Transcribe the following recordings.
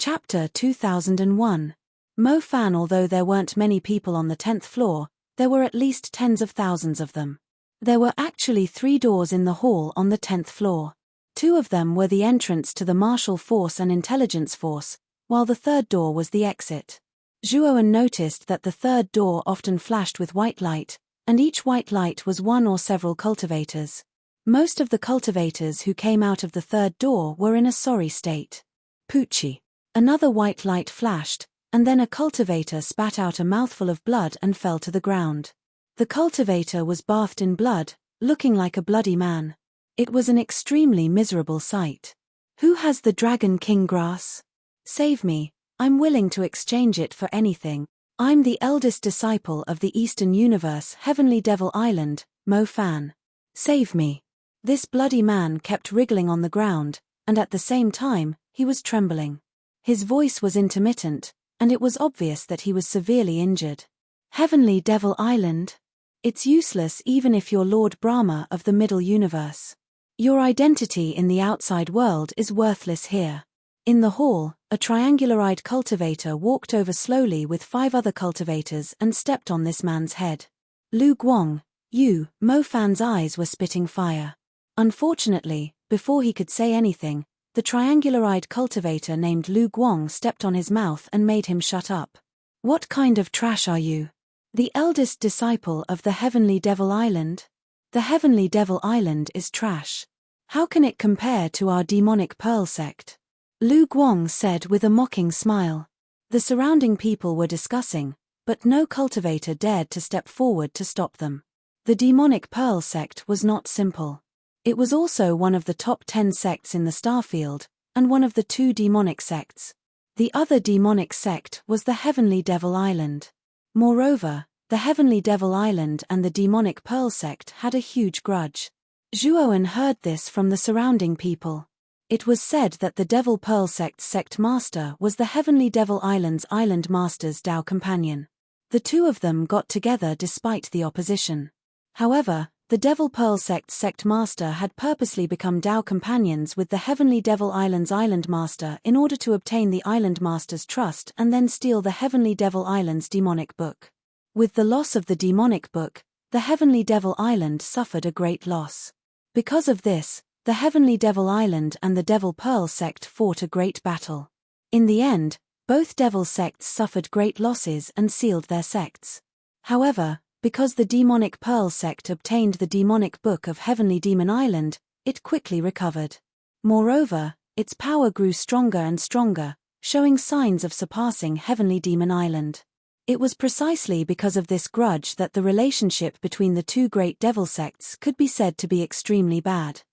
Chapter 2001. Mo Fan. Although there weren't many people on the 10th floor, there were at least tens of thousands of them. There were actually 3 doors in the hall on the 10th floor. 2 of them were the entrance to the martial force and intelligence force, while the 3rd door was the exit. Zhuowen noticed that the 3rd door often flashed with white light, and each white light was one or several cultivators. Most of the cultivators who came out of the 3rd door were in a sorry state. Poochie. Another white light flashed, and then a cultivator spat out a mouthful of blood and fell to the ground. The cultivator was bathed in blood, looking like a bloody man. It was an extremely miserable sight. Who has the Dragon King grass? Save me, I'm willing to exchange it for anything. I'm the eldest disciple of the Eastern Universe, Heavenly Devil Island, Mo Fan. Save me. This bloody man kept wriggling on the ground, and at the same time, he was trembling. His voice was intermittent, and it was obvious that he was severely injured. Heavenly Devil Island? It's useless even if you're Lord Brahma of the Middle Universe. Your identity in the outside world is worthless here. In the hall, a triangular-eyed cultivator walked over slowly with 5 other cultivators and stepped on this man's head. Lu Guang, you. Mo Fan's eyes were spitting fire. Unfortunately, before he could say anything, the triangular-eyed cultivator named Lu Guang stepped on his mouth and made him shut up. What kind of trash are you? The eldest disciple of the Heavenly Devil Island? The Heavenly Devil Island is trash. How can it compare to our demonic Pearl sect? Lu Guang said with a mocking smile. The surrounding people were discussing, but no cultivator dared to step forward to stop them. The demonic Pearl sect was not simple. It was also one of the top 10 sects in the starfield, and one of the 2 demonic sects. The other demonic sect was the Heavenly Devil Island. Moreover, the Heavenly Devil Island and the demonic Pearl sect had a huge grudge. Zhuowen heard this from the surrounding people. It was said that the Devil Pearl sect's sect master was the Heavenly Devil Island's island master's Dao companion. The 2 of them got together despite the opposition. However, the Devil Pearl sect's sect master had purposely become Dao companions with the Heavenly Devil Island's island master in order to obtain the island master's trust and then steal the Heavenly Devil Island's demonic book. With the loss of the demonic book, the Heavenly Devil Island suffered a great loss. Because of this, the Heavenly Devil Island and the Devil Pearl sect fought a great battle. In the end, both devil sects suffered great losses and sealed their sects. However, because the demonic Pearl sect obtained the demonic book of Heavenly Demon Island, it quickly recovered. Moreover, its power grew stronger and stronger, showing signs of surpassing Heavenly Demon Island. It was precisely because of this grudge that the relationship between the 2 great devil sects could be said to be extremely bad.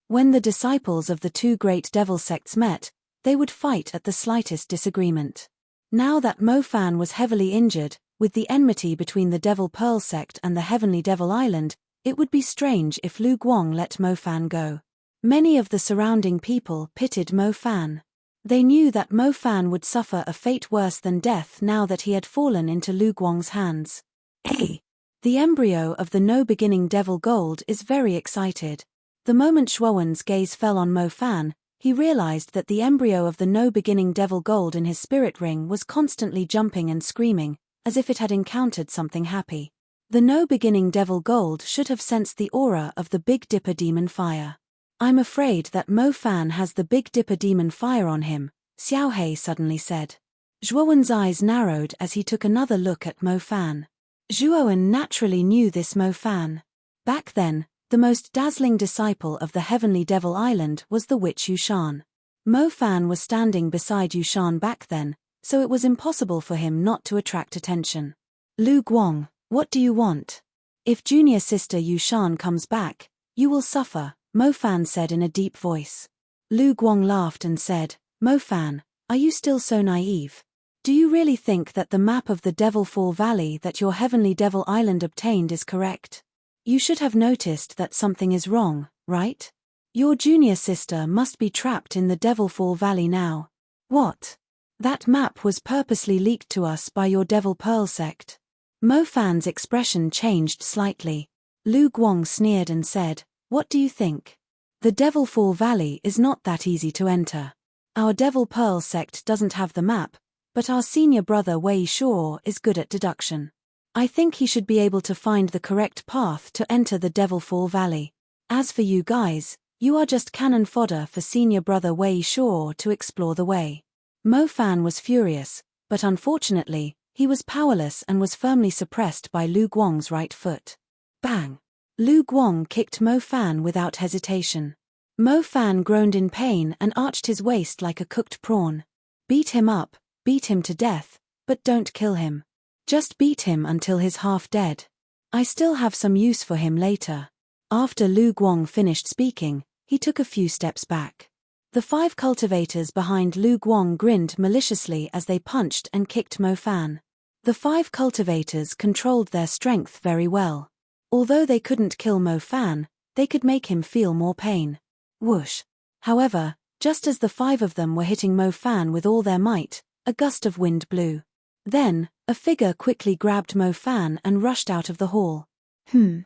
When the disciples of the 2 great devil sects met, they would fight at the slightest disagreement. Now that Mo Fan was heavily injured, with the enmity between the Devil Pearl sect and the Heavenly Devil Island, it would be strange if Lu Guang let Mo Fan go. Many of the surrounding people pitied Mo Fan. They knew that Mo Fan would suffer a fate worse than death now that he had fallen into Lu Guang's hands. Hey! The embryo of the no-beginning Devil Gold is very excited. The moment Zhuowen's gaze fell on Mo Fan, he realized that the embryo of the no-beginning Devil Gold in his spirit ring was constantly jumping and screaming, as if it had encountered something happy. The no-beginning Devil Gold should have sensed the aura of the Big Dipper Demon Fire. I'm afraid that Mo Fan has the Big Dipper Demon Fire on him, Xiaohei suddenly said. Zhuowen's eyes narrowed as he took another look at Mo Fan. Zhuowen naturally knew this Mo Fan. Back then, the most dazzling disciple of the Heavenly Devil Island was the witch Yushan. Mo Fan was standing beside Yushan back then, so it was impossible for him not to attract attention. Lu Guang, what do you want? If junior sister Yushan comes back, you will suffer, Mo Fan said in a deep voice. Lu Guang laughed and said, Mo Fan, are you still so naive? Do you really think that the map of the Devil Fall Valley that your Heavenly Devil Island obtained is correct? You should have noticed that something is wrong, right? Your junior sister must be trapped in the Devil Fall Valley now. What? That map was purposely leaked to us by your Devil Pearl sect. Mo Fan's expression changed slightly. Lu Guang sneered and said, what do you think? The Devil Fall Valley is not that easy to enter. Our Devil Pearl sect doesn't have the map, but our senior brother Wei Shuo is good at deduction. I think he should be able to find the correct path to enter the Devil Fall Valley. As for you guys, you are just cannon fodder for senior brother Wei Shuo to explore the way. Mo Fan was furious, but unfortunately, he was powerless and was firmly suppressed by Lu Guang's right foot. Bang! Lu Guang kicked Mo Fan without hesitation. Mo Fan groaned in pain and arched his waist like a cooked prawn. Beat him up, beat him to death, but don't kill him. Just beat him until he's half dead. I still have some use for him later. After Lu Guang finished speaking, he took a few steps back. The 5 cultivators behind Lu Guang grinned maliciously as they punched and kicked Mo Fan. The 5 cultivators controlled their strength very well. Although they couldn't kill Mo Fan, they could make him feel more pain. Whoosh! However, just as the 5 of them were hitting Mo Fan with all their might, a gust of wind blew. Then, a figure quickly grabbed Mo Fan and rushed out of the hall. Who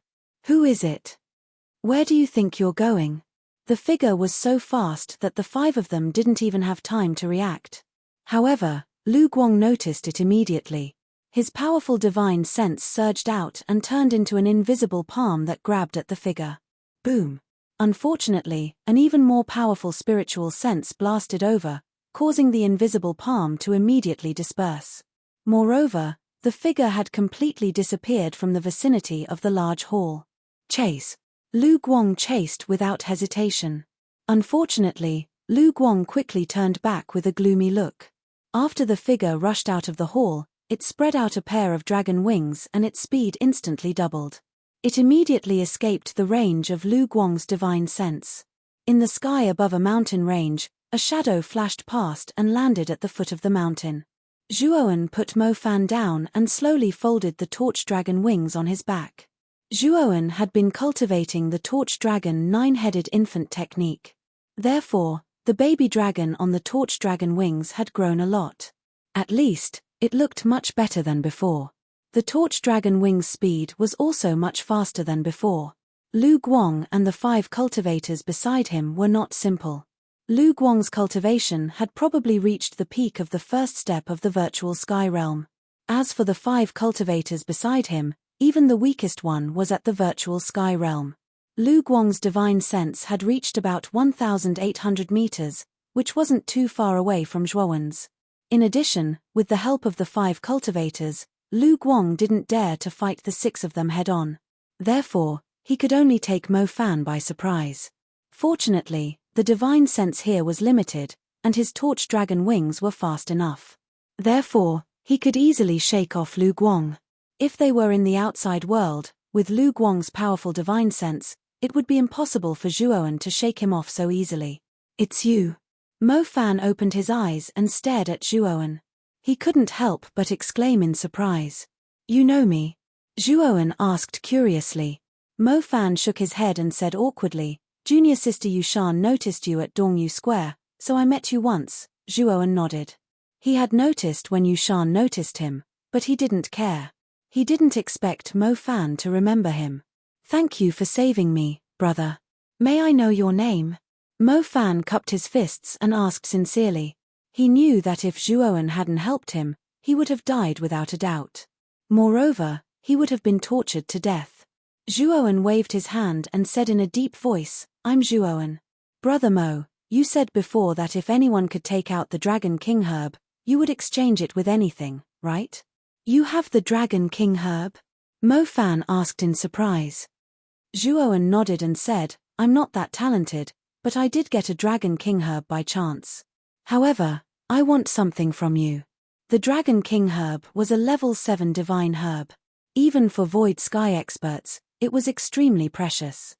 is it? Where do you think you're going? The figure was so fast that the 5 of them didn't even have time to react. However, Lu Guang noticed it immediately. His powerful divine sense surged out and turned into an invisible palm that grabbed at the figure. Boom! Unfortunately, an even more powerful spiritual sense blasted over, causing the invisible palm to immediately disperse. Moreover, the figure had completely disappeared from the vicinity of the large hall. Chase! Lu Guang chased without hesitation. Unfortunately, Lu Guang quickly turned back with a gloomy look. After the figure rushed out of the hall, it spread out a pair of dragon wings and its speed instantly doubled. It immediately escaped the range of Lu Guang's divine sense. In the sky above a mountain range, a shadow flashed past and landed at the foot of the mountain. Zhuowen put Mo Fan down and slowly folded the torch dragon wings on his back. Zhuowen had been cultivating the torch dragon 9-headed infant technique. Therefore, the baby dragon on the torch dragon wings had grown a lot. At least, it looked much better than before. The torch dragon wings' speed was also much faster than before. Lu Guang and the 5 cultivators beside him were not simple. Lu Guang's cultivation had probably reached the peak of the first step of the virtual sky realm. As for the 5 cultivators beside him, even the weakest one was at the virtual sky realm. Lu Guang's divine sense had reached about 1,800 meters, which wasn't too far away from Zhuowen's. In addition, with the help of the 5 cultivators, Lu Guang didn't dare to fight the 6 of them head-on. Therefore, he could only take Mo Fan by surprise. Fortunately, the divine sense here was limited, and his torch dragon wings were fast enough. Therefore, he could easily shake off Lu Guang. If they were in the outside world, with Lu Guang's powerful divine sense, it would be impossible for Zhuowen to shake him off so easily. It's you. Mo Fan opened his eyes and stared at Zhuowen. He couldn't help but exclaim in surprise. You know me? Zhuowen asked curiously. Mo Fan shook his head and said awkwardly, Junior sister Yushan noticed you at Dongyu Square, so I met you once. Zhuowen nodded. He had noticed when Yushan noticed him, but he didn't care. He didn't expect Mo Fan to remember him. Thank you for saving me, brother. May I know your name? Mo Fan cupped his fists and asked sincerely. He knew that if Zhuowen hadn't helped him, he would have died without a doubt. Moreover, he would have been tortured to death. Zhuowen waved his hand and said in a deep voice, I'm Zhuowen. Brother Mo, you said before that if anyone could take out the Dragon King herb, you would exchange it with anything, right? You have the Dragon King herb? Mo Fan asked in surprise. Zhuowen nodded and said, I'm not that talented, but I did get a Dragon King herb by chance. However, I want something from you. The Dragon King herb was a level 7 divine herb. Even for Void Sky experts, it was extremely precious.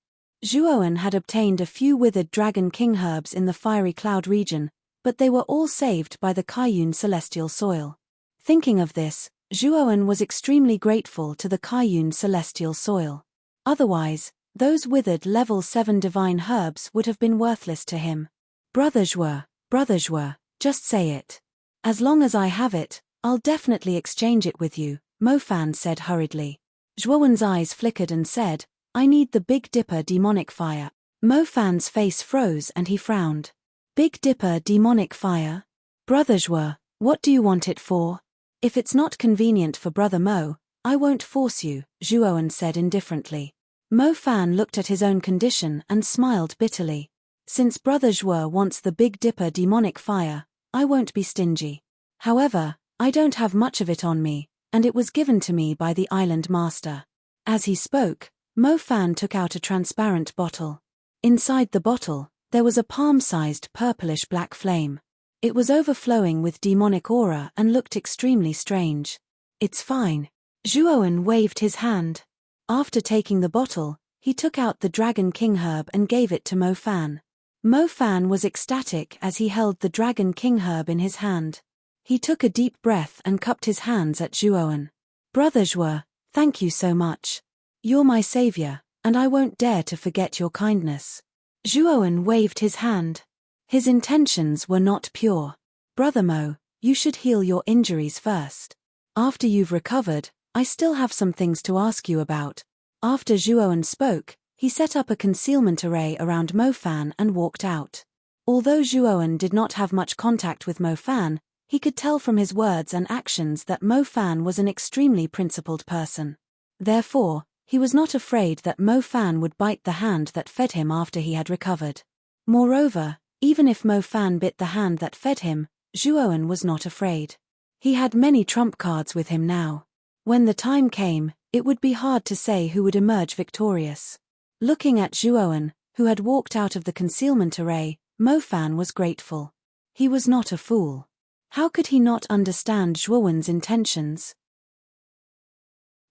Zhuowen had obtained a few withered Dragon King herbs in the Fiery Cloud region, but they were all saved by the Kaiyun celestial soil. Thinking of this, Zhuowen was extremely grateful to the Kaiyun celestial soil. Otherwise, those withered level 7 divine herbs would have been worthless to him. Brother Zhuo, just say it. As long as I have it, I'll definitely exchange it with you, Mo Fan said hurriedly. Zhuowen's eyes flickered and said, I need the Big Dipper demonic fire. Mo Fan's face froze and he frowned. Big Dipper demonic fire? Brother Zhuo, what do you want it for? If it's not convenient for Brother Mo, I won't force you, Zhuowen said indifferently. Mo Fan looked at his own condition and smiled bitterly. Since Brother Zhuo wants the Big Dipper demonic fire, I won't be stingy. However, I don't have much of it on me, and it was given to me by the island master. As he spoke, Mo Fan took out a transparent bottle. Inside the bottle, there was a palm-sized purplish-black flame. It was overflowing with demonic aura and looked extremely strange. It's fine. Zhuowen waved his hand. After taking the bottle, he took out the Dragon King herb and gave it to Mo Fan. Mo Fan was ecstatic as he held the Dragon King herb in his hand. He took a deep breath and cupped his hands at Zhuowen. Brother Zhuo, thank you so much. You're my savior, and I won't dare to forget your kindness. Zhuowen waved his hand. His intentions were not pure. Brother Mo, you should heal your injuries first. After you've recovered, I still have some things to ask you about. After Zhuowen spoke, he set up a concealment array around Mo Fan and walked out. Although Zhuowen did not have much contact with Mo Fan, he could tell from his words and actions that Mo Fan was an extremely principled person. Therefore, he was not afraid that Mo Fan would bite the hand that fed him after he had recovered. Moreover, even if Mo Fan bit the hand that fed him, Zhuowen was not afraid. He had many trump cards with him now. When the time came, it would be hard to say who would emerge victorious. Looking at Zhuowen, who had walked out of the concealment array, Mo Fan was grateful. He was not a fool. How could he not understand Zhuowen's intentions?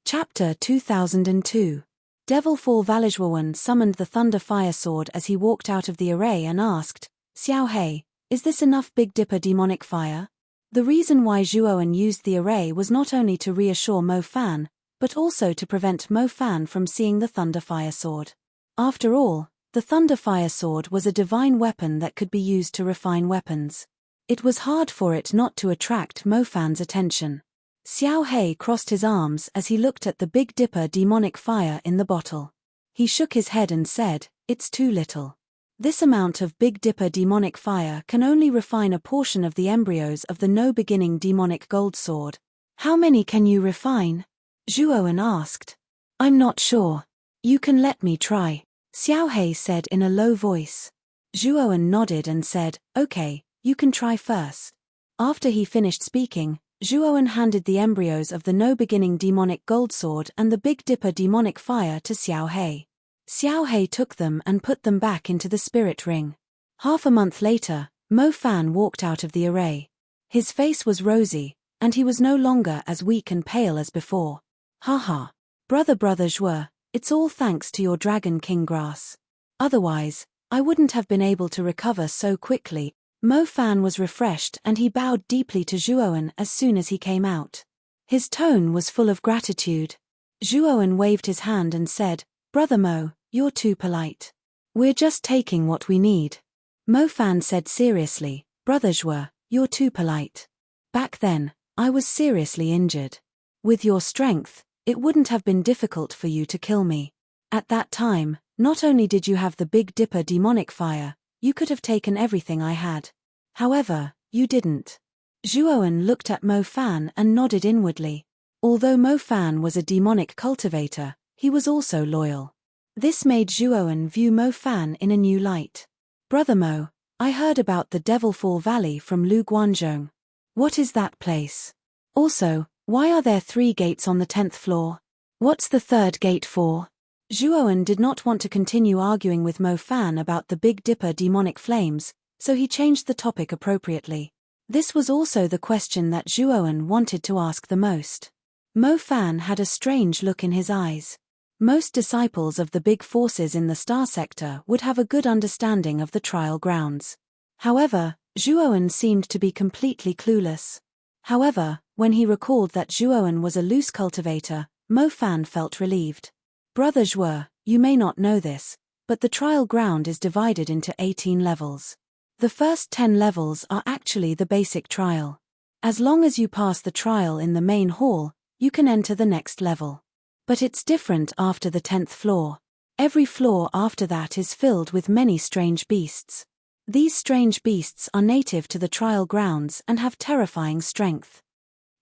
Chapter 2002. Devilfall Valley. Zhuowen summoned the Thunder Fire Sword as he walked out of the array and asked, Xiao Hei, is this enough Big Dipper demonic fire? The reason why Zhuowen used the array was not only to reassure Mo Fan, but also to prevent Mo Fan from seeing the Thunder Fire Sword. After all, the Thunder Fire Sword was a divine weapon that could be used to refine weapons. It was hard for it not to attract Mo Fan's attention. Xiao Hei crossed his arms as he looked at the Big Dipper demonic fire in the bottle. He shook his head and said, it's too little. This amount of Big Dipper demonic fire can only refine a portion of the embryos of the no-beginning demonic gold sword. How many can you refine? Zhuowen asked. I'm not sure. You can let me try, Xiao Hei said in a low voice. Zhuowen nodded and said, okay, you can try first. After he finished speaking, Zhuowen handed the embryos of the no-beginning demonic gold sword and the Big Dipper demonic fire to Xiao Hei. Xiao Hei took them and put them back into the spirit ring. Half a month later, Mo Fan walked out of the array. His face was rosy, and he was no longer as weak and pale as before. Haha. Brother Zhuo, it's all thanks to your Dragon King grass. Otherwise, I wouldn't have been able to recover so quickly. Mo Fan was refreshed and he bowed deeply to Zhuowen as soon as he came out. His tone was full of gratitude. Zhuowen waved his hand and said, Brother Mo, you're too polite. We're just taking what we need. Mo Fan said seriously, Brother Zhuo, you're too polite. Back then, I was seriously injured. With your strength, it wouldn't have been difficult for you to kill me. At that time, not only did you have the Big Dipper demonic fire, you could have taken everything I had. However, you didn't. Zhuowen looked at Mo Fan and nodded inwardly. Although Mo Fan was a demonic cultivator, he was also loyal. This made Zhuowen view Mo Fan in a new light. Brother Mo, I heard about the Devilfall Valley from Lu Guanzhong. What is that place? Also, why are there 3 gates on the 10th floor? What's the 3rd gate for? Zhuowen did not want to continue arguing with Mo Fan about the Big Dipper demonic flames, so he changed the topic appropriately. This was also the question that Zhuowen wanted to ask the most. Mo Fan had a strange look in his eyes. Most disciples of the big forces in the star sector would have a good understanding of the trial grounds. However, Zhuowen seemed to be completely clueless. However, when he recalled that Zhuowen was a loose cultivator, Mo Fan felt relieved. Brother Zhuo, you may not know this, but the trial ground is divided into 18 levels. The first 10 levels are actually the basic trial. As long as you pass the trial in the main hall, you can enter the next level. But it's different after the 10th floor. Every floor after that is filled with many strange beasts. These strange beasts are native to the trial grounds and have terrifying strength.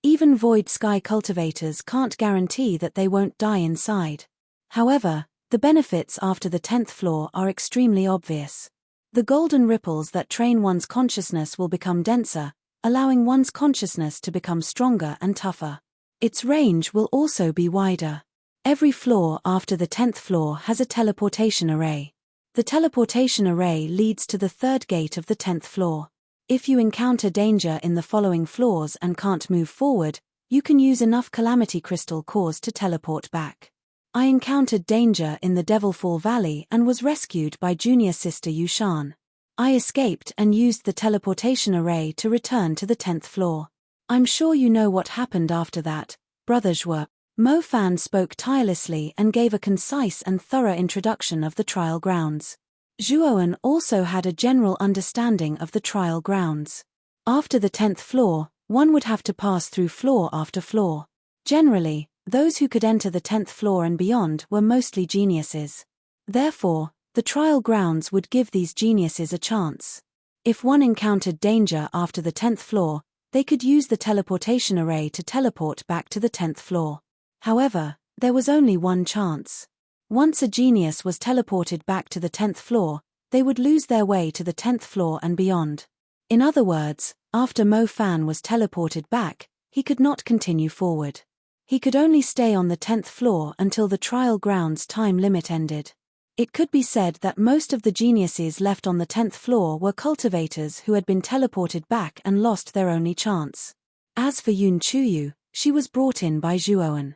Even void sky cultivators can't guarantee that they won't die inside. However, the benefits after the 10th floor are extremely obvious. The golden ripples that train one's consciousness will become denser, allowing one's consciousness to become stronger and tougher. Its range will also be wider. Every floor after the 10th floor has a teleportation array. The teleportation array leads to the third gate of the 10th floor. If you encounter danger in the following floors and can't move forward, you can use enough calamity crystal cores to teleport back. I encountered danger in the Devilfall Valley and was rescued by junior sister Yushan. I escaped and used the teleportation array to return to the 10th floor. I'm sure you know what happened after that, Brother Zhuo. Mo Fan spoke tirelessly and gave a concise and thorough introduction of the trial grounds. Zhuoan also had a general understanding of the trial grounds. After the 10th floor, one would have to pass through floor after floor. Generally, those who could enter the 10th floor and beyond were mostly geniuses. Therefore, the trial grounds would give these geniuses a chance. If one encountered danger after the 10th floor, they could use the teleportation array to teleport back to the 10th floor. However, there was only one chance. Once a genius was teleported back to the 10th floor, they would lose their way to the 10th floor and beyond. In other words, after Mo Fan was teleported back, he could not continue forward. He could only stay on the 10th floor until the trial grounds time limit ended. It could be said that most of the geniuses left on the 10th floor were cultivators who had been teleported back and lost their only chance. As for Yun Chuyu, she was brought in by Zhuoan.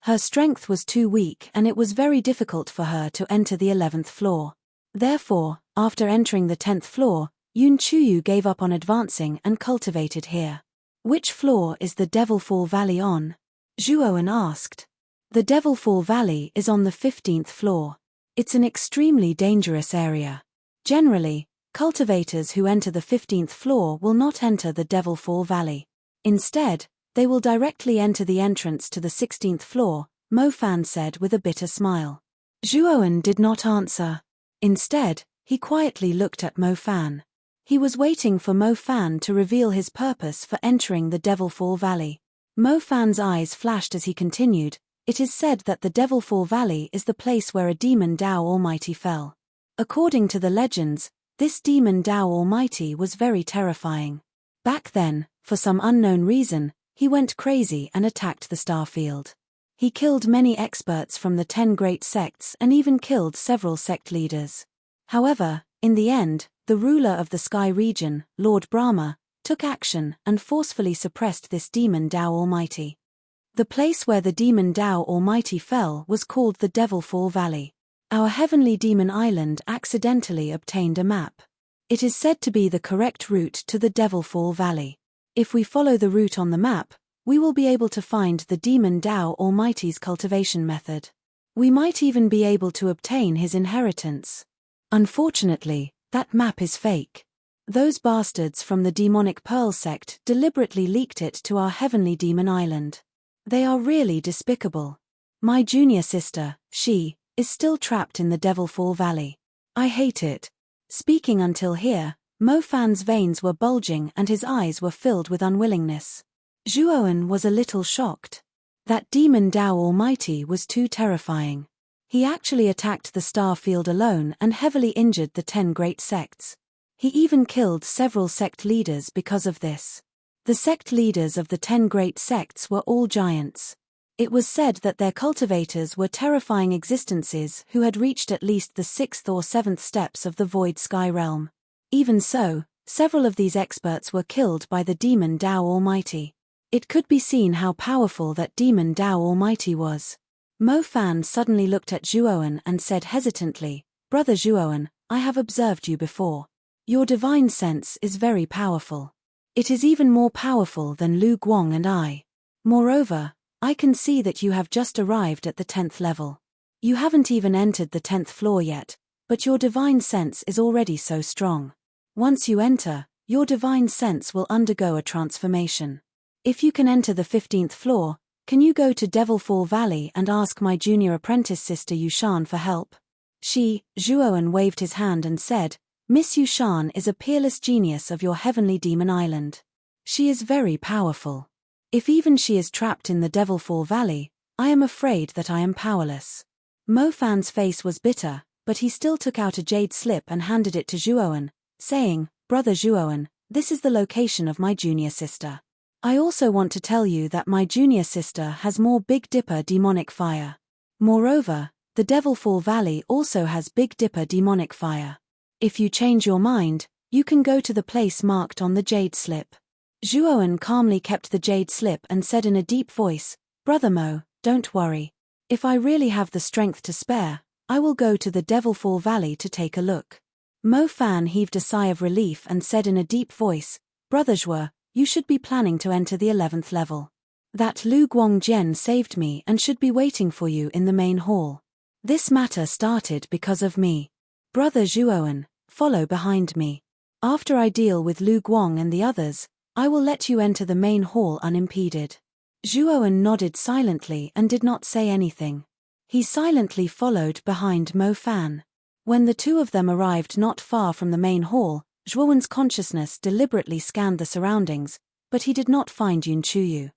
Her strength was too weak and it was very difficult for her to enter the 11th floor. Therefore, after entering the 10th floor, Yun Chuyu gave up on advancing and cultivated here. Which floor is the Devilfall Valley on? Zhuoan asked. The Devilfall Valley is on the 15th floor. It's an extremely dangerous area. Generally, cultivators who enter the 15th floor will not enter the Devilfall Valley. Instead, they will directly enter the entrance to the 16th floor, Mo Fan said with a bitter smile. Zhuoan did not answer. Instead, he quietly looked at Mo Fan. He was waiting for Mo Fan to reveal his purpose for entering the Devilfall Valley. Mo Fan's eyes flashed as he continued. It is said that the Devilfall Valley is the place where a demon Tao Almighty fell. According to the legends, this demon Tao Almighty was very terrifying. Back then, for some unknown reason, he went crazy and attacked the starfield. He killed many experts from the 10 great sects and even killed several sect leaders. However, in the end, the ruler of the sky region, Lord Brahma, took action and forcefully suppressed this demon Tao Almighty. The place where the demon Tao Almighty fell was called the Devilfall Valley. Our heavenly demon island accidentally obtained a map. It is said to be the correct route to the Devilfall Valley. If we follow the route on the map, we will be able to find the demon Tao Almighty's cultivation method. We might even be able to obtain his inheritance. Unfortunately, that map is fake. Those bastards from the demonic Pearl sect deliberately leaked it to our heavenly demon island. They are really despicable. My junior sister, she, is still trapped in the Devilfall Valley. I hate it. Speaking until here, Mo Fan's veins were bulging and his eyes were filled with unwillingness. Zhuoan was a little shocked. That demon Tao Almighty was too terrifying. He actually attacked the star field alone and heavily injured the 10 great sects. He even killed several sect leaders because of this. The sect leaders of the 10 great sects were all giants. It was said that their cultivators were terrifying existences who had reached at least the 6th or 7th steps of the void sky realm. Even so, several of these experts were killed by the demon Tao Almighty. It could be seen how powerful that demon Tao Almighty was. Mo Fan suddenly looked at Zhuoan and said hesitantly, Brother Zhuoan, I have observed you before. Your divine sense is very powerful. It is even more powerful than Lu Guang and I. Moreover, I can see that you have just arrived at the 10th level. You haven't even entered the 10th floor yet, but your divine sense is already so strong. Once you enter, your divine sense will undergo a transformation. If you can enter the 15th floor, can you go to Devilfall Valley and ask my junior apprentice sister Yushan for help? Zhuoan waved his hand and said, Miss Yushan is a peerless genius of your heavenly demon island. She is very powerful. If even she is trapped in the Devil Fall Valley, I am afraid that I am powerless. Mo Fan's face was bitter, but he still took out a jade slip and handed it to Zhuowen, saying, Brother Zhuowen, this is the location of my junior sister. I also want to tell you that my junior sister has more Big Dipper demonic fire. Moreover, the Devil Fall Valley also has Big Dipper demonic fire. If you change your mind, you can go to the place marked on the jade slip. Zhuowen calmly kept the jade slip and said in a deep voice, Brother Mo, don't worry. If I really have the strength to spare, I will go to the Devil Fall Valley to take a look. Mo Fan heaved a sigh of relief and said in a deep voice, Brother Zhuo, you should be planning to enter the 11th level. That Lu Guangjian saved me and should be waiting for you in the main hall. This matter started because of me. Brother Zhuowen, follow behind me. After I deal with Lu Guang and the others, I will let you enter the main hall unimpeded. Zhuowen nodded silently and did not say anything. He silently followed behind Mo Fan. When the two of them arrived not far from the main hall, Zhuowen's consciousness deliberately scanned the surroundings, but he did not find Yun Chuyu.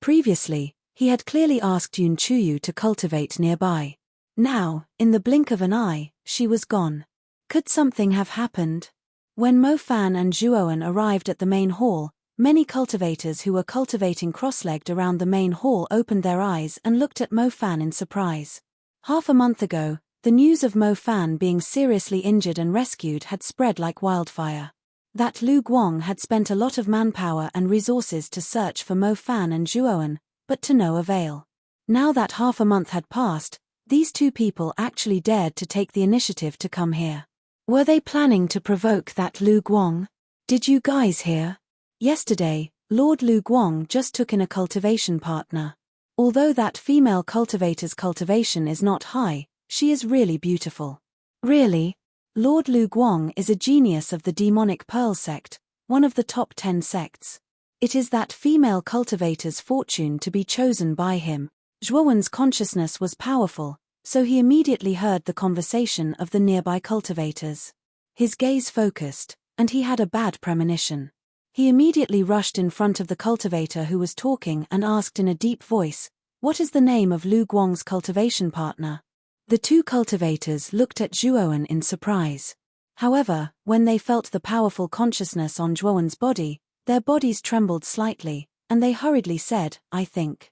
Previously, he had clearly asked Yun Chuyu to cultivate nearby. Now, in the blink of an eye, she was gone. Could something have happened? When Mo Fan and Zhuowen arrived at the main hall, many cultivators who were cultivating cross-legged around the main hall opened their eyes and looked at Mo Fan in surprise. Half a month ago, the news of Mo Fan being seriously injured and rescued had spread like wildfire. That Lu Guang had spent a lot of manpower and resources to search for Mo Fan and Zhuowen, but to no avail. Now that half a month had passed, these two people actually dared to take the initiative to come here. Were they planning to provoke that Lu Guang? Did you guys hear? Yesterday, Lord Lu Guang just took in a cultivation partner. Although that female cultivator's cultivation is not high, she is really beautiful. Really? Lord Lu Guang is a genius of the Demonic Pearl sect, one of the top 10 sects. It is that female cultivator's fortune to be chosen by him. Zhuowen's consciousness was powerful, so he immediately heard the conversation of the nearby cultivators. His gaze focused, and he had a bad premonition. He immediately rushed in front of the cultivator who was talking and asked in a deep voice, What is the name of Lu Guang's cultivation partner? The two cultivators looked at Zhuowen in surprise. However, when they felt the powerful consciousness on Zhuowen's body, their bodies trembled slightly, and they hurriedly said, I think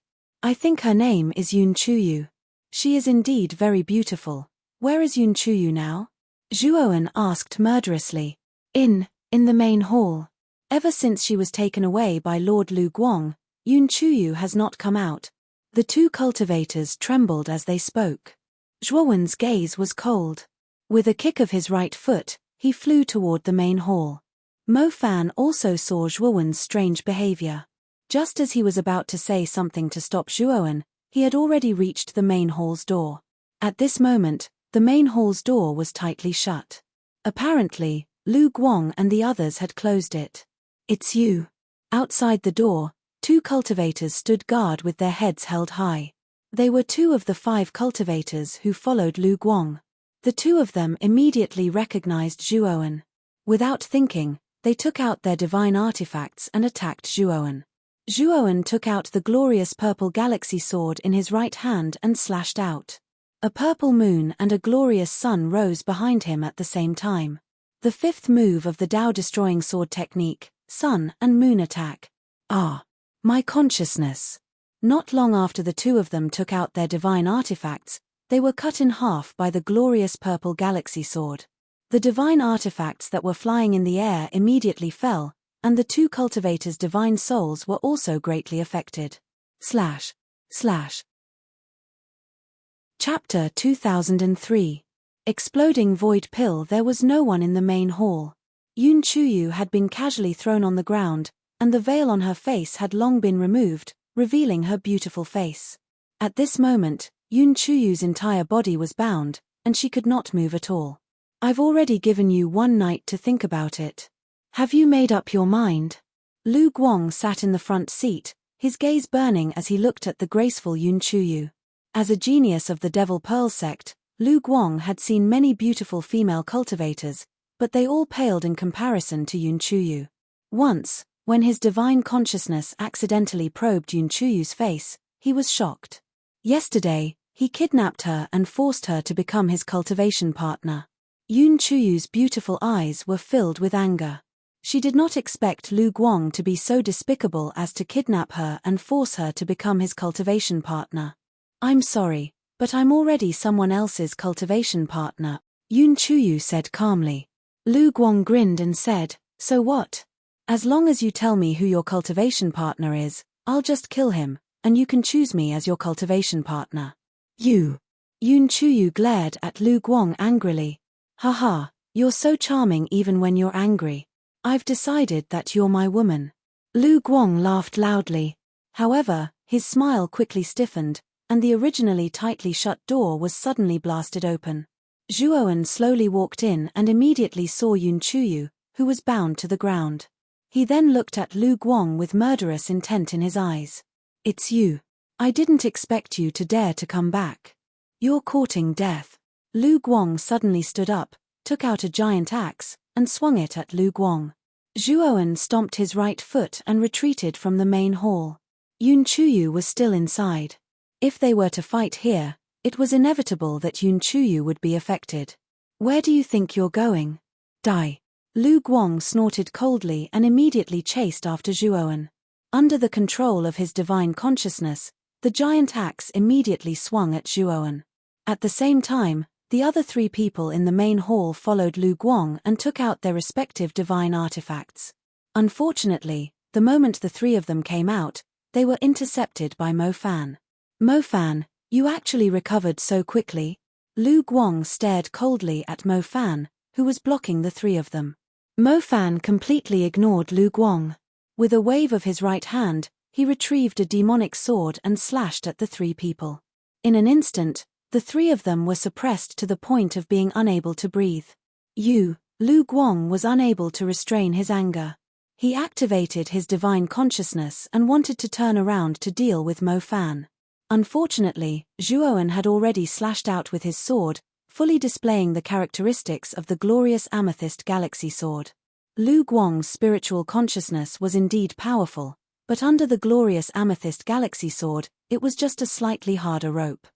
her name is Yun Chuyu. She is indeed very beautiful. Where is Yun Chuyu now? Zhuowen asked murderously. In the main hall. Ever since she was taken away by Lord Lu Guang, Yun Chuyu has not come out. The two cultivators trembled as they spoke. Zhuowen's gaze was cold. With a kick of his right foot, he flew toward the main hall. Mo Fan also saw Zhuowen's strange behavior. Just as he was about to say something to stop Zhuowen, he had already reached the main hall's door. At this moment, the main hall's door was tightly shut. Apparently, Lu Guang and the others had closed it. It's you. Outside the door, two cultivators stood guard with their heads held high. They were two of the 5 cultivators who followed Lu Guang. The two of them immediately recognized Zhuowen. Without thinking, they took out their divine artifacts and attacked Zhuowen. Zhuowen took out the glorious purple galaxy sword in his right hand and slashed out. A purple moon and a glorious sun rose behind him at the same time. The 5th move of the Tao-destroying sword technique, sun and moon attack. My consciousness. Not long after the two of them took out their divine artifacts, they were cut in half by the glorious purple galaxy sword. The divine artifacts that were flying in the air immediately fell, and the two cultivators' divine souls were also greatly affected. Chapter 2003. Exploding void pill. There was no one in the main hall. Yun Chuyu had been casually thrown on the ground, and the veil on her face had long been removed, revealing her beautiful face. At this moment, Yun Chuyu's entire body was bound, and she could not move at all. I've already given you one night to think about it. Have you made up your mind? Lu Guang sat in the front seat, his gaze burning as he looked at the graceful Yun Chuyu. As a genius of the Devil Pearl sect, Lu Guang had seen many beautiful female cultivators, but they all paled in comparison to Yun Chuyu. Once, when his divine consciousness accidentally probed Yun Chuyu's face, he was shocked. Yesterday, he kidnapped her and forced her to become his cultivation partner. Yun Chuyu's beautiful eyes were filled with anger. She did not expect Lu Guang to be so despicable as to kidnap her and force her to become his cultivation partner. "I'm sorry, but I'm already someone else's cultivation partner," Yun Chuyu said calmly. Lu Guang grinned and said, "So what? As long as you tell me who your cultivation partner is, I'll just kill him, and you can choose me as your cultivation partner." "You?" Yun Chuyu glared at Lu Guang angrily. "Haha, you're so charming even when you're angry. I've decided that you're my woman." Lu Guang laughed loudly. However, his smile quickly stiffened, and the originally tightly shut door was suddenly blasted open. Zhuowen slowly walked in and immediately saw Yun Chuyu, who was bound to the ground. He then looked at Lu Guang with murderous intent in his eyes. "It's you. I didn't expect you to dare to come back. You're courting death." Lu Guang suddenly stood up, took out a giant axe, and swung it at Lu Guang. Zhuowen stomped his right foot and retreated from the main hall. Yun Chuyu was still inside. If they were to fight here, it was inevitable that Yun Chuyu would be affected. "Where do you think you're going? Die." Lu Guang snorted coldly and immediately chased after Zhuowen. Under the control of his divine consciousness, the giant axe immediately swung at Zhuowen. At the same time, the other three people in the main hall followed Lu Guang and took out their respective divine artifacts. Unfortunately, the moment the three of them came out, they were intercepted by Mo Fan. "Mo Fan, you actually recovered so quickly?" Lu Guang stared coldly at Mo Fan, who was blocking the three of them. Mo Fan completely ignored Lu Guang. With a wave of his right hand, he retrieved a demonic sword and slashed at the three people. In an instant, the three of them were suppressed to the point of being unable to breathe. Lu Guang was unable to restrain his anger. He activated his divine consciousness and wanted to turn around to deal with Mo Fan. Unfortunately, Zhuowen had already slashed out with his sword, fully displaying the characteristics of the glorious amethyst galaxy sword. Lu Guang's spiritual consciousness was indeed powerful, but under the glorious amethyst galaxy sword, it was just a slightly harder rope.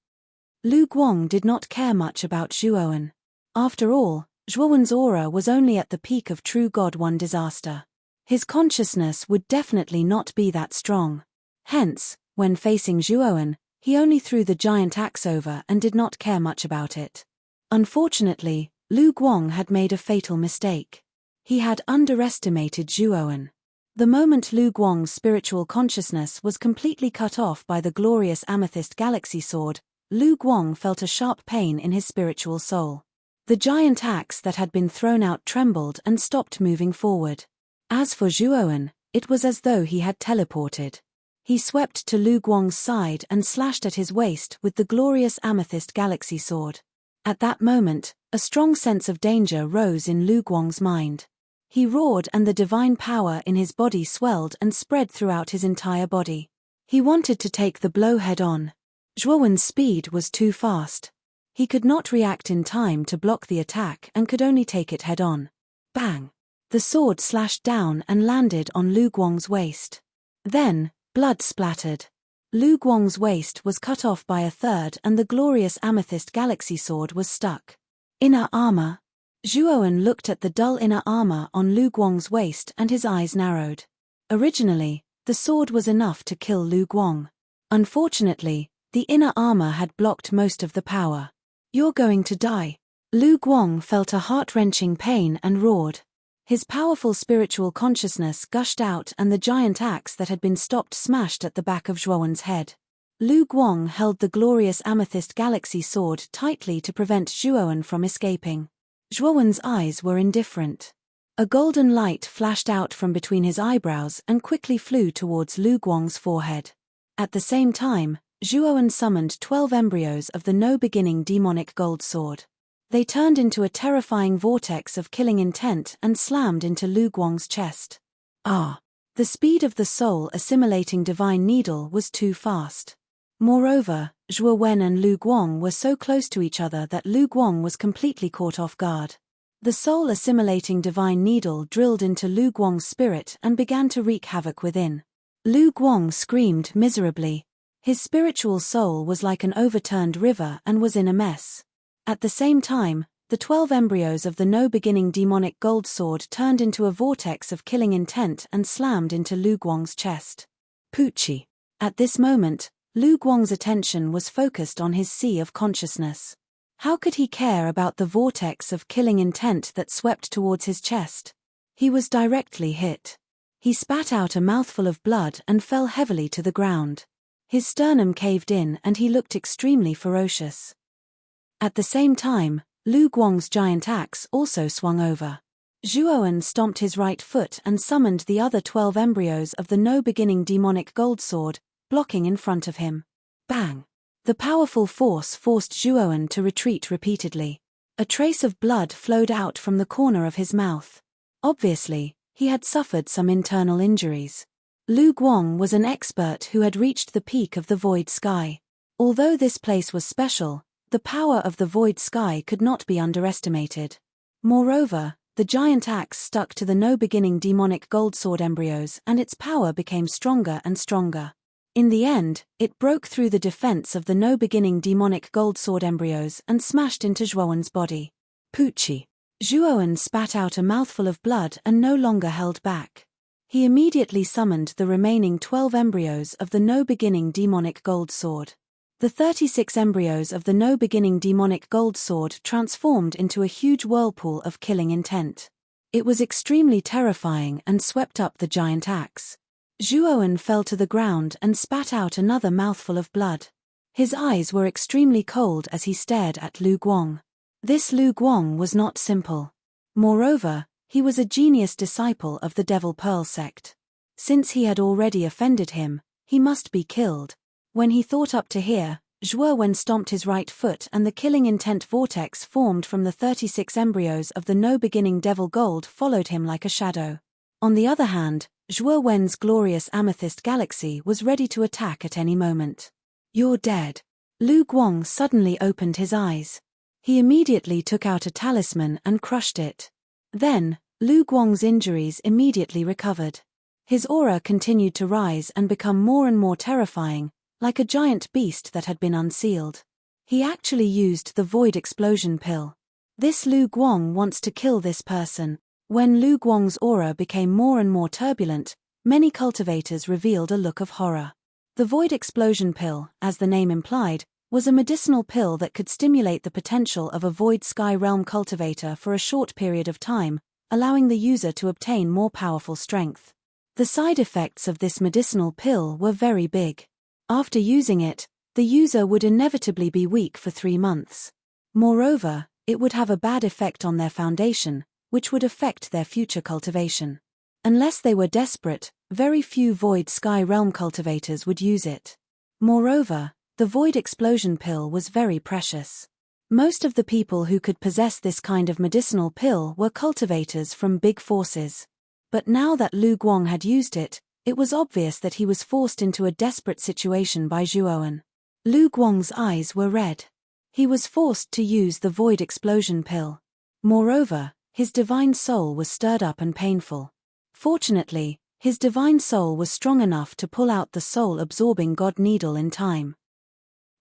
Lu Guang did not care much about Zhuowen. After all, Zhuowen's aura was only at the peak of true God One disaster. His consciousness would definitely not be that strong. Hence, when facing Zhuowen, he only threw the giant axe over and did not care much about it. Unfortunately, Lu Guang had made a fatal mistake. He had underestimated Zhuowen. The moment Lu Guang's spiritual consciousness was completely cut off by the glorious amethyst galaxy sword, Lu Guang felt a sharp pain in his spiritual soul. The giant axe that had been thrown out trembled and stopped moving forward. As for Zhuowen, it was as though he had teleported. He swept to Lu Guang's side and slashed at his waist with the glorious amethyst galaxy sword. At that moment, a strong sense of danger rose in Lu Guang's mind. He roared and the divine power in his body swelled and spread throughout his entire body. He wanted to take the blow head-on. Zhuowen's speed was too fast. He could not react in time to block the attack and could only take it head-on. Bang! The sword slashed down and landed on Lu Guang's waist. Then, blood splattered. Lu Guang's waist was cut off by a third and the glorious amethyst galaxy sword was stuck. Inner armor. Zhuowen looked at the dull inner armor on Lu Guang's waist and his eyes narrowed. Originally, the sword was enough to kill Lu Guang. Unfortunately, the inner armor had blocked most of the power. "You're going to die." Lu Guang felt a heart-wrenching pain and roared. His powerful spiritual consciousness gushed out and the giant axe that had been stopped smashed at the back of Zhuowen's head. Lu Guang held the glorious amethyst galaxy sword tightly to prevent Zhuowen from escaping. Zhuowen's eyes were indifferent. A golden light flashed out from between his eyebrows and quickly flew towards Lu Guang's forehead. At the same time, Zhuowen summoned 12 embryos of the no-beginning demonic gold sword. They turned into a terrifying vortex of killing intent and slammed into Lu Guang's chest. The speed of the soul assimilating divine needle was too fast. Moreover, Zhuowen and Lu Guang were so close to each other that Lu Guang was completely caught off guard. The soul-assimilating divine needle drilled into Lu Guang's spirit and began to wreak havoc within. Lu Guang screamed miserably. His spiritual soul was like an overturned river and was in a mess. At the same time, the 12 embryos of the no-beginning demonic gold sword turned into a vortex of killing intent and slammed into Lu Guang's chest. Poochie. At this moment, Lu Guang's attention was focused on his sea of consciousness. How could he care about the vortex of killing intent that swept towards his chest? He was directly hit. He spat out a mouthful of blood and fell heavily to the ground. His sternum caved in and he looked extremely ferocious. At the same time, Lu Guang's giant axe also swung over. Zhuowen stomped his right foot and summoned the other 12 embryos of the no-beginning demonic gold sword, blocking in front of him. Bang! The powerful force forced Zhuowen to retreat repeatedly. A trace of blood flowed out from the corner of his mouth. Obviously, he had suffered some internal injuries. Lu Guang was an expert who had reached the peak of the void sky. Although this place was special, the power of the void sky could not be underestimated. Moreover, the giant axe stuck to the no-beginning demonic gold sword embryos and its power became stronger and stronger. In the end, it broke through the defense of the no-beginning demonic gold sword embryos and smashed into Zhuowen's body. Poochie. Zhuowen spat out a mouthful of blood and no longer held back. He immediately summoned the remaining 12 embryos of the no-beginning demonic gold sword. The 36 embryos of the no-beginning demonic gold sword transformed into a huge whirlpool of killing intent. It was extremely terrifying and swept up the giant axe. Zhuowen fell to the ground and spat out another mouthful of blood. His eyes were extremely cold as he stared at Lu Guang. This Lu Guang was not simple. Moreover, he was a genius disciple of the Devil Pearl sect. Since he had already offended him, he must be killed. When he thought up to here, Zhuowen stomped his right foot and the killing intent vortex formed from the 36 embryos of the no-beginning devil gold followed him like a shadow. On the other hand, Zhuowen's glorious amethyst galaxy was ready to attack at any moment. You're dead. Lu Guang suddenly opened his eyes. He immediately took out a talisman and crushed it. Then, Lu Guang's injuries immediately recovered. His aura continued to rise and become more and more terrifying, like a giant beast that had been unsealed. He actually used the void explosion pill. This Lu Guang wants to kill this person. When Lu Guang's aura became more and more turbulent, many cultivators revealed a look of horror. The void explosion pill, as the name implied, was a medicinal pill that could stimulate the potential of a void sky realm cultivator for a short period of time, allowing the user to obtain more powerful strength. The side effects of this medicinal pill were very big. After using it, the user would inevitably be weak for 3 months. Moreover, it would have a bad effect on their foundation, which would affect their future cultivation. Unless they were desperate, very few void sky realm cultivators would use it. Moreover, the void explosion pill was very precious. Most of the people who could possess this kind of medicinal pill were cultivators from big forces. But now that Lu Guang had used it, it was obvious that he was forced into a desperate situation by Zhuowen. Lu Guang's eyes were red. He was forced to use the void explosion pill. Moreover, his divine soul was stirred up and painful. Fortunately, his divine soul was strong enough to pull out the soul-absorbing god needle in time.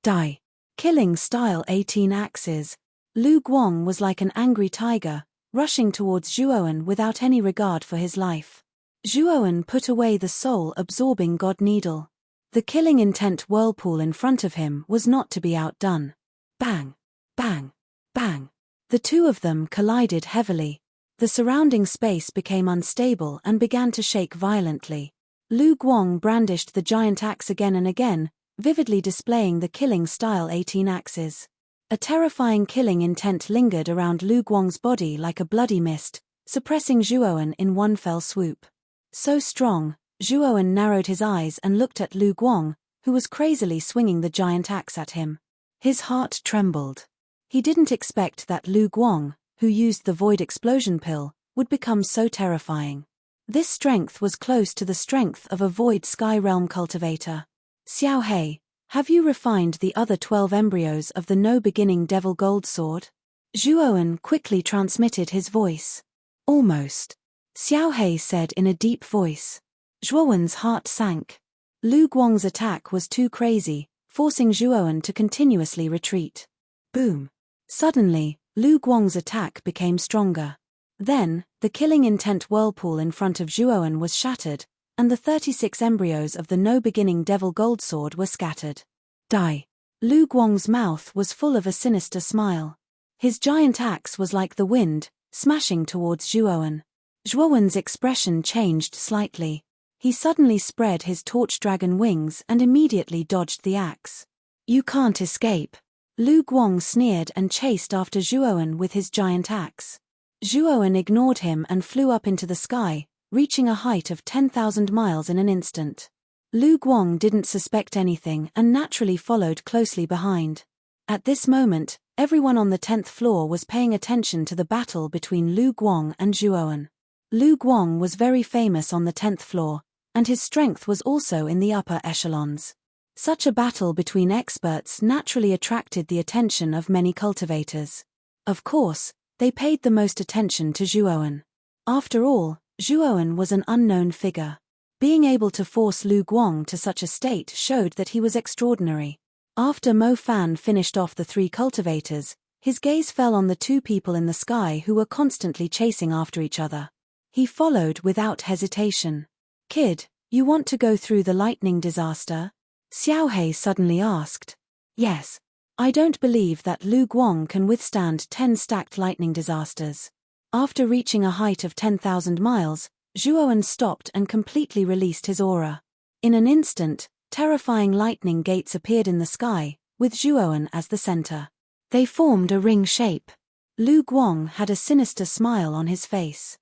Die. Killing style 18 axes. Lu Guang was like an angry tiger, rushing towards Zhuowen without any regard for his life. Zhuowen put away the soul-absorbing god needle. The killing intent whirlpool in front of him was not to be outdone. Bang! Bang! Bang! The two of them collided heavily. The surrounding space became unstable and began to shake violently. Lu Guang brandished the giant axe again and again, vividly displaying the killing style 18 axes. A terrifying killing intent lingered around Lu Guang's body like a bloody mist, suppressing Zhuowen in one fell swoop. So strong, Zhuowen narrowed his eyes and looked at Lu Guang, who was crazily swinging the giant axe at him. His heart trembled. He didn't expect that Lu Guang, who used the void explosion pill, would become so terrifying. This strength was close to the strength of a void sky realm cultivator. Xiao He, have you refined the other 12 embryos of the no-beginning devil gold sword? Zhuowen quickly transmitted his voice. Almost. Xiao He said in a deep voice. Zhuowen's heart sank. Lu Guang's attack was too crazy, forcing Zhuowen to continuously retreat. Boom. Suddenly, Lu Guang's attack became stronger. Then, the killing intent whirlpool in front of Zhuowen was shattered, and the 36 embryos of the no-beginning Devil Goldsword were scattered. Die. Lu Guang's mouth was full of a sinister smile. His giant axe was like the wind, smashing towards Zhuowen. Zhuowen's expression changed slightly. He suddenly spread his torch dragon wings and immediately dodged the axe. You can't escape. Lu Guang sneered and chased after Zhuowen with his giant axe. Zhuowen ignored him and flew up into the sky, reaching a height of 10,000 miles in an instant. Lu Guang didn't suspect anything and naturally followed closely behind. At this moment, everyone on the 10th floor was paying attention to the battle between Lu Guang and Zhuowen. Lu Guang was very famous on the 10th floor, and his strength was also in the upper echelons. Such a battle between experts naturally attracted the attention of many cultivators. Of course, they paid the most attention to Zhuowen. After all, Zhuowen was an unknown figure. Being able to force Lu Guang to such a state showed that he was extraordinary. After Mo Fan finished off the 3 cultivators, his gaze fell on the 2 people in the sky who were constantly chasing after each other. He followed without hesitation. Kid, you want to go through the lightning disaster? Xiao He suddenly asked. Yes. I don't believe that Lu Guang can withstand 10 stacked lightning disasters. After reaching a height of 10,000 miles, Zhuowen stopped and completely released his aura. In an instant, terrifying lightning gates appeared in the sky, with Zhuowen as the center. They formed a ring shape. Lu Guang had a sinister smile on his face.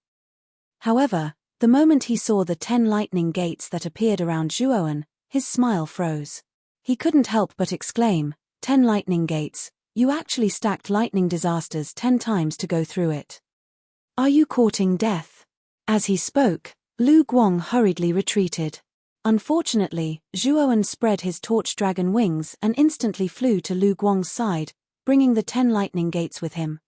However, the moment he saw the 10 lightning gates that appeared around Zhuowen, his smile froze. He couldn't help but exclaim, 10 lightning gates, you actually stacked lightning disasters 10 times to go through it. Are you courting death? As he spoke, Lu Guang hurriedly retreated. Unfortunately, Zhuowen spread his torch dragon wings and instantly flew to Lu Guang's side, bringing the 10 lightning gates with him.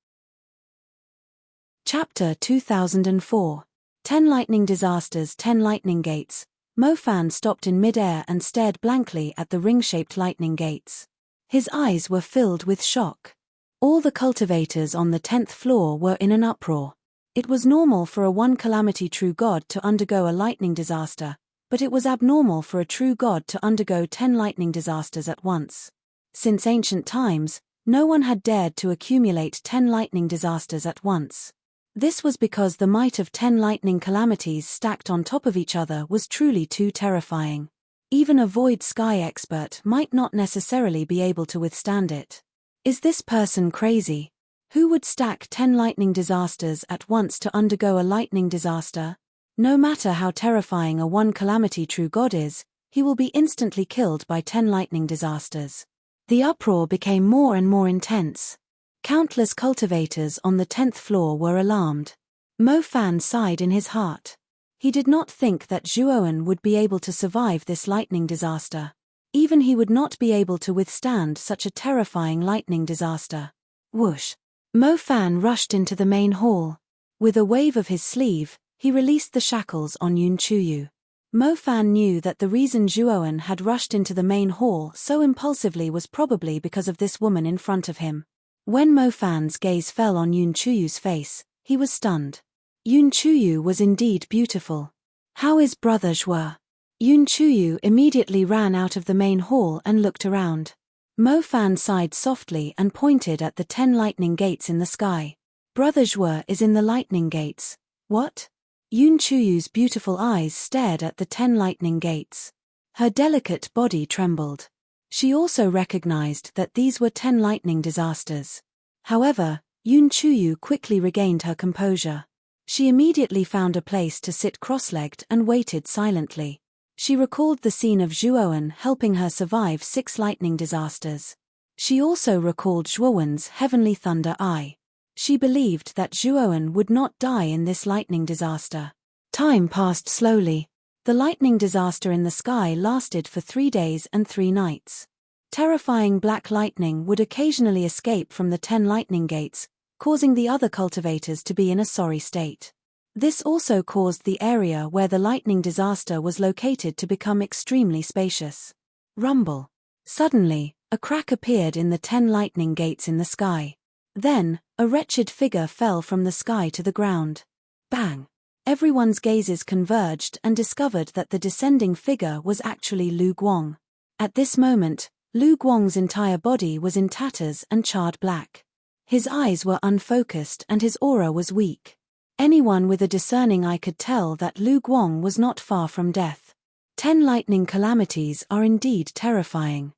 Chapter 2004. 10 lightning disasters, 10 lightning gates. Mo Fan stopped in mid-air and stared blankly at the ring-shaped lightning gates. His eyes were filled with shock. All the cultivators on the 10th floor were in an uproar. It was normal for a one-calamity true god to undergo a lightning disaster, but it was abnormal for a true god to undergo 10 lightning disasters at once. Since ancient times, no one had dared to accumulate 10 lightning disasters at once. This was because the might of 10 lightning calamities stacked on top of each other was truly too terrifying. Even a void sky expert might not necessarily be able to withstand it. Is this person crazy? Who would stack 10 lightning disasters at once to undergo a lightning disaster? No matter how terrifying a one-calamity true god is, he will be instantly killed by 10 lightning disasters. The uproar became more and more intense. Countless cultivators on the 10th floor were alarmed. Mo Fan sighed in his heart. He did not think that Zhuowen would be able to survive this lightning disaster. Even he would not be able to withstand such a terrifying lightning disaster. Whoosh! Mo Fan rushed into the main hall. With a wave of his sleeve, he released the shackles on Yun Chuyu. Mo Fan knew that the reason Zhuowen had rushed into the main hall so impulsively was probably because of this woman in front of him. When Mo Fan's gaze fell on Yun Chuyu's face, he was stunned. Yun Chuyu was indeed beautiful. How is brother Zhuo? Yun Chuyu immediately ran out of the main hall and looked around. Mo Fan sighed softly and pointed at the 10 lightning gates in the sky. Brother Zhuo is in the lightning gates. What? Yun Chuyu's beautiful eyes stared at the 10 lightning gates. Her delicate body trembled. She also recognized that these were 10 lightning disasters. However, Yun Chuyu quickly regained her composure. She immediately found a place to sit cross-legged and waited silently. She recalled the scene of Zhuowen helping her survive 6 lightning disasters. She also recalled Zhuowen's heavenly thunder eye. She believed that Zhuowen would not die in this lightning disaster. Time passed slowly. The lightning disaster in the sky lasted for 3 days and 3 nights. Terrifying black lightning would occasionally escape from the 10 lightning gates, causing the other cultivators to be in a sorry state. This also caused the area where the lightning disaster was located to become extremely spacious. Rumble. Suddenly, a crack appeared in the 10 lightning gates in the sky. Then, a wretched figure fell from the sky to the ground. Bang! Everyone's gazes converged and discovered that the descending figure was actually Lu Guang. At this moment, Lu Guang's entire body was in tatters and charred black. His eyes were unfocused and his aura was weak. Anyone with a discerning eye could tell that Lu Guang was not far from death. 10 lightning calamities are indeed terrifying.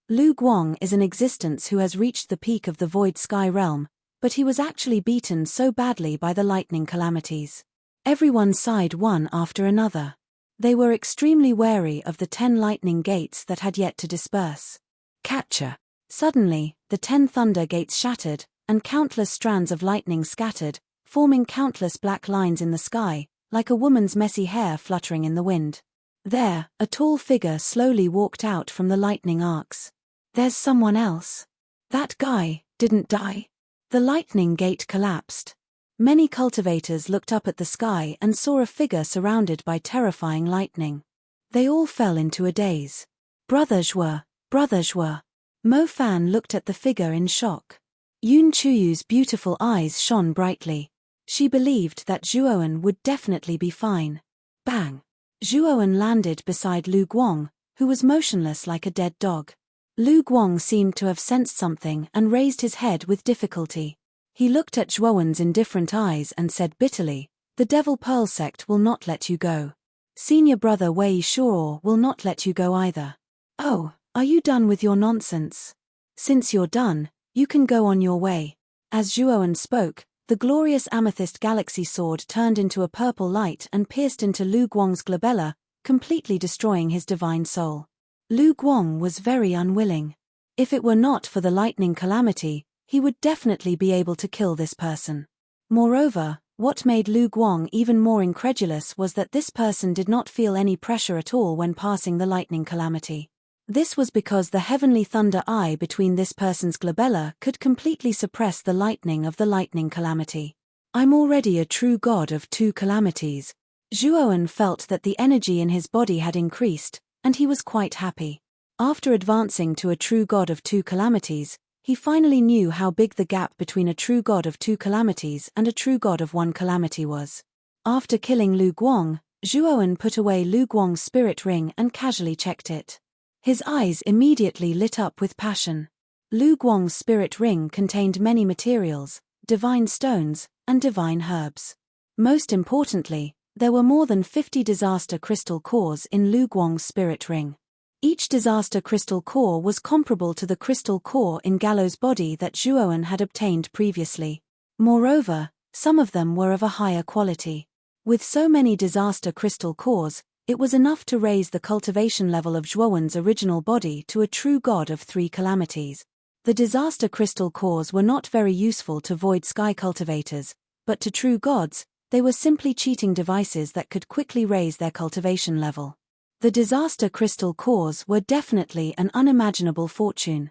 Lu Guang is an existence who has reached the peak of the void sky realm, but he was actually beaten so badly by the lightning calamities. Everyone sighed one after another. They were extremely wary of the 10 lightning gates that had yet to disperse. Capture. Suddenly, the 10 thunder gates shattered, and countless strands of lightning scattered, forming countless black lines in the sky, like a woman's messy hair fluttering in the wind. There, a tall figure slowly walked out from the lightning arcs. There's someone else. That guy didn't die. The lightning gate collapsed. Many cultivators looked up at the sky and saw a figure surrounded by terrifying lightning. They all fell into a daze. Brother Zhuo, Brother Zhuo. Mo Fan looked at the figure in shock. Yun Chuyu's beautiful eyes shone brightly. She believed that Zhuoan would definitely be fine. Bang! Zhuoan landed beside Lu Guang, who was motionless like a dead dog. Lu Guang seemed to have sensed something and raised his head with difficulty. He looked at Zhuoan's indifferent eyes and said bitterly, "The Devil Pearl sect will not let you go. Senior brother Wei Shuo will not let you go either. Oh, are you done with your nonsense? Since you're done, you can go on your way." As Zhuoan spoke, the glorious amethyst galaxy sword turned into a purple light and pierced into Lu Guang's glabella, completely destroying his divine soul. Lu Guang was very unwilling. If it were not for the lightning calamity, he would definitely be able to kill this person. Moreover, what made Lu Guang even more incredulous was that this person did not feel any pressure at all when passing the lightning calamity. This was because the heavenly thunder eye between this person's glabella could completely suppress the lightning of the lightning calamity. "I'm already a true god of 2 calamities." Zhuoan felt that the energy in his body had increased, and he was quite happy. After advancing to a true god of 2 calamities, he finally knew how big the gap between a true god of 2 calamities and a true god of 1 calamity was. After killing Lu Guang, Zhuoan put away Lu Guang's spirit ring and casually checked it. His eyes immediately lit up with passion. Lu Guang's spirit ring contained many materials, divine stones, and divine herbs. Most importantly, there were more than 50 disaster crystal cores in Lu Guang's spirit ring. Each disaster crystal core was comparable to the crystal core in Gallo's body that Zhuoan had obtained previously. Moreover, some of them were of a higher quality. With so many disaster crystal cores, it was enough to raise the cultivation level of Zhuoan's original body to a true god of 3 calamities. The disaster crystal cores were not very useful to void sky cultivators, but to true gods, they were simply cheating devices that could quickly raise their cultivation level. The disaster crystal cores were definitely an unimaginable fortune.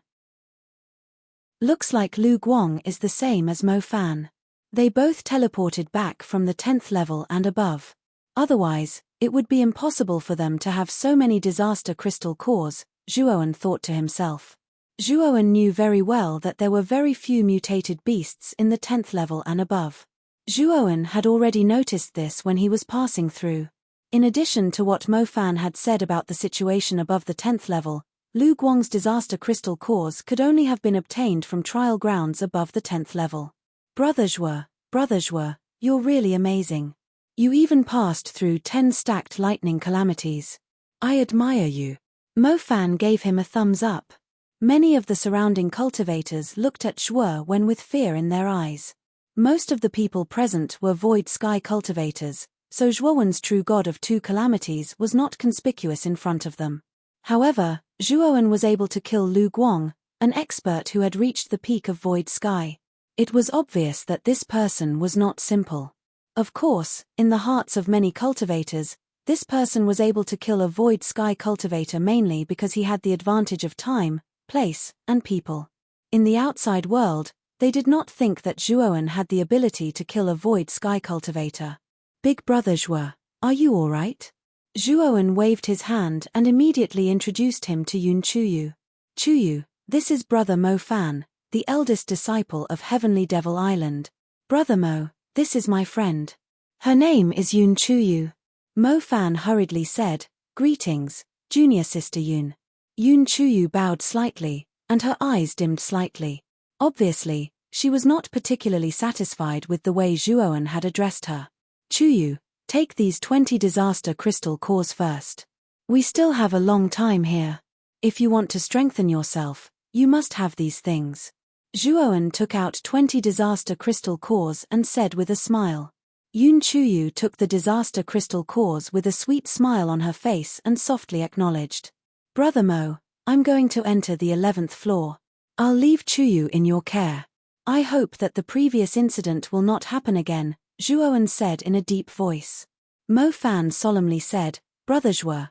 Looks like Lu Guang is the same as Mo Fan. They both teleported back from the 10th level and above. Otherwise, it would be impossible for them to have so many disaster crystal cores, Zhuoan thought to himself. Zhuoan knew very well that there were very few mutated beasts in the 10th level and above. Zhuoan had already noticed this when he was passing through. In addition to what Mo Fan had said about the situation above the 10th level, Lu Guang's disaster crystal cores could only have been obtained from trial grounds above the 10th level. Brother Zhuo, you're really amazing. You even passed through 10 stacked lightning calamities. I admire you. Mo Fan gave him a thumbs up. Many of the surrounding cultivators looked at Zhuo Wen with fear in their eyes. Most of the people present were void sky cultivators, so Zhuoan's true god of 2 calamities was not conspicuous in front of them. However, Zhuoan was able to kill Lu Guang, an expert who had reached the peak of void sky. It was obvious that this person was not simple. Of course, in the hearts of many cultivators, this person was able to kill a void sky cultivator mainly because he had the advantage of time, place, and people. In the outside world, They did not think that Zhuoan had the ability to kill a void sky cultivator. Big brother Zhuo, are you alright? Zhuoan waved his hand and immediately introduced him to Yun Chuyu. Chuyu, this is brother Mo Fan, the eldest disciple of Heavenly Devil Island. Brother Mo, this is my friend. Her name is Yun Chuyu. Mo Fan hurriedly said, greetings, junior sister Yun. Yun Chuyu bowed slightly, and her eyes dimmed slightly. Obviously, she was not particularly satisfied with the way Zhuoan had addressed her. Chuyu, take these 20 disaster crystal cores first. We still have a long time here. If you want to strengthen yourself, you must have these things. Zhuoan took out 20 disaster crystal cores and said with a smile. Yun Chuyu took the disaster crystal cores with a sweet smile on her face and softly acknowledged. Brother Mo, I'm going to enter the 11th floor. I'll leave Chuyu in your care. I hope that the previous incident will not happen again, Zhuoan said in a deep voice. Mo Fan solemnly said, Brother Zhuo,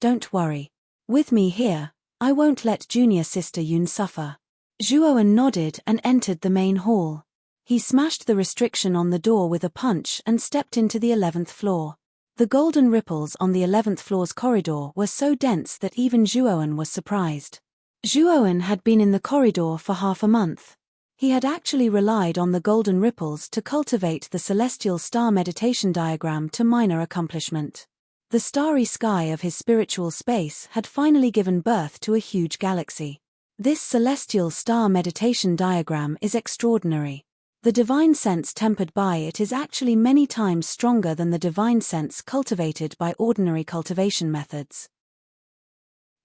don't worry. With me here, I won't let junior sister Yun suffer. Zhuoan nodded and entered the main hall. He smashed the restriction on the door with a punch and stepped into the 11th floor. The golden ripples on the 11th floor's corridor were so dense that even Zhuoan was surprised. Zhuoan had been in the corridor for half a month. He had actually relied on the golden ripples to cultivate the celestial star meditation diagram to minor accomplishment. The starry sky of his spiritual space had finally given birth to a huge galaxy. This celestial star meditation diagram is extraordinary. The divine sense tempered by it is actually many times stronger than the divine sense cultivated by ordinary cultivation methods.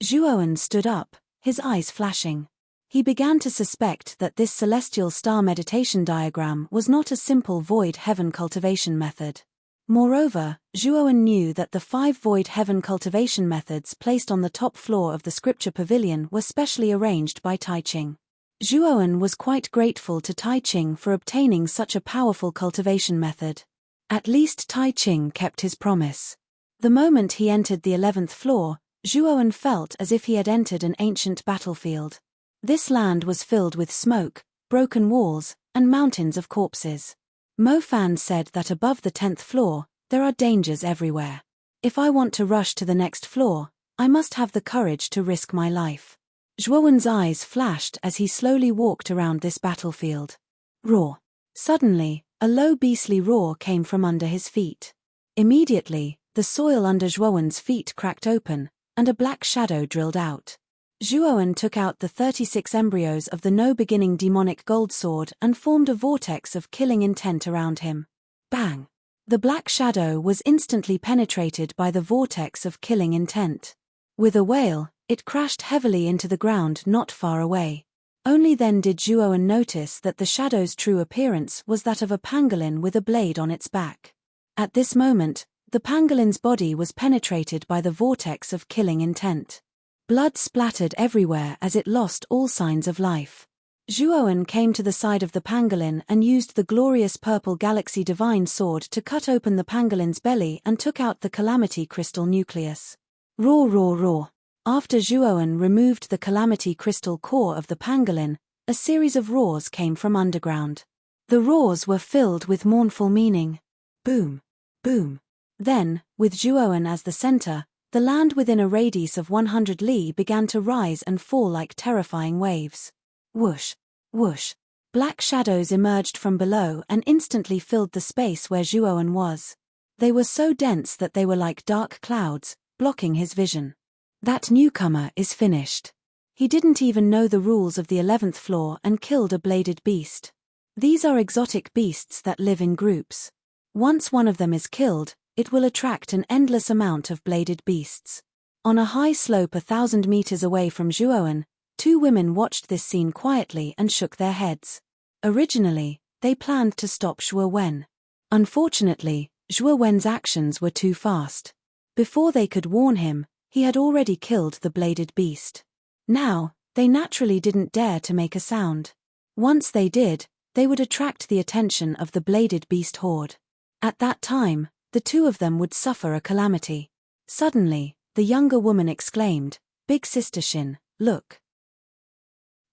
Zhuoan stood up, his eyes flashing. He began to suspect that this celestial star meditation diagram was not a simple void heaven cultivation method. Moreover, Zhuoan knew that the 5 void heaven cultivation methods placed on the top floor of the scripture pavilion were specially arranged by Tai Ching. Zhuoan was quite grateful to Tai Ching for obtaining such a powerful cultivation method. At least Tai Ching kept his promise. The moment he entered the 11th floor, Zhuoan felt as if he had entered an ancient battlefield. This land was filled with smoke, broken walls, and mountains of corpses. Mo Fan said that above the 10th floor, there are dangers everywhere. If I want to rush to the next floor, I must have the courage to risk my life. Zhuoan's eyes flashed as he slowly walked around this battlefield. Roar. Suddenly, a low beastly roar came from under his feet. Immediately, the soil under Zhuoan's feet cracked open, and a black shadow drilled out. Zhuoan took out the 36 embryos of the no-beginning demonic gold sword and formed a vortex of killing intent around him. Bang! The black shadow was instantly penetrated by the vortex of killing intent. With a wail, it crashed heavily into the ground not far away. Only then did Zhuoan notice that the shadow's true appearance was that of a pangolin with a blade on its back. At this moment, the pangolin's body was penetrated by the vortex of killing intent. Blood splattered everywhere as it lost all signs of life. Zhuoan came to the side of the pangolin and used the glorious purple galaxy divine sword to cut open the pangolin's belly and took out the calamity crystal nucleus. Roar, roar, roar. After Zhuoan removed the calamity crystal core of the pangolin, a series of roars came from underground. The roars were filled with mournful meaning. Boom. Boom. Then, with Zhuoan as the center, the land within a radius of 100 li began to rise and fall like terrifying waves. Whoosh. Whoosh. Black shadows emerged from below and instantly filled the space where Zhuoan was. They were so dense that they were like dark clouds, blocking his vision. That newcomer is finished. He didn't even know the rules of the 11th floor and killed a bladed beast. These are exotic beasts that live in groups. Once one of them is killed, it will attract an endless amount of bladed beasts. On a high slope 1,000 meters away from Zhuoan, 2 women watched this scene quietly and shook their heads. Originally, they planned to stop Zhuowen. Unfortunately, Zhuowen's actions were too fast. Before they could warn him, he had already killed the bladed beast. Now, they naturally didn't dare to make a sound. Once they did, they would attract the attention of the bladed beast horde. At that time, the 2 of them would suffer a calamity. Suddenly, the younger woman exclaimed, "Big Sister Shin, look."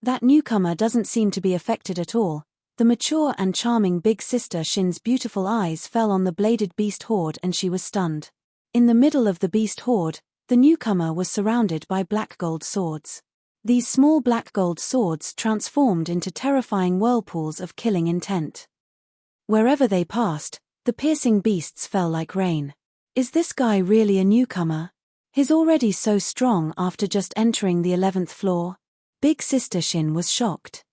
That newcomer doesn't seem to be affected at all. The mature and charming big sister Shin's beautiful eyes fell on the bladed beast horde and she was stunned. In the middle of the beast horde, the newcomer was surrounded by black gold swords. These small black gold swords transformed into terrifying whirlpools of killing intent. Wherever they passed, the piercing beasts fell like rain. Is this guy really a newcomer? He's already so strong after just entering the 11th floor. Big Sister Shin was shocked.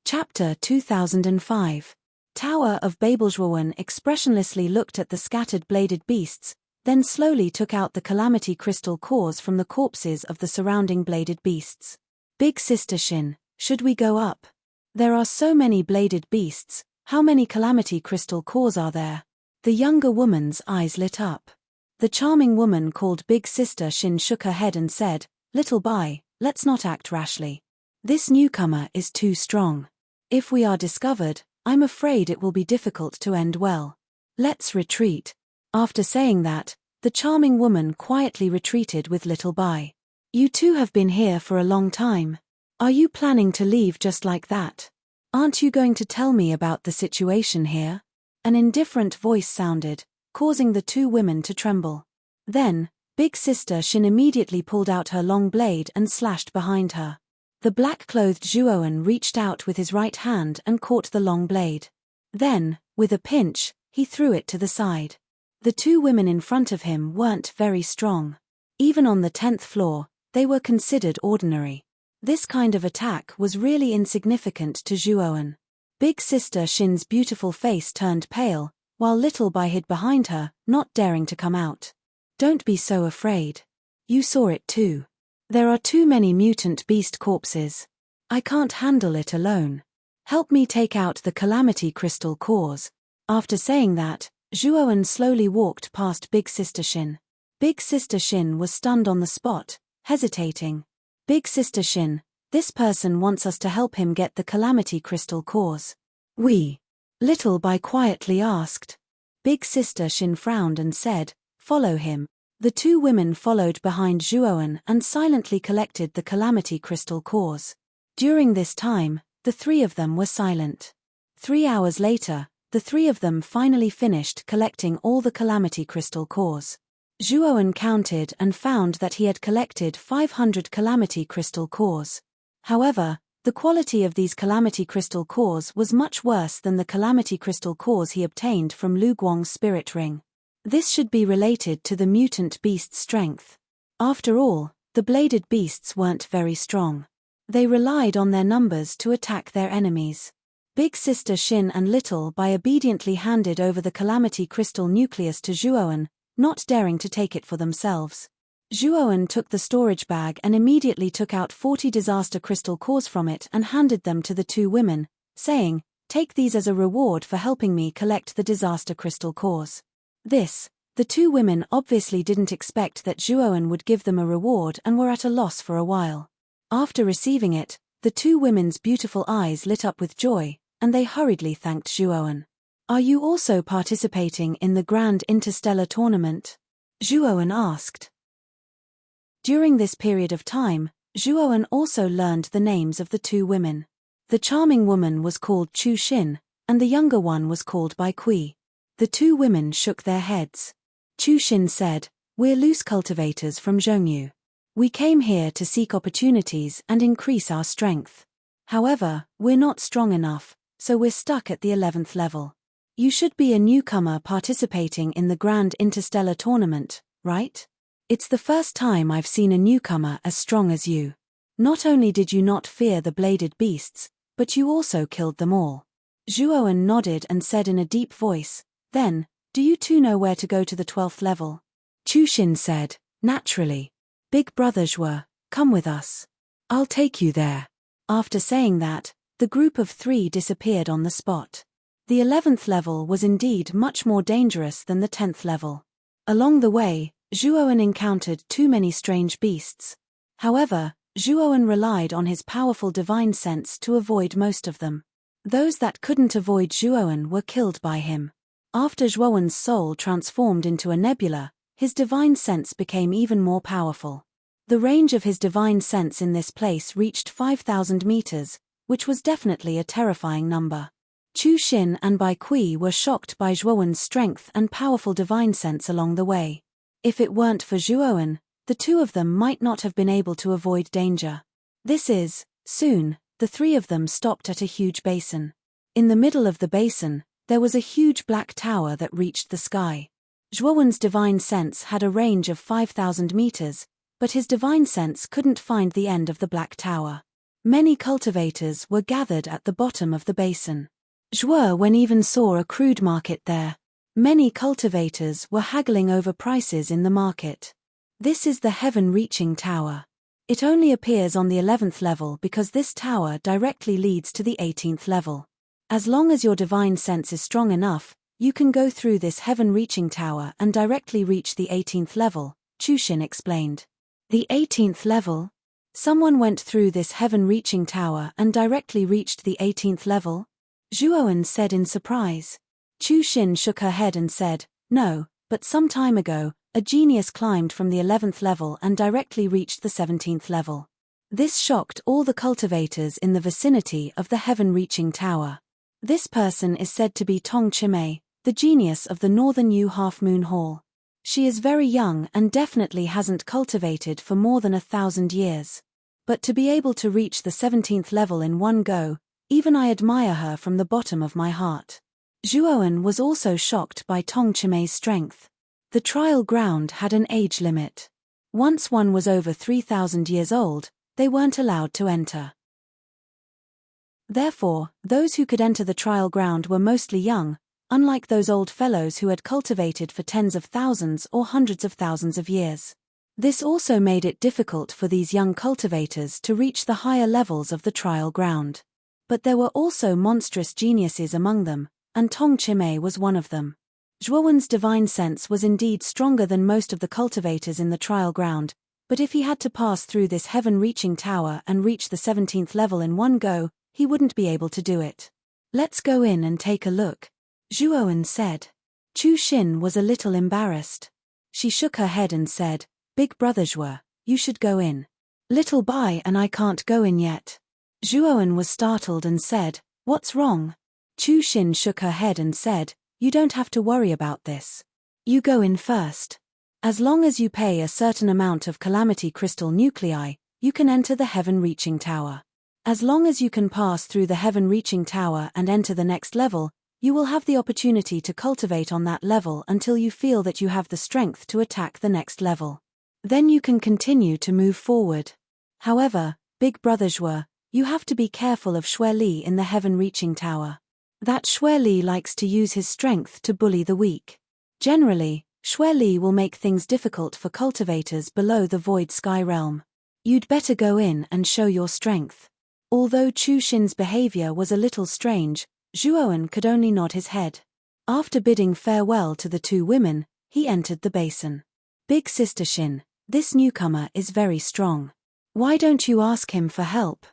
Chapter 2005. Tower of Babel. Zhuowen expressionlessly looked at the scattered bladed beasts, then slowly took out the calamity crystal cores from the corpses of the surrounding bladed beasts. Big Sister Shin, should we go up? There are so many bladed beasts, how many calamity crystal cores are there? The younger woman's eyes lit up. The charming woman called Big Sister Shin shook her head and said, "Little Bai, let's not act rashly. This newcomer is too strong. If we are discovered, I'm afraid it will be difficult to end well. Let's retreat." After saying that, the charming woman quietly retreated with Little Bai. "You two have been here for a long time. Are you planning to leave just like that? Aren't you going to tell me about the situation here?" An indifferent voice sounded, causing the two women to tremble. Then, Big Sister Shin immediately pulled out her long blade and slashed behind her. The black-clothed Zhuowen reached out with his right hand and caught the long blade. Then, with a pinch, he threw it to the side. The two women in front of him weren't very strong. Even on the 10th floor, they were considered ordinary. This kind of attack was really insignificant to Zhuowen. Big Sister Shin's beautiful face turned pale, while Little Bai hid behind her, not daring to come out. "Don't be so afraid. You saw it too. There are too many mutant beast corpses. I can't handle it alone. Help me take out the calamity crystal cores." After saying that, Zhuowen slowly walked past Big Sister Shin. Big Sister Shin was stunned on the spot, hesitating. "Big Sister Shin, this person wants us to help him get the calamity crystal cores." "We?" Little Bai quietly asked. Big Sister Shin frowned and said, "Follow him." The two women followed behind Zhuowen and silently collected the calamity crystal cores. During this time, the three of them were silent. 3 hours later, the three of them finally finished collecting all the calamity crystal cores. Zhuowen counted and found that he had collected 500 calamity crystal cores. However, the quality of these calamity crystal cores was much worse than the calamity crystal cores he obtained from Lu Guang's spirit ring. This should be related to the mutant beast's strength. After all, the bladed beasts weren't very strong. They relied on their numbers to attack their enemies. Big Sister Shin and Little Bai obediently handed over the calamity crystal nucleus to Zhuowen, not daring to take it for themselves. Zhuowen took the storage bag and immediately took out 40 disaster crystal cores from it and handed them to the two women, saying, "Take these as a reward for helping me collect the disaster crystal cores." The two women obviously didn't expect that Zhuowen would give them a reward and were at a loss for a while. After receiving it, the two women's beautiful eyes lit up with joy, and they hurriedly thanked Zhuowen. "Are you also participating in the Grand Interstellar Tournament?" Zhuowen asked. During this period of time, Zhuowen also learned the names of the two women. The charming woman was called Chu Xin, and the younger one was called Bai Kui. The two women shook their heads. Chu Xin said, "We're loose cultivators from Zhongyu. We came here to seek opportunities and increase our strength. However, we're not strong enough, so we're stuck at the 11th level. You should be a newcomer participating in the Grand Interstellar Tournament, right? It's the first time I've seen a newcomer as strong as you. Not only did you not fear the bladed beasts, but you also killed them all." Zhuowen nodded and said in a deep voice, "Then, do you two know where to go to the 12th level?" Chu Xin said, "Naturally. Big brother Zhuo, come with us. I'll take you there." After saying that, the group of three disappeared on the spot. The 11th level was indeed much more dangerous than the 10th level. Along the way, Zhuowen encountered too many strange beasts. However, Zhuowen relied on his powerful divine sense to avoid most of them. Those that couldn't avoid Zhuowen were killed by him. After Zhuowen's soul transformed into a nebula, his divine sense became even more powerful. The range of his divine sense in this place reached 5,000 meters, which was definitely a terrifying number. Chu Xin and Bai Kui were shocked by Zhuowen's strength and powerful divine sense along the way. If it weren't for Zhuowen, the two of them might not have been able to avoid danger. Soon, the three of them stopped at a huge basin. In the middle of the basin, there was a huge black tower that reached the sky. Zhuowen's divine sense had a range of 5,000 meters, but his divine sense couldn't find the end of the black tower. Many cultivators were gathered at the bottom of the basin. Zhuowen even saw a crude market there. Many cultivators were haggling over prices in the market. This is the heaven-reaching tower. It only appears on the 11th level because this tower directly leads to the 18th level. As long as your divine sense is strong enough, you can go through this heaven-reaching tower and directly reach the 18th level, Chu Xin explained. The 18th level? Someone went through this heaven-reaching tower and directly reached the 18th level? Zhuowen said in surprise. Chu Xin shook her head and said, no, but some time ago, a genius climbed from the 11th level and directly reached the 17th level. This shocked all the cultivators in the vicinity of the heaven-reaching tower. This person is said to be Tong Chimei, the genius of the Northern Yu Half-Moon Hall. She is very young and definitely hasn't cultivated for more than 1,000 years. But to be able to reach the 17th level in one go, even I admire her from the bottom of my heart. Zhuowen was also shocked by Tong Chimei's strength. The trial ground had an age limit. Once one was over 3,000 years old, they weren't allowed to enter. Therefore, those who could enter the trial ground were mostly young, unlike those old fellows who had cultivated for tens of thousands or hundreds of thousands of years. This also made it difficult for these young cultivators to reach the higher levels of the trial ground. But there were also monstrous geniuses among them, and Tong Chimei was one of them. Zhuowen's divine sense was indeed stronger than most of the cultivators in the trial ground, but if he had to pass through this heaven-reaching tower and reach the 17th level in one go, he wouldn't be able to do it. Let's go in and take a look, Zhuowen said. Chu Xin was a little embarrassed. She shook her head and said, Big brother Zhuo, you should go in. Little Bai and I can't go in yet. Zhuowen was startled and said, what's wrong? Chu Xin shook her head and said, you don't have to worry about this. You go in first. As long as you pay a certain amount of calamity crystal nuclei, you can enter the heaven-reaching tower. As long as you can pass through the heaven-reaching tower and enter the next level, you will have the opportunity to cultivate on that level until you feel that you have the strength to attack the next level. Then you can continue to move forward. However, Big brother Zhuo, you have to be careful of Xue Li in the heaven-reaching tower. That Xue Li likes to use his strength to bully the weak. Generally, Xue Li will make things difficult for cultivators below the Void Sky realm. You'd better go in and show your strength. Although Chu Xin's behavior was a little strange, Zhuowen could only nod his head. After bidding farewell to the two women, he entered the basin. Big sister Xin, this newcomer is very strong. Why don't you ask him for help?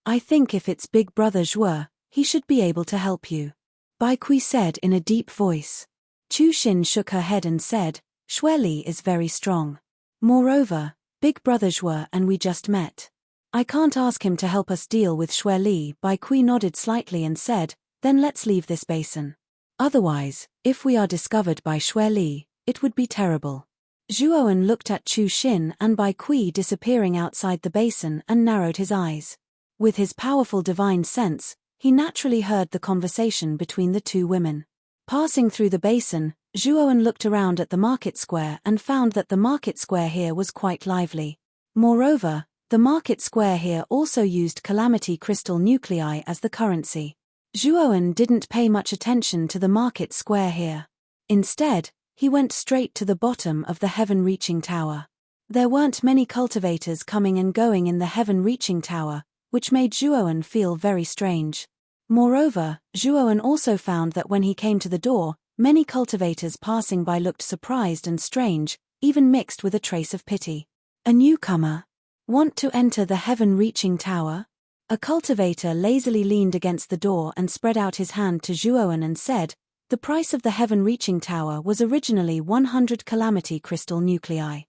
I think if it's Big brother Zhuo, he should be able to help you. Bai Kui said in a deep voice. Chu Xin shook her head and said, Xue Li is very strong. Moreover, Big brother Zhuo and we just met. I can't ask him to help us deal with Xue Li. Bai Kui nodded slightly and said, then let's leave this basin. Otherwise, if we are discovered by Xue Li, it would be terrible. Zhuowen looked at Chu Xin and Bai Kui disappearing outside the basin and narrowed his eyes. With his powerful divine sense, he naturally heard the conversation between the two women. Passing through the basin, Zhuowen looked around at the market square and found that the market square here was quite lively. Moreover, the market square here also used calamity crystal nuclei as the currency. Zhuowen didn't pay much attention to the market square here. Instead, he went straight to the bottom of the heaven-reaching tower. There weren't many cultivators coming and going in the heaven-reaching tower, which made Zhuowen feel very strange. Moreover, Zhuowen also found that when he came to the door, many cultivators passing by looked surprised and strange, even mixed with a trace of pity. A newcomer? Want to enter the heaven-reaching tower? A cultivator lazily leaned against the door and spread out his hand to Zhuowen and said, the price of the heaven-reaching tower was originally 100 calamity crystal nuclei.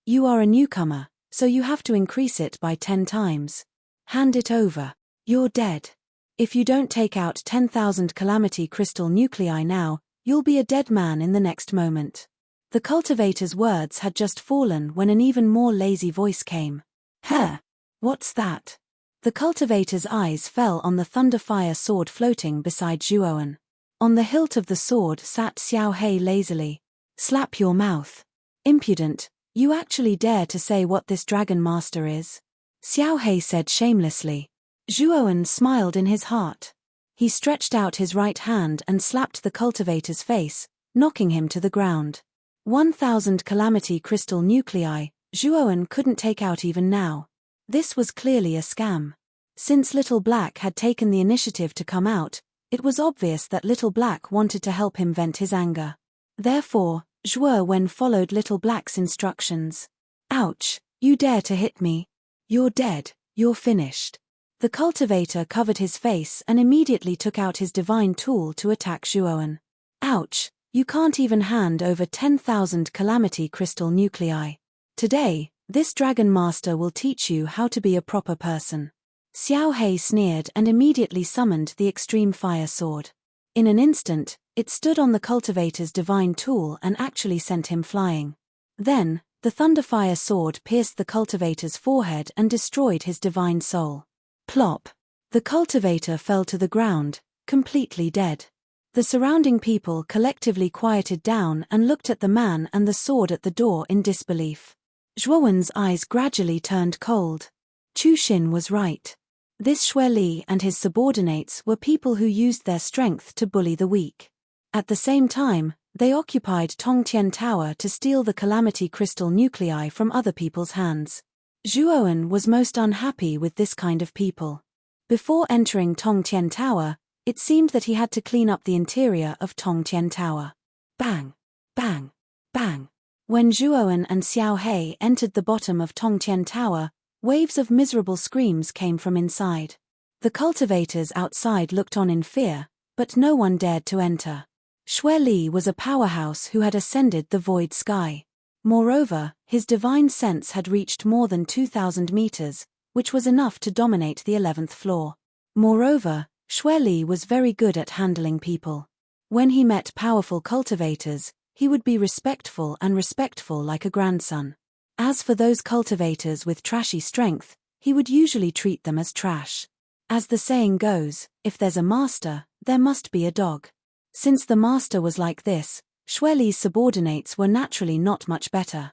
You are a newcomer, so you have to increase it by 10 times. Hand it over. You're dead. If you don't take out 10,000 calamity crystal nuclei now, you'll be a dead man in the next moment. The cultivator's words had just fallen when an even more lazy voice came. Huh? What's that? The cultivator's eyes fell on the thunderfire sword floating beside Zhuowen. On the hilt of the sword sat Xiao Hei lazily. Slap your mouth. Impudent, you actually dare to say what this dragon master is? Xiao Hei said shamelessly. Zhuowen smiled in his heart. He stretched out his right hand and slapped the cultivator's face, knocking him to the ground. 1,000 calamity crystal nuclei, Zhuowen couldn't take out even now. This was clearly a scam. Since Little Black had taken the initiative to come out, it was obvious that Little Black wanted to help him vent his anger. Therefore, Zhuowen followed Little Black's instructions. Ouch, you dare to hit me? You're dead, you're finished. The cultivator covered his face and immediately took out his divine tool to attack Zhuowen. Ouch, you can't even hand over 10,000 calamity crystal nuclei. Today, this dragon master will teach you how to be a proper person. Xiao Hei sneered and immediately summoned the extreme fire sword. In an instant, it stood on the cultivator's divine tool and actually sent him flying. Then, the thunderfire sword pierced the cultivator's forehead and destroyed his divine soul. Plop! The cultivator fell to the ground, completely dead. The surrounding people collectively quieted down and looked at the man and the sword at the door in disbelief. Zhuowen's eyes gradually turned cold. Chu Xin was right. This Xue Li and his subordinates were people who used their strength to bully the weak. At the same time, they occupied Tongtian Tower to steal the calamity crystal nuclei from other people's hands. Zhuowen was most unhappy with this kind of people. Before entering Tongtian Tower, it seemed that he had to clean up the interior of Tongtian Tower. Bang! Bang! Bang! When Zhuowen and Xiao Hei entered the bottom of Tongtian Tower, waves of miserable screams came from inside. The cultivators outside looked on in fear, but no one dared to enter. Xue Li was a powerhouse who had ascended the void sky. Moreover, his divine sense had reached more than 2,000 meters, which was enough to dominate the 11th floor. Moreover, Xue Li was very good at handling people. When he met powerful cultivators, he would be respectful like a grandson. As for those cultivators with trashy strength, he would usually treat them as trash. As the saying goes, if there's a master, there must be a dog. Since the master was like this, Xue Li's subordinates were naturally not much better.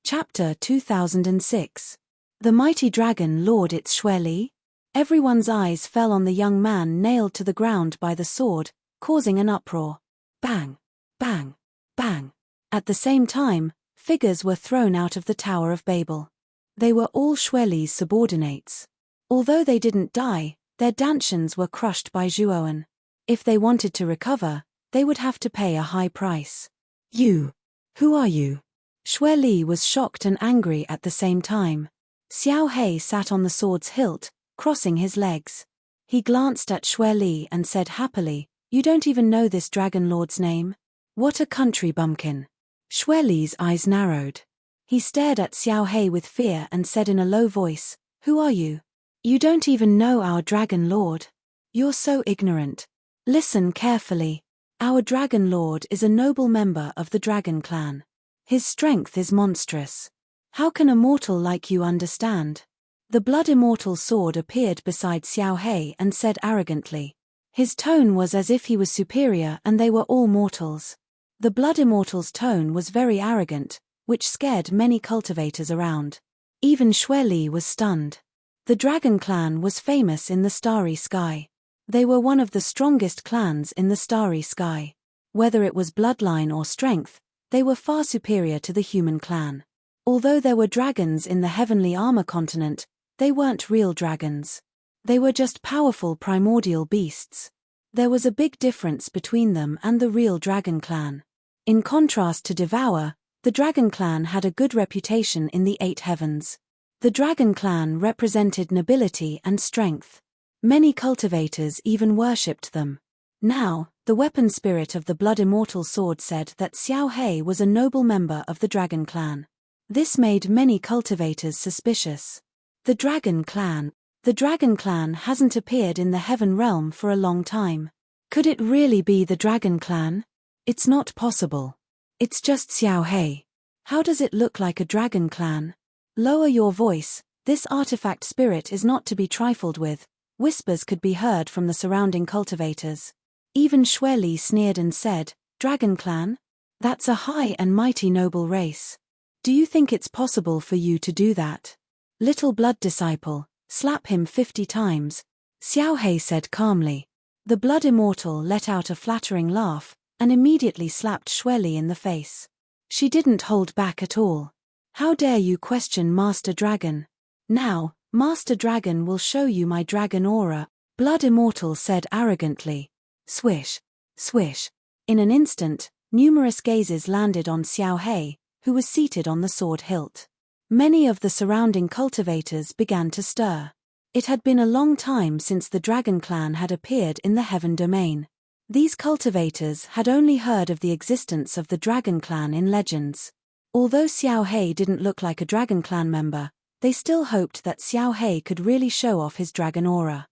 Chapter 2006. The mighty dragon lured its Xue Li? Everyone's eyes fell on the young man nailed to the ground by the sword, causing an uproar. Bang! Bang! Bang! At the same time, figures were thrown out of the Tower of Babel. They were all Xue Li's subordinates. Although they didn't die, their dantians were crushed by Zhuowen. If they wanted to recover, they would have to pay a high price. You! Who are you? Xue Li was shocked and angry at the same time. Xiao Hei sat on the sword's hilt, crossing his legs. He glanced at Xue Li and said happily, "You don't even know this dragon lord's name? What a country bumpkin." Xue Li's eyes narrowed. He stared at Xiao Hei with fear and said in a low voice, "Who are you? You don't even know our dragon lord. You're so ignorant. Listen carefully. Our dragon lord is a noble member of the dragon clan. His strength is monstrous. How can a mortal like you understand?" The blood immortal sword appeared beside Xiao Hei and said arrogantly. His tone was as if he was superior and they were all mortals. The blood immortal's tone was very arrogant, which scared many cultivators around. Even Xue Li was stunned. The dragon clan was famous in the starry sky. They were one of the strongest clans in the starry sky. Whether it was bloodline or strength, they were far superior to the human clan. Although there were dragons in the heavenly armor continent, they weren't real dragons. They were just powerful primordial beasts. There was a big difference between them and the real dragon clan. In contrast to Devour, the dragon clan had a good reputation in the 8 heavens. The dragon clan represented nobility and strength. Many cultivators even worshipped them. Now, The weapon spirit of the blood immortal sword said that Xiao He was a noble member of the dragon clan. This made many cultivators suspicious. The dragon clan. The dragon clan hasn't appeared in the heaven realm for a long time. Could it really be the dragon clan? It's not possible. It's just Xiao He. How does it look like a dragon clan? Lower your voice, this artifact spirit is not to be trifled with. Whispers could be heard from the surrounding cultivators. Even Xueli sneered and said, Dragon clan? That's a high and mighty noble race. Do you think it's possible for you to do that? Little blood disciple, slap him 50 times. Xiao He said calmly. The blood immortal let out a flattering laugh, and immediately slapped Xueli in the face. She didn't hold back at all. How dare you question Master Dragon? Now, Master Dragon will show you my dragon aura, Blood Immortal said arrogantly. Swish, swish. In an instant, numerous gazes landed on Xiao He, who was seated on the sword hilt. Many of the surrounding cultivators began to stir. It had been a long time since the dragon clan had appeared in the heaven domain. These cultivators had only heard of the existence of the dragon clan in legends. Although Xiao He didn't look like a dragon clan member, they still hoped that Xiao He could really show off his dragon aura.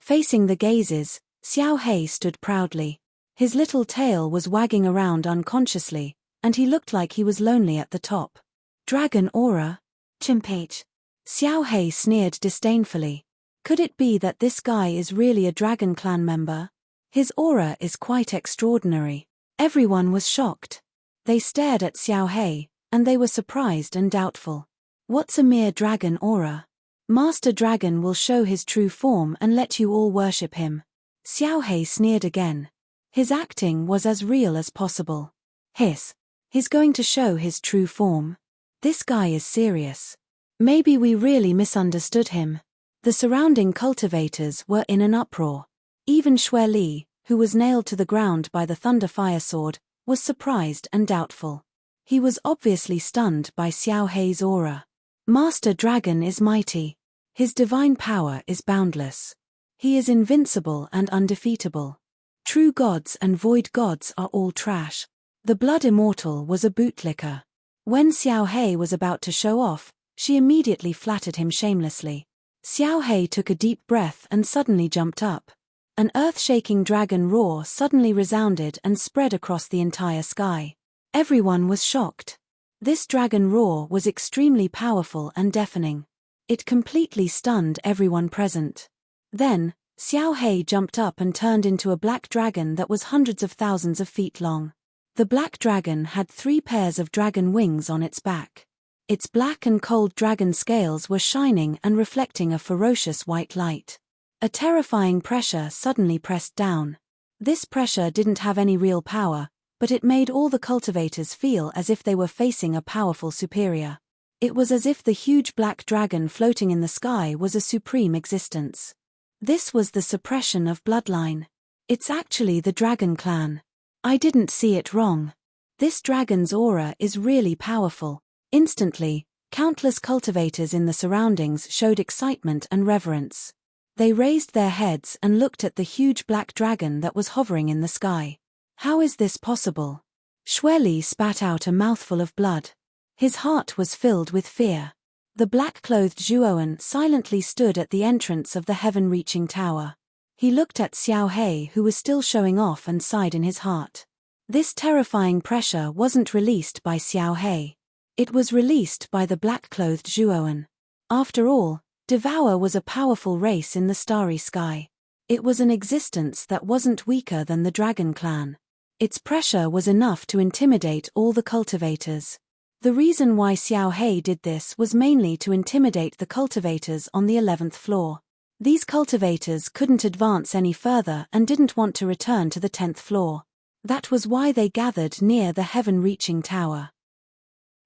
Facing the gazes, Xiao He stood proudly. His little tail was wagging around unconsciously, and he looked like he was lonely at the top. Dragon aura? Chimpage. Xiao He sneered disdainfully. Could it be that this guy is really a dragon clan member? His aura is quite extraordinary. Everyone was shocked. They stared at Xiao He, and they were surprised and doubtful. What's a mere dragon aura? Master Dragon will show his true form and let you all worship him. Xiao He sneered again. His acting was as real as possible. Hiss. He's going to show his true form. This guy is serious. Maybe we really misunderstood him. The surrounding cultivators were in an uproar. Even Xueli, who was nailed to the ground by the thunder fire sword, was surprised and doubtful. He was obviously stunned by Xiao He's aura. Master Dragon is mighty. His divine power is boundless. He is invincible and undefeatable. True gods and void gods are all trash. The blood immortal was a bootlicker. When Xiao He was about to show off, she immediately flattered him shamelessly. Xiao He took a deep breath and suddenly jumped up. An earth-shaking dragon roar suddenly resounded and spread across the entire sky. Everyone was shocked. This dragon roar was extremely powerful and deafening. It completely stunned everyone present. Then, Xiao He jumped up and turned into a black dragon that was hundreds of thousands of feet long. The black dragon had 3 pairs of dragon wings on its back. Its black and cold dragon scales were shining and reflecting a ferocious white light. A terrifying pressure suddenly pressed down. This pressure didn't have any real power, but it made all the cultivators feel as if they were facing a powerful superior. It was as if the huge black dragon floating in the sky was a supreme existence. This was the suppression of bloodline. It's actually the dragon clan. I didn't see it wrong. This dragon's aura is really powerful. Instantly, countless cultivators in the surroundings showed excitement and reverence. They raised their heads and looked at the huge black dragon that was hovering in the sky. How is this possible? Xueli spat out a mouthful of blood. His heart was filled with fear. The black-clothed Zhuoan silently stood at the entrance of the heaven-reaching tower. He looked at Xiao He, who was still showing off, and sighed in his heart. This terrifying pressure wasn't released by Xiao He. It was released by the black-clothed Zhuoan. After all, Devour was a powerful race in the starry sky. It was an existence that wasn't weaker than the dragon clan. Its pressure was enough to intimidate all the cultivators. The reason why Xiao He did this was mainly to intimidate the cultivators on the 11th floor. These cultivators couldn't advance any further and didn't want to return to the 10th floor. That was why they gathered near the heaven-reaching tower.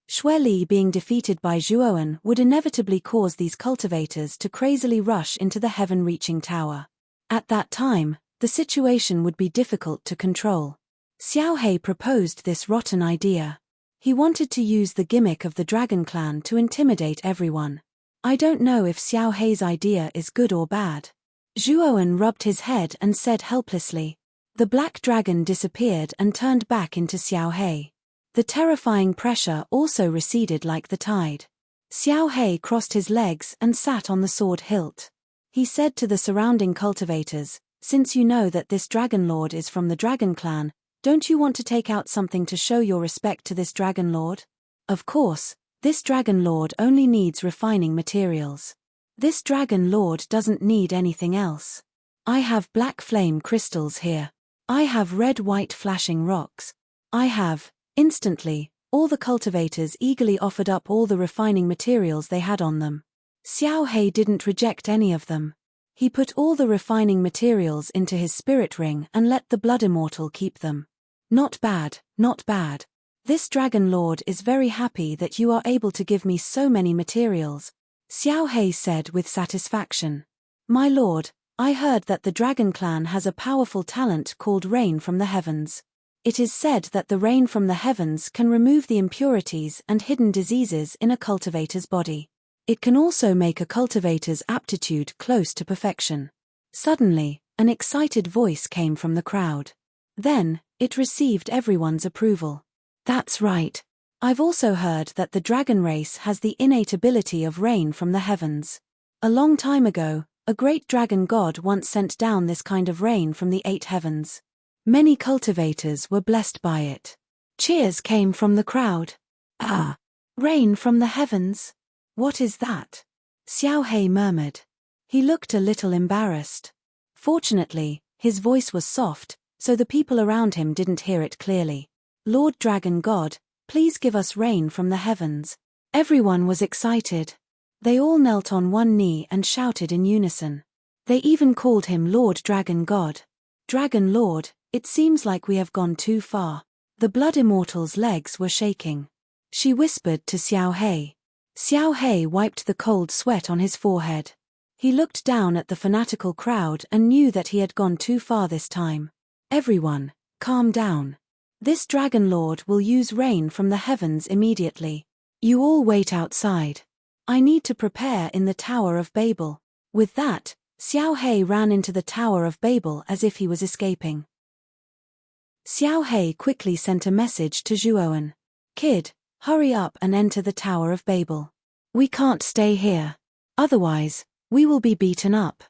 Xueli being defeated by Zhuoan would inevitably cause these cultivators to crazily rush into the heaven-reaching tower. At that time, the situation would be difficult to control. Xiao He proposed this rotten idea. He wanted to use the gimmick of the dragon clan to intimidate everyone. I don't know if Xiao He's idea is good or bad. Zhuoan rubbed his head and said helplessly, The black dragon disappeared and turned back into Xiao He. The terrifying pressure also receded like the tide. Xiao He crossed his legs and sat on the sword hilt. He said to the surrounding cultivators, "Since you know that this dragon lord is from the dragon clan, don't you want to take out something to show your respect to this dragon lord? Of course, this dragon lord only needs refining materials. This dragon lord doesn't need anything else. I have black flame crystals here. I have red-white flashing rocks. I have..." Instantly, all the cultivators eagerly offered up all the refining materials they had on them. Xiao He didn't reject any of them. He put all the refining materials into his spirit ring and let the blood immortal keep them. "Not bad, not bad. This dragon lord is very happy that you are able to give me so many materials," Xiao He said with satisfaction. "My lord, I heard that the dragon clan has a powerful talent called rain from the heavens. It is said that the rain from the heavens can remove the impurities and hidden diseases in a cultivator's body. It can also make a cultivator's aptitude close to perfection." Suddenly, an excited voice came from the crowd. Then, it received everyone's approval. "That's right. I've also heard that the dragon race has the innate ability of rain from the heavens. A long time ago, a great dragon god once sent down this kind of rain from the 8 heavens. Many cultivators were blessed by it." Cheers came from the crowd. "Ah! Rain from the heavens? What is that?" Xiao He murmured. He looked a little embarrassed. Fortunately, his voice was soft, so the people around him didn't hear it clearly. "Lord Dragon God, please give us rain from the heavens." Everyone was excited. They all knelt on one knee and shouted in unison. They even called him Lord Dragon God. "Dragon Lord, it seems like we have gone too far." The blood immortal's legs were shaking. She whispered to Xiao He. Xiao He wiped the cold sweat on his forehead. He looked down at the fanatical crowd and knew that he had gone too far this time. "Everyone, calm down. This dragon lord will use rain from the heavens immediately. You all wait outside. I need to prepare in the Tower of Babel." With that, Xiao He ran into the Tower of Babel as if he was escaping. Xiao He quickly sent a message to Zhuowen. "Kid, hurry up and enter the Tower of Babel. We can't stay here. Otherwise, we will be beaten up."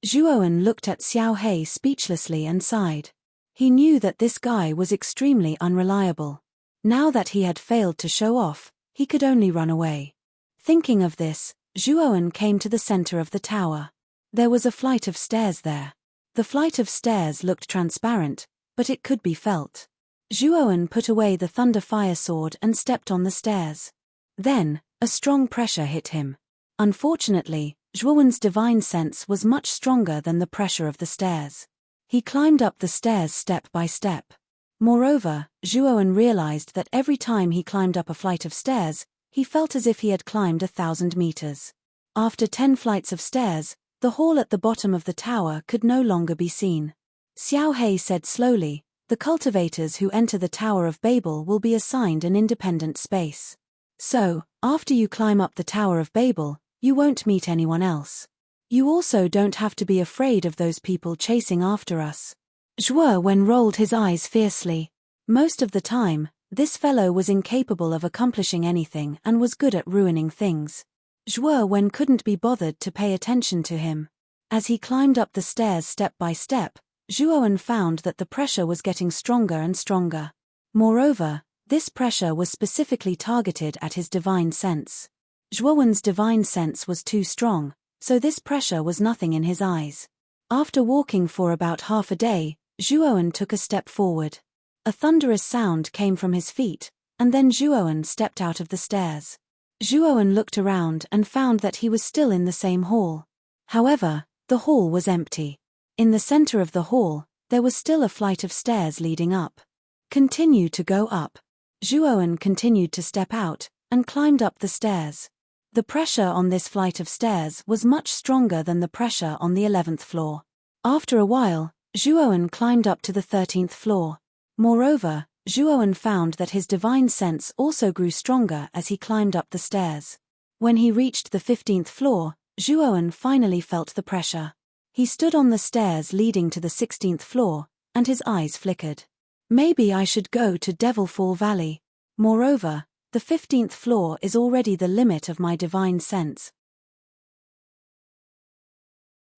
Zhuowen looked at Xiao He speechlessly and sighed. He knew that this guy was extremely unreliable. Now that he had failed to show off, he could only run away. Thinking of this, Zhuowen came to the center of the tower. There was a flight of stairs there. The flight of stairs looked transparent, but it could be felt. Zhuowen put away the thunder fire sword and stepped on the stairs. Then, a strong pressure hit him. Unfortunately, Zhuowen's divine sense was much stronger than the pressure of the stairs. He climbed up the stairs step by step. Moreover, Zhuowen realized that every time he climbed up a flight of stairs, he felt as if he had climbed 1,000 meters. After 10 flights of stairs, the hall at the bottom of the tower could no longer be seen. Xiao He said slowly, "The cultivators who enter the Tower of Babel will be assigned an independent space. So, after you climb up the Tower of Babel, you won't meet anyone else. You also don't have to be afraid of those people chasing after us." Zhuowen rolled his eyes fiercely. Most of the time, this fellow was incapable of accomplishing anything and was good at ruining things. Zhuowen couldn't be bothered to pay attention to him. As he climbed up the stairs step by step, Zhuowen found that the pressure was getting stronger and stronger. Moreover, this pressure was specifically targeted at his divine sense. Zhuowen's divine sense was too strong, so this pressure was nothing in his eyes. After walking for about half a day, Zhuowen took a step forward. A thunderous sound came from his feet, and then Zhuowen stepped out of the stairs. Zhuowen looked around and found that he was still in the same hall. However, the hall was empty. In the center of the hall, there was still a flight of stairs leading up. "Continue to go up." Zhuowen continued to step out, and climbed up the stairs. The pressure on this flight of stairs was much stronger than the pressure on the 11th floor. After a while, Zhuowen climbed up to the 13th floor. Moreover, Zhuowen found that his divine sense also grew stronger as he climbed up the stairs. When he reached the 15th floor, Zhuowen finally felt the pressure. He stood on the stairs leading to the 16th floor, and his eyes flickered. Maybe I should go to Devilfall Valley. Moreover, the 15th floor is already the limit of my divine sense.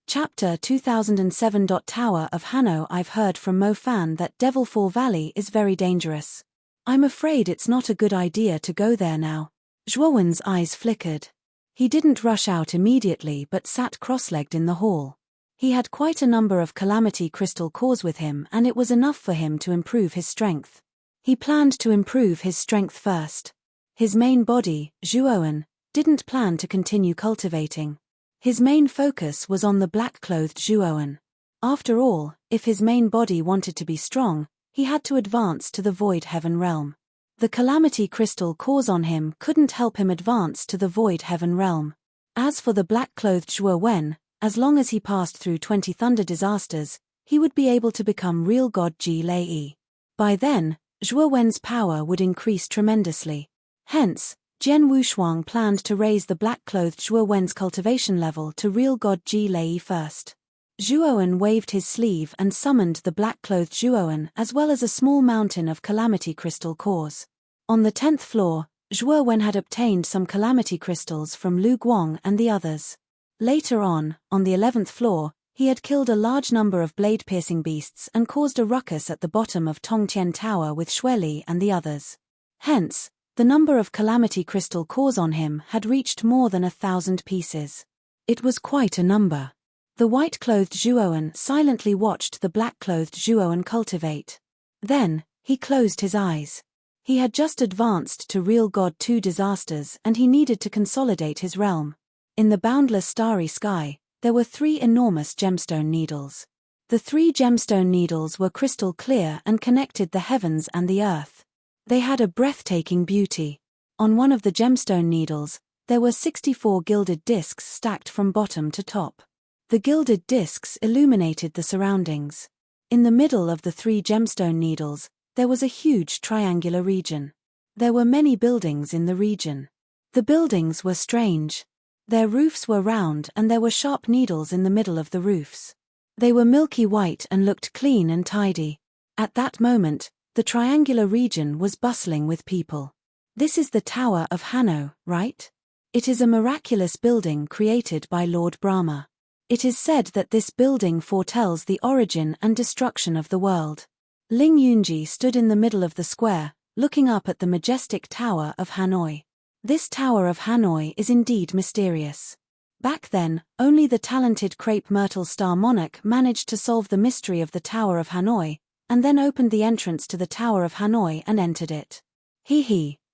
Chapter 2007. Tower of Hanno. I've heard from Mo Fan that Devilfall Valley is very dangerous. I'm afraid it's not a good idea to go there now. Zhuowen's eyes flickered. He didn't rush out immediately but sat cross-legged in the hall. He had quite a number of calamity crystal cores with him, and it was enough for him to improve his strength. He planned to improve his strength first. His main body, Zhuowen, didn't plan to continue cultivating. His main focus was on the black-clothed Zhuowen. After all, if his main body wanted to be strong, he had to advance to the Void Heaven realm. The calamity crystal cores on him couldn't help him advance to the Void Heaven realm. As for the black-clothed Zhuowen, as long as he passed through 20 thunder disasters, he would be able to become real god Ji Lei. By then, Zhuowen's power would increase tremendously. Hence, Jian Wushuang planned to raise the black-clothed Zhuowen's cultivation level to real god Ji Lei first. Zhuowen waved his sleeve and summoned the black-clothed Zhuowen as well as a small mountain of calamity crystal cores. On the 10th floor, Zhuowen had obtained some calamity crystals from Lu Guang and the others. Later on the 11th floor, he had killed a large number of blade-piercing beasts and caused a ruckus at the bottom of Tongtian Tower with Xueli and the others. Hence, the number of calamity crystal cores on him had reached more than 1,000 pieces. It was quite a number. The white-clothed Zhuowen silently watched the black-clothed Zhuowen cultivate. Then, he closed his eyes. He had just advanced to real god 2 disasters and he needed to consolidate his realm. In the boundless starry sky, there were 3 enormous gemstone needles. The 3 gemstone needles were crystal clear and connected the heavens and the earth. They had a breathtaking beauty. On one of the gemstone needles, there were 64 gilded discs stacked from bottom to top. The gilded discs illuminated the surroundings. In the middle of the 3 gemstone needles, there was a huge triangular region. There were many buildings in the region. The buildings were strange. Their roofs were round and there were sharp needles in the middle of the roofs. They were milky white and looked clean and tidy. At that moment, the triangular region was bustling with people. This is the Tower of Hanno, right? It is a miraculous building created by Lord Brahma. It is said that this building foretells the origin and destruction of the world. Ling Yunji stood in the middle of the square, looking up at the majestic Tower of Hanoi. This Tower of Hanoi is indeed mysterious. Back then, only the talented Crepe Myrtle Star Monarch managed to solve the mystery of the Tower of Hanoi, and then opened the entrance to the Tower of Hanoi and entered it.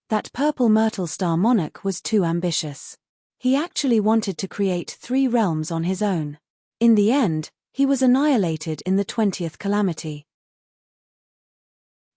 That purple Myrtle Star Monarch was too ambitious. He actually wanted to create 3 realms on his own. In the end, he was annihilated in the 20th calamity.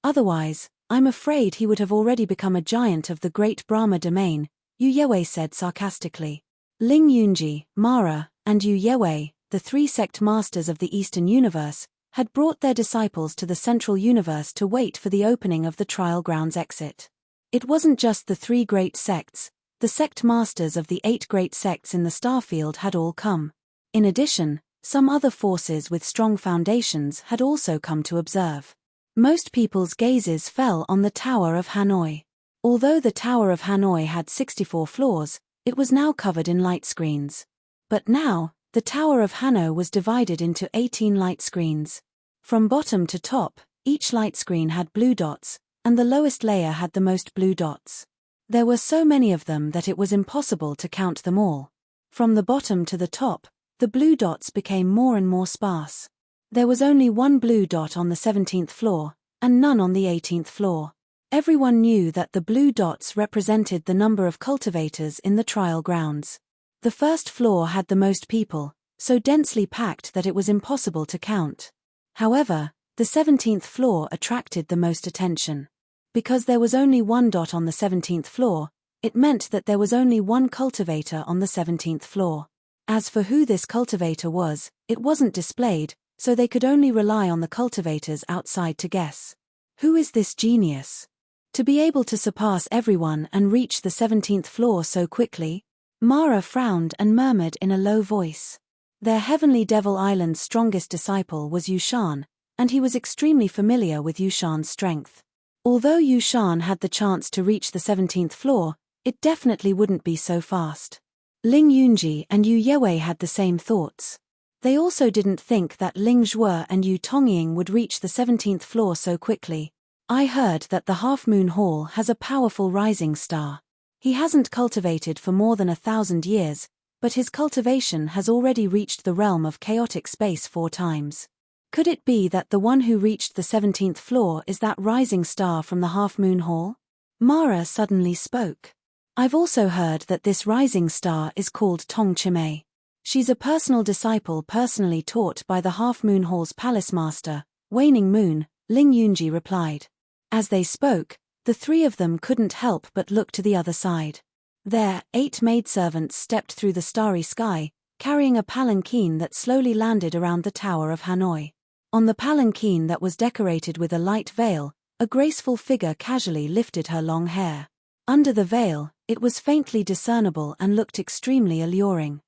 Otherwise, I'm afraid he would have already become a giant of the great Brahma domain, Yu Yewei said sarcastically. Ling Yunji, Mara, and Yu Yewei, the 3 sect masters of the Eastern Universe, had brought their disciples to the Central Universe to wait for the opening of the Trial Grounds exit. It wasn't just the 3 great sects, the sect masters of the 8 great sects in the starfield had all come. In addition, some other forces with strong foundations had also come to observe. Most people's gazes fell on the Tower of Hanoi. Although the Tower of Hanoi had 64 floors, it was now covered in light screens. But now, the Tower of Hanoi was divided into 18 light screens. From bottom to top, each light screen had blue dots, and the lowest layer had the most blue dots. There were so many of them that it was impossible to count them all. From the bottom to the top, the blue dots became more and more sparse. There was only one blue dot on the 17th floor, and none on the 18th floor. Everyone knew that the blue dots represented the number of cultivators in the trial grounds. The first floor had the most people, so densely packed that it was impossible to count. However, the 17th floor attracted the most attention. Because there was only one dot on the 17th floor, it meant that there was only one cultivator on the 17th floor. As for who this cultivator was, it wasn't displayed, so they could only rely on the cultivators outside to guess. Who is this genius? To be able to surpass everyone and reach the 17th floor so quickly? Mara frowned and murmured in a low voice. Their heavenly Devil Island's strongest disciple was Yushan, and he was extremely familiar with Yushan's strength. Although Yushan had the chance to reach the 17th floor, it definitely wouldn't be so fast. Ling Yunji and Yu Yewei had the same thoughts. They also didn't think that Ling Zhuo and Yu Tongying would reach the 17th floor so quickly. I heard that the Half Moon Hall has a powerful rising star. He hasn't cultivated for more than 1,000 years, but his cultivation has already reached the realm of chaotic space 4 times. Could it be that the one who reached the 17th floor is that rising star from the Half Moon Hall? Mara suddenly spoke. I've also heard that this rising star is called Tong Chimei. She's a personal disciple personally taught by the Half Moon Hall's palace master, Waning Moon, Ling Yunji replied. As they spoke, the 3 of them couldn't help but look to the other side. There, 8 maidservants stepped through the starry sky, carrying a palanquin that slowly landed around the Tower of Hanoi. On the palanquin that was decorated with a light veil, a graceful figure casually lifted her long hair. Under the veil, it was faintly discernible and looked extremely alluring.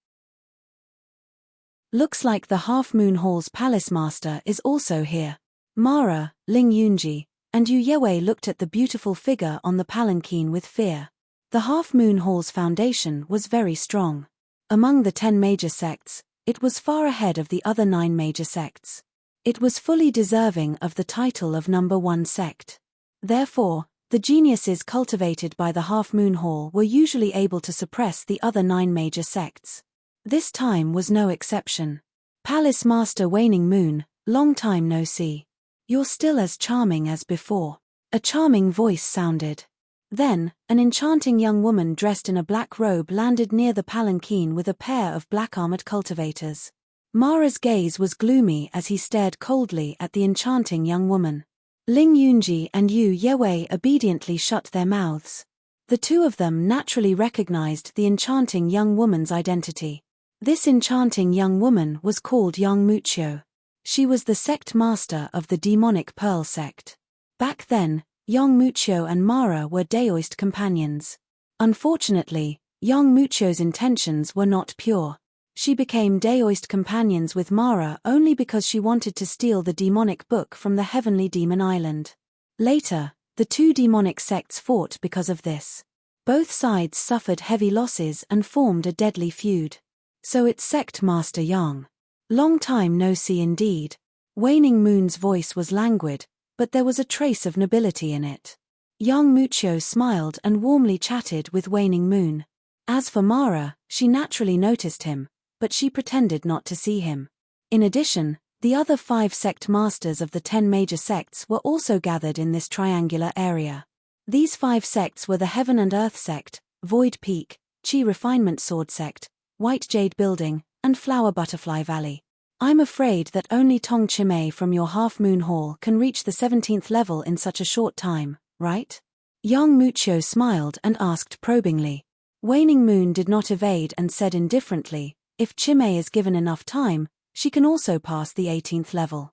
Looks like the Half Moon Hall's palace master is also here. Mara, Ling Yunji, and Yu Yewei looked at the beautiful figure on the palanquin with fear. The Half Moon Hall's foundation was very strong. Among the 10 major sects, it was far ahead of the other 9 major sects. It was fully deserving of the title of number 1 sect. Therefore, the geniuses cultivated by the Half Moon Hall were usually able to suppress the other 9 major sects. This time was no exception. Palace Master Waning Moon, long time no see. You're still as charming as before. A charming voice sounded. Then, an enchanting young woman dressed in a black robe landed near the palanquin with a pair of black-armored cultivators. Mara's gaze was gloomy as he stared coldly at the enchanting young woman. Ling Yunji and Yu Yewei obediently shut their mouths. The 2 of them naturally recognized the enchanting young woman's identity. This enchanting young woman was called Yang Muqiu. She was the sect master of the demonic Pearl sect. Back then, Yang Muqiu and Mara were Daoist companions. Unfortunately, Yang Muqiu's intentions were not pure. She became Daoist companions with Mara only because she wanted to steal the demonic book from the heavenly demon island. Later, the 2 demonic sects fought because of this. Both sides suffered heavy losses and formed a deadly feud. So it's sect master Yang. Long time no see indeed. Waning Moon's voice was languid, but there was a trace of nobility in it. Yang Muqiu smiled and warmly chatted with Waning Moon. As for Mara, she naturally noticed him, but she pretended not to see him. In addition, the other 5 sect masters of the 10 major sects were also gathered in this triangular area. These 5 sects were the Heaven and Earth sect, Void Peak, Qi Refinement Sword sect, White Jade Building, and Flower Butterfly Valley. I'm afraid that only Tong Chimei from your Half Moon Hall can reach the 17th level in such a short time, right? Yang Muqiu smiled and asked probingly. Waning Moon did not evade and said indifferently, if Chimei is given enough time, she can also pass the 18th level.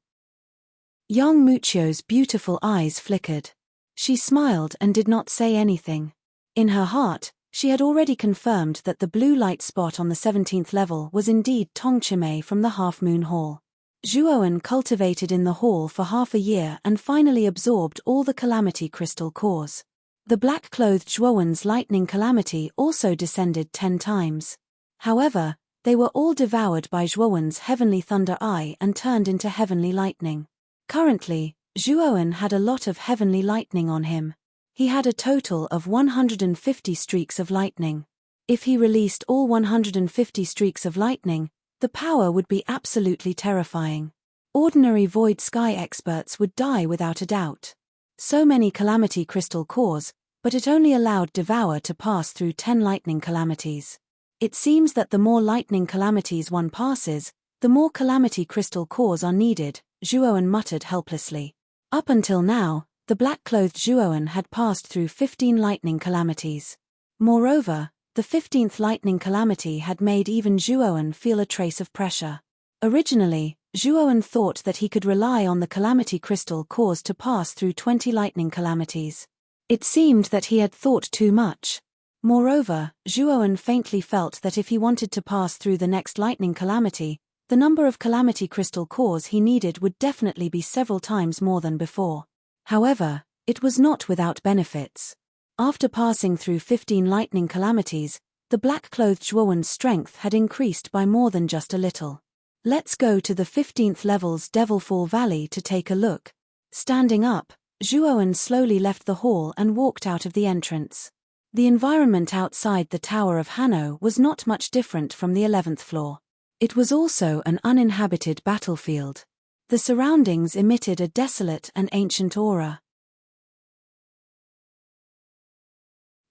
Yang Muqiu's beautiful eyes flickered. She smiled and did not say anything. In her heart, she had already confirmed that the blue light spot on the 17th level was indeed Tong Chimei from the Half Moon Hall. Zhuowen cultivated in the hall for half a year and finally absorbed all the calamity crystal cores. The black-clothed Zhuowen's lightning calamity also descended 10 times. However, they were all devoured by Zhuowen's heavenly thunder eye and turned into heavenly lightning. Currently, Zhuowen had a lot of heavenly lightning on him. He had a total of 150 streaks of lightning. If he released all 150 streaks of lightning, the power would be absolutely terrifying. Ordinary void sky experts would die without a doubt. So many calamity crystal cores, but it only allowed Devour to pass through 10 lightning calamities. It seems that the more lightning calamities one passes, the more calamity crystal cores are needed, Zhuowen muttered helplessly. Up until now, the black-clothed Zhuowen had passed through 15 lightning calamities. Moreover, the 15th lightning calamity had made even Zhuowen feel a trace of pressure. Originally, Zhuowen thought that he could rely on the calamity crystal cores to pass through 20 lightning calamities. It seemed that he had thought too much. Moreover, Zhuowen faintly felt that if he wanted to pass through the next lightning calamity, The number of calamity crystal cores he needed would definitely be several times more than before. However, it was not without benefits. After passing through 15 lightning calamities, the black-clothed Zhuowen's strength had increased by more than just a little. Let's go to the 15th level's Devilfall Valley to take a look. Standing up, Zhuowen slowly left the hall and walked out of the entrance. The environment outside the Tower of Hanno was not much different from the 11th floor. It was also an uninhabited battlefield. The surroundings emitted a desolate and ancient aura.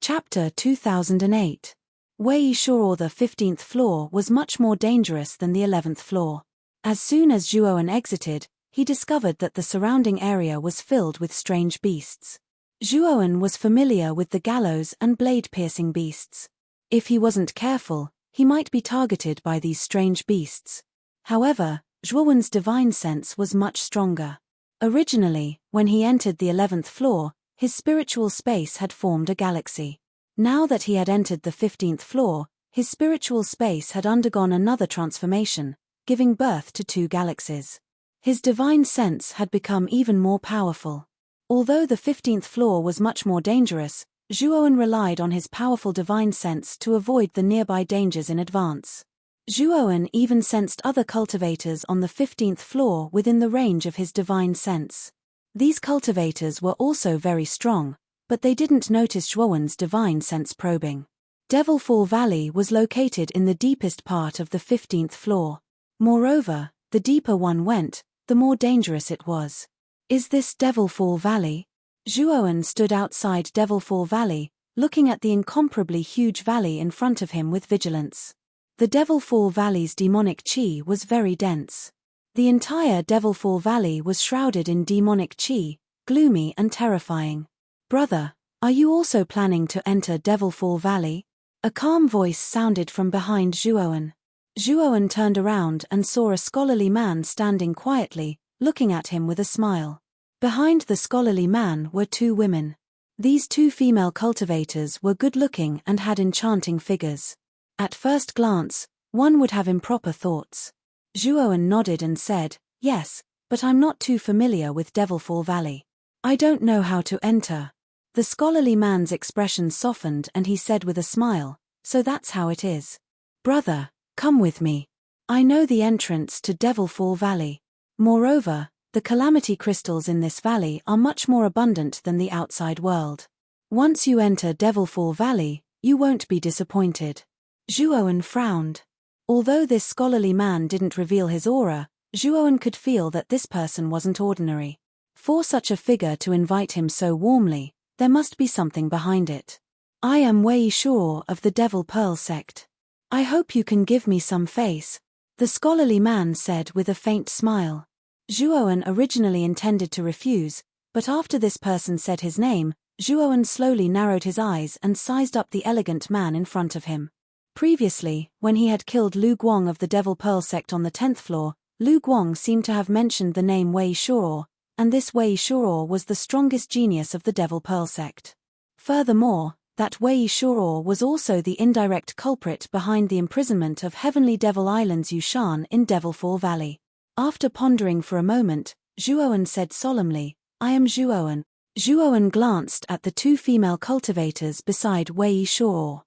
Chapter 2008. Wei Shuo. The 15th floor was much more dangerous than the 11th floor. As soon as Zhuowen exited, he discovered that the surrounding area was filled with strange beasts. Zhuowen was familiar with the gallows and blade-piercing beasts. If he wasn't careful, he might be targeted by these strange beasts. However, Zhuowen's divine sense was much stronger. Originally, when he entered the 11th floor, his spiritual space had formed a galaxy. Now that he had entered the 15th floor, his spiritual space had undergone another transformation, giving birth to 2 galaxies. His divine sense had become even more powerful. Although the 15th floor was much more dangerous, Zhuowen relied on his powerful divine sense to avoid the nearby dangers in advance. Zhuowen even sensed other cultivators on the 15th floor within the range of his divine sense. These cultivators were also very strong, but they didn't notice Zhuowen's divine sense probing. Devilfall Valley was located in the deepest part of the 15th floor. Moreover, the deeper one went, the more dangerous it was. Is this Devilfall Valley? Zhuowen stood outside Devilfall Valley, looking at the incomparably huge valley in front of him with vigilance. The Devilfall Valley's demonic qi was very dense. The entire Devilfall Valley was shrouded in demonic qi, gloomy and terrifying. Brother, are you also planning to enter Devilfall Valley? A calm voice sounded from behind Zhuowen. Zhuowen turned around and saw a scholarly man standing quietly, looking at him with a smile. Behind the scholarly man were 2 women. These 2 female cultivators were good-looking and had enchanting figures. At first glance, one would have improper thoughts. Zhuowen nodded and said, "Yes, but I'm not too familiar with Devilfall Valley. I don't know how to enter." The scholarly man's expression softened and he said with a smile, "So that's how it is. Brother, come with me. I know the entrance to Devilfall Valley. Moreover, the calamity crystals in this valley are much more abundant than the outside world. Once you enter Devilfall Valley, you won't be disappointed." Zhuowen frowned. Although this scholarly man didn't reveal his aura, Zhuowen could feel that this person wasn't ordinary. For such a figure to invite him so warmly, there must be something behind it. "I am Wei Shuo of the Devil Pearl sect. I hope you can give me some face," the scholarly man said with a faint smile. Zhuowen originally intended to refuse, but after this person said his name, Zhuowen slowly narrowed his eyes and sized up the elegant man in front of him. Previously, when he had killed Lu Guang of the Devil Pearl sect on the 10th floor, Lu Guang seemed to have mentioned the name Wei Shuo, and this Wei Shuo was the strongest genius of the Devil Pearl sect. Furthermore, that Wei Shuo was also the indirect culprit behind the imprisonment of Heavenly Devil Island's Yushan in Devilfall Valley. After pondering for a moment, Zhuowen said solemnly, "I am Zhuowen." Zhuowen glanced at the 2 female cultivators beside Wei Shuo.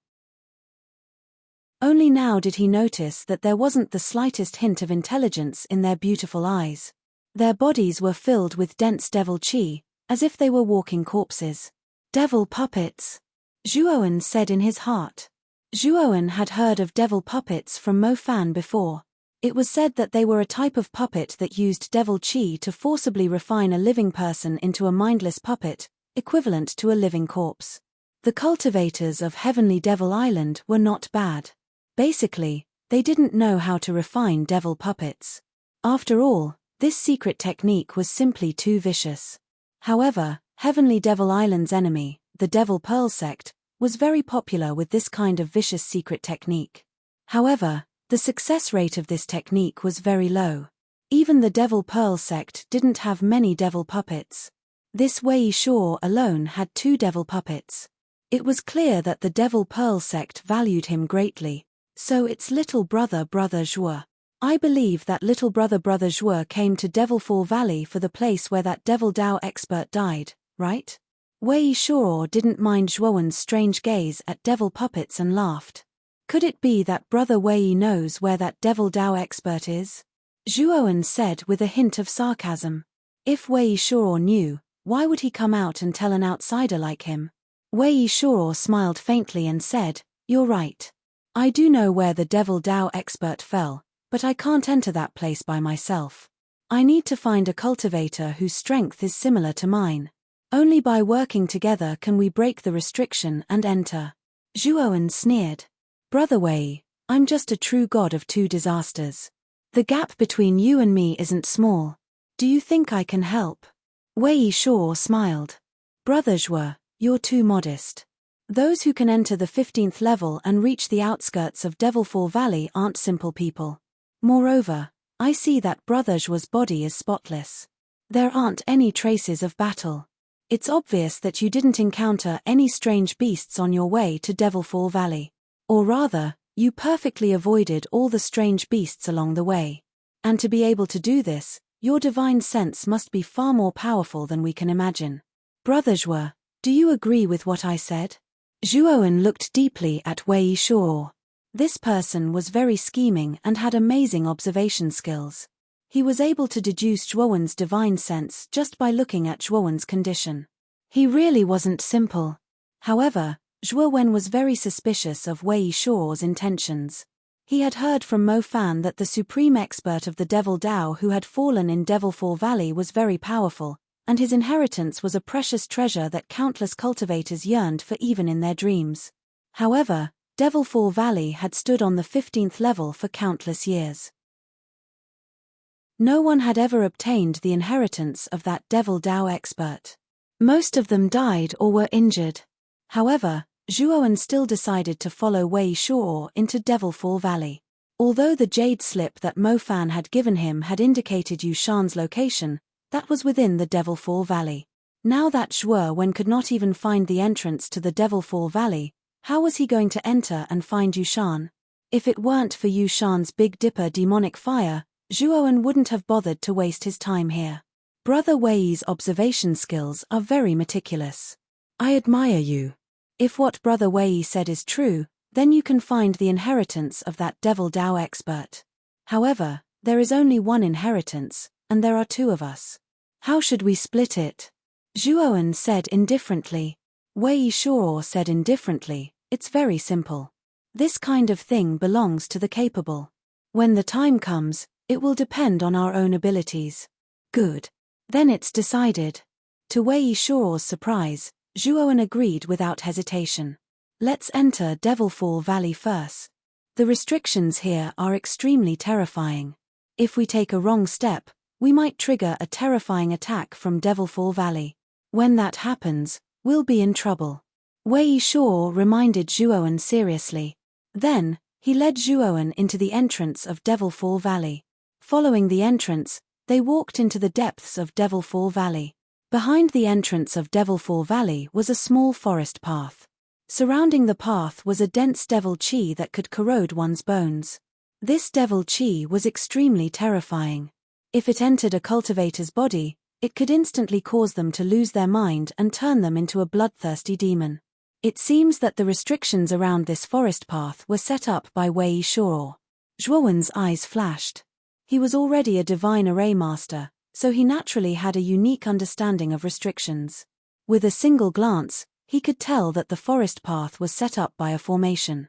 Only now did he notice that there wasn't the slightest hint of intelligence in their beautiful eyes. Their bodies were filled with dense devil qi, as if they were walking corpses. "Devil puppets," Zhuowen said in his heart. Zhuowen had heard of devil puppets from Mo Fan before. It was said that they were a type of puppet that used devil qi to forcibly refine a living person into a mindless puppet, equivalent to a living corpse. The cultivators of Heavenly Devil Island were not bad. Basically, they didn't know how to refine devil puppets. After all, this secret technique was simply too vicious. However, Heavenly Devil Island's enemy, the Devil Pearl sect, was very popular with this kind of vicious secret technique. However, the success rate of this technique was very low. Even the Devil Pearl sect didn't have many devil puppets. This Wei Shuo alone had 2 devil puppets. It was clear that the Devil Pearl sect valued him greatly, so its little brother Zhuo I believe that little brother Zhuo came to Devilfall Valley for the place where that Devil Dao expert died, right? Wei Shuo didn't mind Zhuowen's strange gaze at devil puppets and laughed. Could it be that brother Wei knows where that Devil Dao expert is? Zhuowen said with a hint of sarcasm. If Wei Shuo knew, why would he come out and tell an outsider like him? Wei Shuo smiled faintly and said, "You're right. I do know where the Devil Dao expert fell, but I can't enter that place by myself. I need to find a cultivator whose strength is similar to mine. Only by working together can we break the restriction and enter." Zhuowen sneered. "Brother Wei, I'm just a true god of two disasters. The gap between you and me isn't small. Do you think I can help?" Wei Shuo smiled. "Brother Zhuo, you're too modest. Those who can enter the 15th level and reach the outskirts of Devilfall Valley aren't simple people. Moreover, I see that Brother Zhuo's body is spotless. There aren't any traces of battle. It's obvious that you didn't encounter any strange beasts on your way to Devilfall Valley. Or rather, you perfectly avoided all the strange beasts along the way. And to be able to do this, your divine sense must be far more powerful than we can imagine. Brother Zhuo, do you agree with what I said?" Zhuowen looked deeply at Wei Shuo. This person was very scheming and had amazing observation skills. He was able to deduce Zhuowen's divine sense just by looking at Zhuowen's condition. He really wasn't simple. However, Zhuowen was very suspicious of Wei Shuo's intentions. He had heard from Mo Fan that the supreme expert of the Devil Dao who had fallen in Devilfall Valley was very powerful, and his inheritance was a precious treasure that countless cultivators yearned for even in their dreams. However, Devilfall Valley had stood on the 15th level for countless years. No one had ever obtained the inheritance of that Devil Dao expert. Most of them died or were injured. However, Zhuowen still decided to follow Wei Shuo into Devilfall Valley. Although the jade slip that Mo Fan had given him had indicated Yushan's location, that was within the Devilfall Valley. Now that Zhuowen could not even find the entrance to the Devilfall Valley, how was he going to enter and find Yushan? If it weren't for Yushan's Big Dipper demonic fire, Zhuowen wouldn't have bothered to waste his time here. Brother Wei's observation skills are very meticulous. I admire you. If what Brother Wei said is true, then you can find the inheritance of that Devil Dao expert. However, there is only one inheritance, and there are two of us. How should we split it? Zhuowen said indifferently. Wei Shuo said indifferently, it's very simple. This kind of thing belongs to the capable. When the time comes, it will depend on our own abilities. Good. Then it's decided. To Wei Shuo's surprise, Zhuowen agreed without hesitation. Let's enter Devilfall Valley first. The restrictions here are extremely terrifying. If we take a wrong step, we might trigger a terrifying attack from Devilfall Valley. When that happens, we'll be in trouble. Wei Shuo reminded Zhuowen seriously. Then, he led Zhuowen into the entrance of Devilfall Valley. Following the entrance, they walked into the depths of Devilfall Valley. Behind the entrance of Devilfall Valley was a small forest path. Surrounding the path was a dense devil chi that could corrode one's bones. This devil chi was extremely terrifying. If it entered a cultivator's body, it could instantly cause them to lose their mind and turn them into a bloodthirsty demon. It seems that the restrictions around this forest path were set up by Wei Shuo. Zhuowen's eyes flashed. He was already a divine array master, so he naturally had a unique understanding of restrictions. With a single glance, he could tell that the forest path was set up by a formation.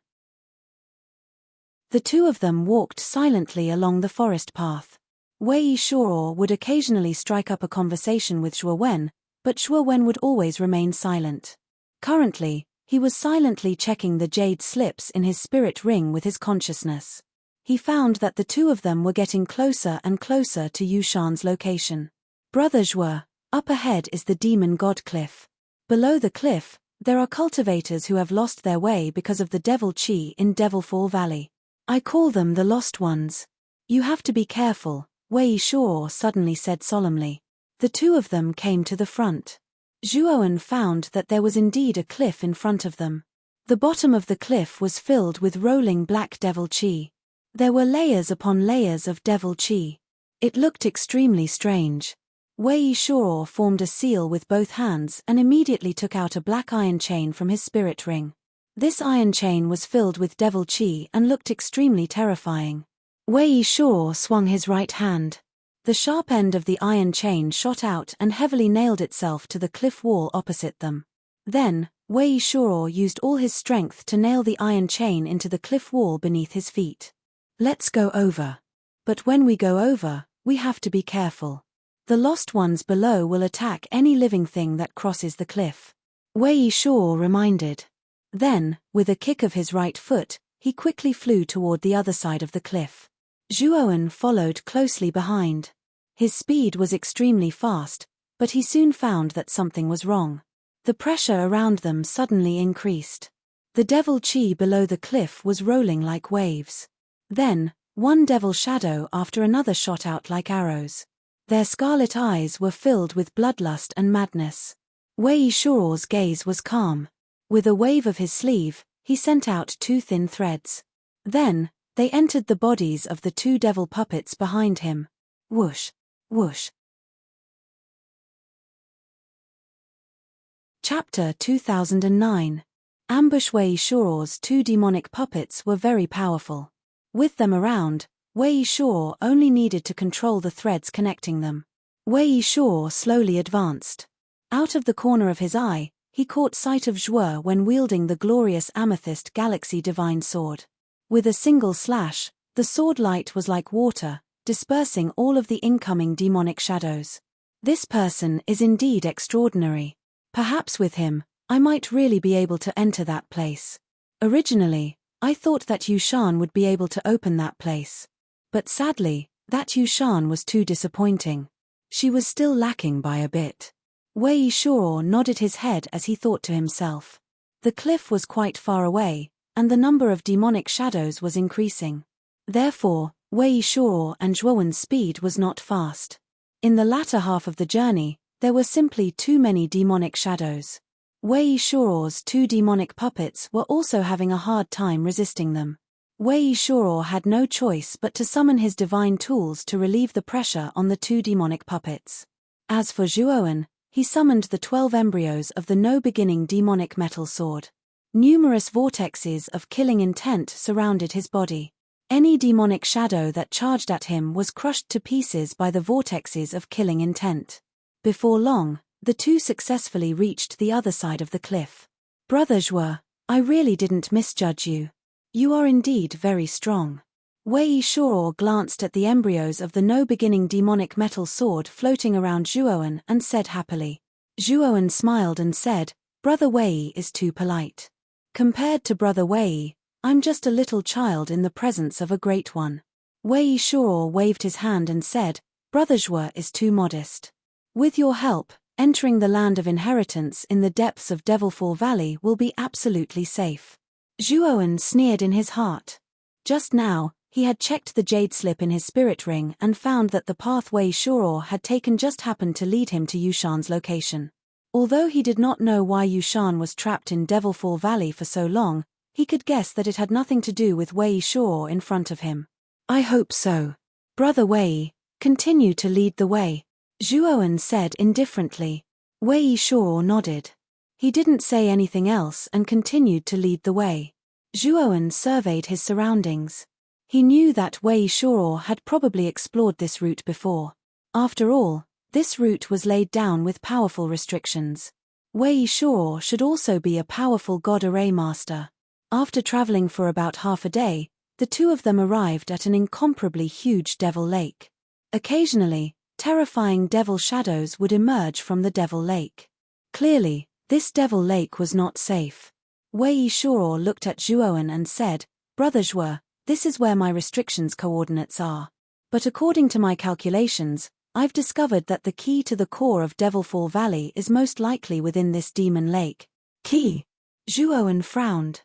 The two of them walked silently along the forest path. Wei Shuo would occasionally strike up a conversation with Zhuowen, but Zhuowen would always remain silent. Currently, he was silently checking the jade slips in his spirit ring with his consciousness. He found that the two of them were getting closer and closer to Yushan's location. Brother Zhuo, up ahead is the Demon God Cliff. Below the cliff, there are cultivators who have lost their way because of the Devil Chi in Devilfall Valley. I call them the Lost Ones. You have to be careful, Wei Shuo suddenly said solemnly. The two of them came to the front. Zhuowen found that there was indeed a cliff in front of them. The bottom of the cliff was filled with rolling black devil chi. There were layers upon layers of devil chi. It looked extremely strange. Wei Shuo formed a seal with both hands and immediately took out a black iron chain from his spirit ring. This iron chain was filled with devil chi and looked extremely terrifying. Wei Shuo swung his right hand. The sharp end of the iron chain shot out and heavily nailed itself to the cliff wall opposite them. Then, Wei Shuo used all his strength to nail the iron chain into the cliff wall beneath his feet. Let's go over. But when we go over, we have to be careful. The lost ones below will attack any living thing that crosses the cliff. Wei Shuo reminded. Then, with a kick of his right foot, he quickly flew toward the other side of the cliff. Zhuowen followed closely behind. His speed was extremely fast, but he soon found that something was wrong. The pressure around them suddenly increased. The devil chi below the cliff was rolling like waves. Then, one devil shadow after another shot out like arrows. Their scarlet eyes were filled with bloodlust and madness. Wei Shuo's gaze was calm. With a wave of his sleeve, he sent out 2 thin threads. Then, they entered the bodies of the 2 devil puppets behind him. Whoosh, whoosh. Chapter 2009. Ambush. Wei Shuo's 2 demonic puppets were very powerful. With them around, Wei Shuo only needed to control the threads connecting them. Wei Shuo slowly advanced. Out of the corner of his eye, he caught sight of Zhuo when wielding the glorious amethyst galaxy divine sword. With a single slash, the sword light was like water, dispersing all of the incoming demonic shadows. This person is indeed extraordinary. Perhaps with him, I might really be able to enter that place. Originally, I thought that Yushan would be able to open that place. But sadly, that Yushan was too disappointing. She was still lacking by a bit. Wei Shuo nodded his head as he thought to himself. The cliff was quite far away, and the number of demonic shadows was increasing. Therefore, Wei Shuo and Zhuowen's speed was not fast. In the latter half of the journey, there were simply too many demonic shadows. Wei Shuo's 2 demonic puppets were also having a hard time resisting them. Wei Shuo had no choice but to summon his divine tools to relieve the pressure on the 2 demonic puppets. As for Zhuowen, he summoned the 12 embryos of the no-beginning demonic metal sword. Numerous vortexes of killing intent surrounded his body. Any demonic shadow that charged at him was crushed to pieces by the vortexes of killing intent. Before long, the 2 successfully reached the other side of the cliff. Brother Zhuo, I really didn't misjudge you. You are indeed very strong. Wei Shuo glanced at the embryos of the no-beginning demonic metal sword floating around Zhuowen and said happily. Zhuowen smiled and said, Brother Wei is too polite. Compared to Brother Wei, I'm just a little child in the presence of a great one. Wei Shuo waved his hand and said, Brother Zhuo is too modest. With your help, entering the land of inheritance in the depths of Devilfall Valley will be absolutely safe. Zhuowen sneered in his heart. Just now, he had checked the jade slip in his spirit ring and found that the path Wei Shuo had taken just happened to lead him to Yushan's location. Although he did not know why Yushan was trapped in Devilfall Valley for so long, he could guess that it had nothing to do with Wei Shuo in front of him. I hope so. Brother Wei, continue to lead the way, Zhuowen said indifferently. Wei Shuo nodded. He didn't say anything else and continued to lead the way. Zhuowen surveyed his surroundings. He knew that Wei Shuo had probably explored this route before. After all, this route was laid down with powerful restrictions. Wei Shuo should also be a powerful god array master. After traveling for about half a day, the 2 of them arrived at an incomparably huge devil lake. Occasionally, terrifying devil shadows would emerge from the devil lake. Clearly, this devil lake was not safe. Wei Shuo looked at Zhuowen and said, Brother Zhuo, this is where my restrictions coordinates are. But according to my calculations, I've discovered that the key to the core of Devilfall Valley is most likely within this demon lake. Key? Zhuowen frowned.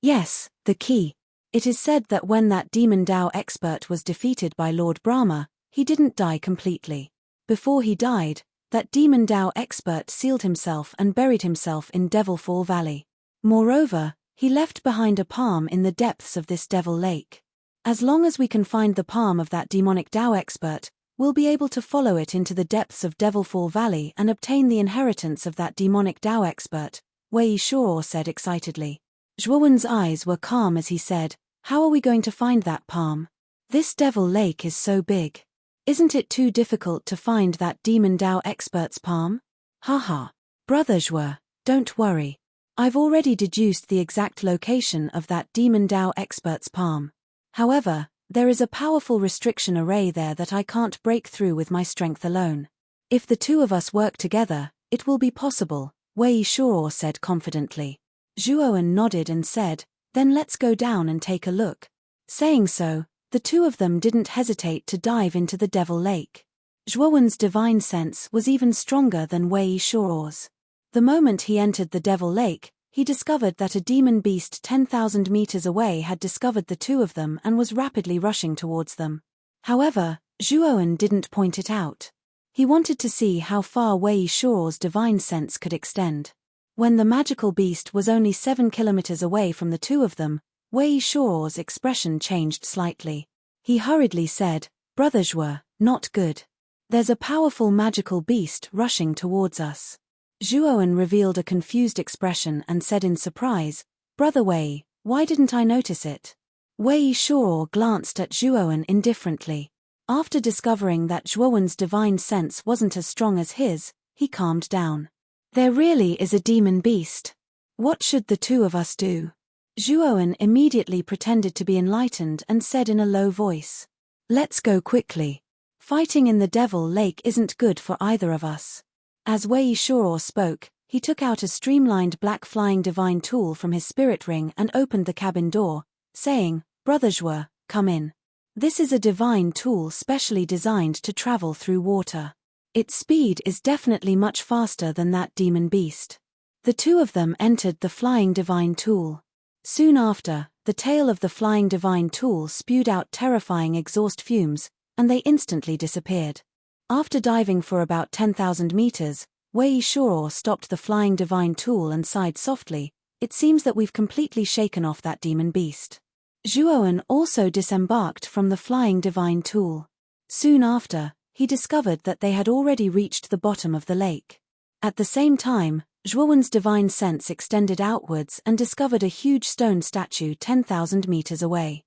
Yes, the key. It is said that when that demon Dao expert was defeated by Lord Brahma, he didn't die completely. Before he died, that demon Dao expert sealed himself and buried himself in Devilfall Valley. Moreover, He left behind a palm in the depths of this devil lake. As long as we can find the palm of that demonic Tao expert, we'll be able to follow it into the depths of Devilfall Valley and obtain the inheritance of that demonic Tao expert, Wei Shao said excitedly. Zhuowen's eyes were calm as he said, "How are we going to find that palm? This devil lake is so big. Isn't it too difficult to find that demon Tao expert's palm?" "Haha. Brother Zhuo, don't worry. I've already deduced the exact location of that demon Tao expert's palm. However, there is a powerful restriction array there that I can't break through with my strength alone. If the two of us work together, it will be possible," Wei Shao said confidently. Zhuowen nodded and said, "Then let's go down and take a look." Saying so, the two of them didn't hesitate to dive into the Devil Lake. Zhuowen's divine sense was even stronger than Wei Shao's. The moment he entered the Devil Lake, he discovered that a demon beast 10,000 meters away had discovered the two of them and was rapidly rushing towards them. However, Zhuowen didn't point it out. He wanted to see how far Wei Shao's divine sense could extend. When the magical beast was only 7 kilometers away from the two of them, Wei Shao's expression changed slightly. He hurriedly said, "Brother Zhuo, not good. There's a powerful magical beast rushing towards us." Zhuowen revealed a confused expression and said in surprise, "Brother Wei, why didn't I notice it?" Wei Shao glanced at Zhuowen indifferently. After discovering that Zhuowen's divine sense wasn't as strong as his, he calmed down. "There really is a demon beast. What should the two of us do?" Zhuowen immediately pretended to be enlightened and said in a low voice, "Let's go quickly. Fighting in the Devil Lake isn't good for either of us." As Wei Shao spoke, he took out a streamlined black flying divine tool from his spirit ring and opened the cabin door, saying, "Brother Zhuo, come in. This is a divine tool specially designed to travel through water. Its speed is definitely much faster than that demon beast." The two of them entered the flying divine tool. Soon after, the tail of the flying divine tool spewed out terrifying exhaust fumes, and they instantly disappeared. After diving for about 10,000 meters, Wei Shao stopped the flying divine tool and sighed softly, "It seems that we've completely shaken off that demon beast." Zhuowen also disembarked from the flying divine tool. Soon after, he discovered that they had already reached the bottom of the lake. At the same time, Zhuowen's divine sense extended outwards and discovered a huge stone statue 10,000 meters away.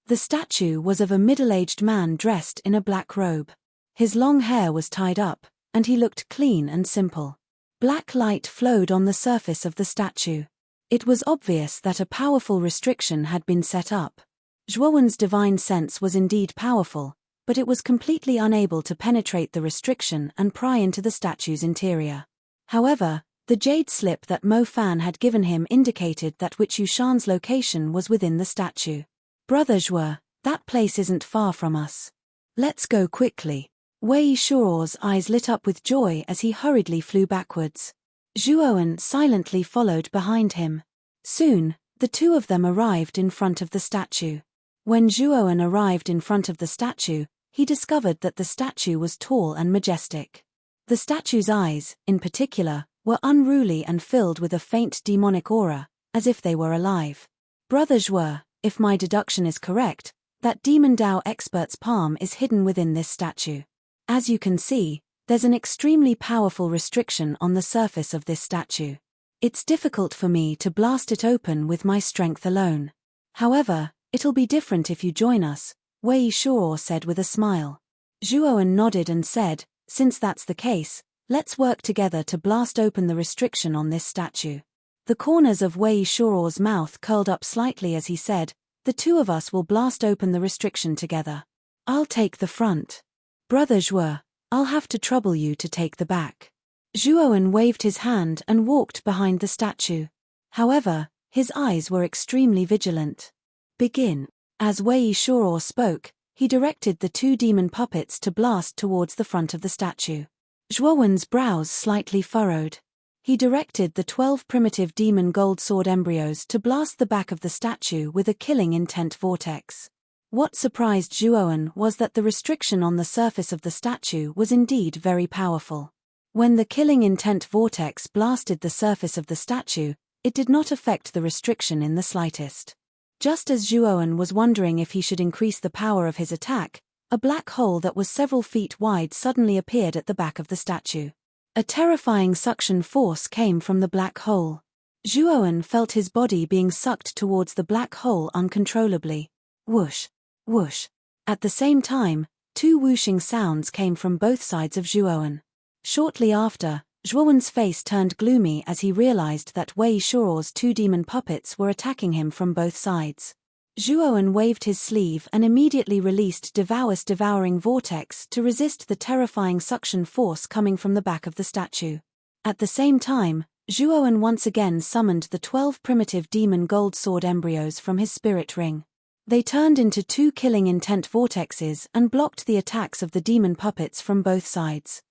The statue was of a middle-aged man dressed in a black robe. His long hair was tied up, and he looked clean and simple. Black light flowed on the surface of the statue. It was obvious that a powerful restriction had been set up. Zhuowen's divine sense was indeed powerful, but it was completely unable to penetrate the restriction and pry into the statue's interior. However, the jade slip that Mo Fan had given him indicated that Wei Shan's location was within the statue. "Brother Zhuo, that place isn't far from us. Let's go quickly." Wei Shao's eyes lit up with joy as he hurriedly flew backwards. Zhuowen silently followed behind him. Soon, the two of them arrived in front of the statue. When Zhuowen arrived in front of the statue, he discovered that the statue was tall and majestic. The statue's eyes, in particular, were unruly and filled with a faint demonic aura, as if they were alive. "Brother Zhuo, if my deduction is correct, that demon Tao expert's palm is hidden within this statue. As you can see, there's an extremely powerful restriction on the surface of this statue. It's difficult for me to blast it open with my strength alone. However, it'll be different if you join us," Wei Shao said with a smile. Zhuowen nodded and said, "Since that's the case, let's work together to blast open the restriction on this statue." The corners of Wei Shao's mouth curled up slightly as he said, "The two of us will blast open the restriction together. I'll take the front. Brother Zhuo, I'll have to trouble you to take the back." Zhuowen waved his hand and walked behind the statue. However, his eyes were extremely vigilant. "Begin." As Wei Shao spoke, he directed the two demon puppets to blast towards the front of the statue. Zhuowen's brows slightly furrowed. He directed the 12 primitive demon gold sword embryos to blast the back of the statue with a killing intent vortex. What surprised Zhuowen was that the restriction on the surface of the statue was indeed very powerful. When the killing intent vortex blasted the surface of the statue, It did not affect the restriction in the slightest. Just as Zhuowen was wondering if he should increase the power of his attack, a black hole that was several feet wide suddenly appeared at the back of the statue. A terrifying suction force came from the black hole. Zhuowen felt his body being sucked towards the black hole uncontrollably. Whoosh, whoosh. At the same time, two whooshing sounds came from both sides of Zhuowen. Shortly after, Zhuowen's face turned gloomy as he realized that Wei Shuo's two demon puppets were attacking him from both sides. Zhuowen waved his sleeve and immediately released Devour's devouring vortex to resist the terrifying suction force coming from the back of the statue. At the same time, Zhuowen once again summoned the 12 primitive demon gold sword embryos from his spirit ring. They turned into 2 killing intent vortexes and blocked the attacks of the demon puppets from both sides.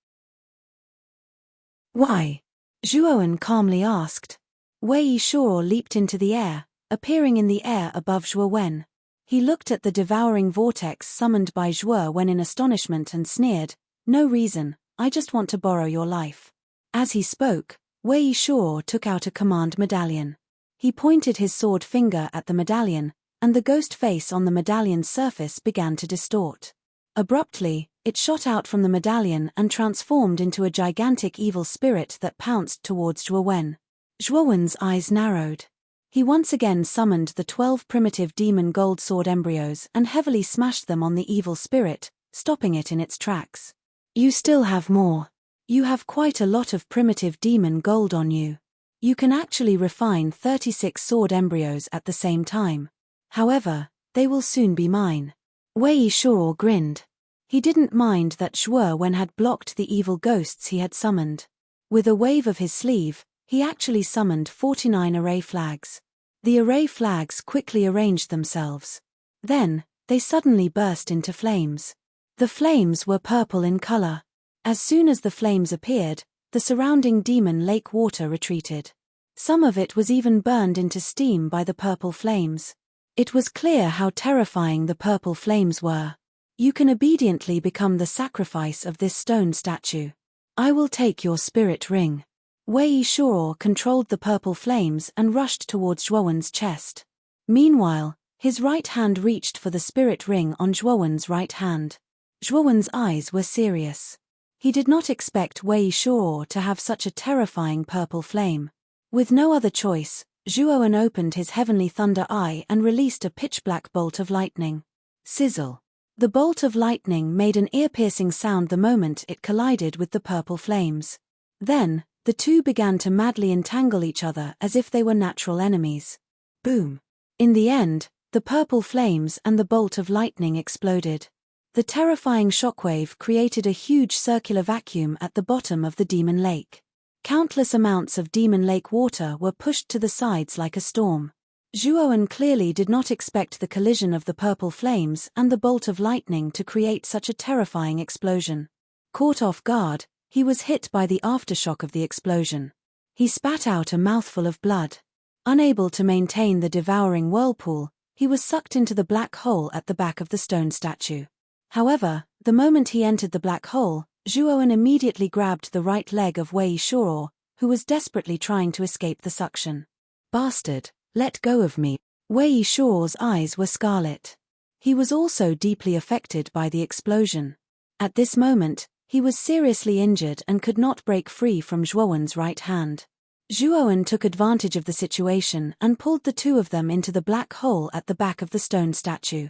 Why? Zhuowen calmly asked. Wei Shuo leaped into the air, appearing in the air above Zhuowen. He looked at the devouring vortex summoned by Zhuowen in astonishment and sneered, "No reason, I just want to borrow your life." As he spoke, Wei Shuo took out a command medallion. He pointed his sword finger at the medallion, and the ghost face on the medallion's surface began to distort. Abruptly, it shot out from the medallion and transformed into a gigantic evil spirit that pounced towards Zhuowen. Zhuowen's eyes narrowed. He once again summoned the 12 primitive demon gold sword embryos and heavily smashed them on the evil spirit, stopping it in its tracks. "You still have more. You have quite a lot of primitive demon gold on you. You can actually refine 36 sword embryos at the same time. However, they will soon be mine." Wei Shuo grinned. He didn't mind that Zhuowen had blocked the evil ghosts he had summoned. With a wave of his sleeve, he actually summoned 49 array flags. The array flags quickly arranged themselves. Then, they suddenly burst into flames. The flames were purple in color. As soon as the flames appeared, the surrounding demon lake water retreated. Some of it was even burned into steam by the purple flames. It was clear how terrifying the purple flames were. "You can obediently become the sacrifice of this stone statue. I will take your spirit ring." Wei Shuo controlled the purple flames and rushed towards Zhuowen's chest. Meanwhile, his right hand reached for the spirit ring on Zhuowen's right hand. Zhuowen's eyes were serious. He did not expect Wei Shuo to have such a terrifying purple flame. With no other choice, Zhuowen opened his heavenly thunder eye and released a pitch-black bolt of lightning. Sizzle. The bolt of lightning made an ear-piercing sound the moment it collided with the purple flames. Then, the two began to madly entangle each other as if they were natural enemies. Boom. In the end, the purple flames and the bolt of lightning exploded. The terrifying shockwave created a huge circular vacuum at the bottom of the demon lake. Countless amounts of demon lake water were pushed to the sides like a storm. Zhuowen clearly did not expect the collision of the purple flames and the bolt of lightning to create such a terrifying explosion. Caught off guard, he was hit by the aftershock of the explosion. He spat out a mouthful of blood. Unable to maintain the devouring whirlpool, he was sucked into the black hole at the back of the stone statue. However, the moment he entered the black hole, Zhuowen immediately grabbed the right leg of Wei Shuo, who was desperately trying to escape the suction. "Bastard, let go of me." Wei Shuo's eyes were scarlet. He was also deeply affected by the explosion. At this moment, he was seriously injured and could not break free from Zhuowen's right hand. Zhuowen took advantage of the situation and pulled the two of them into the black hole at the back of the stone statue.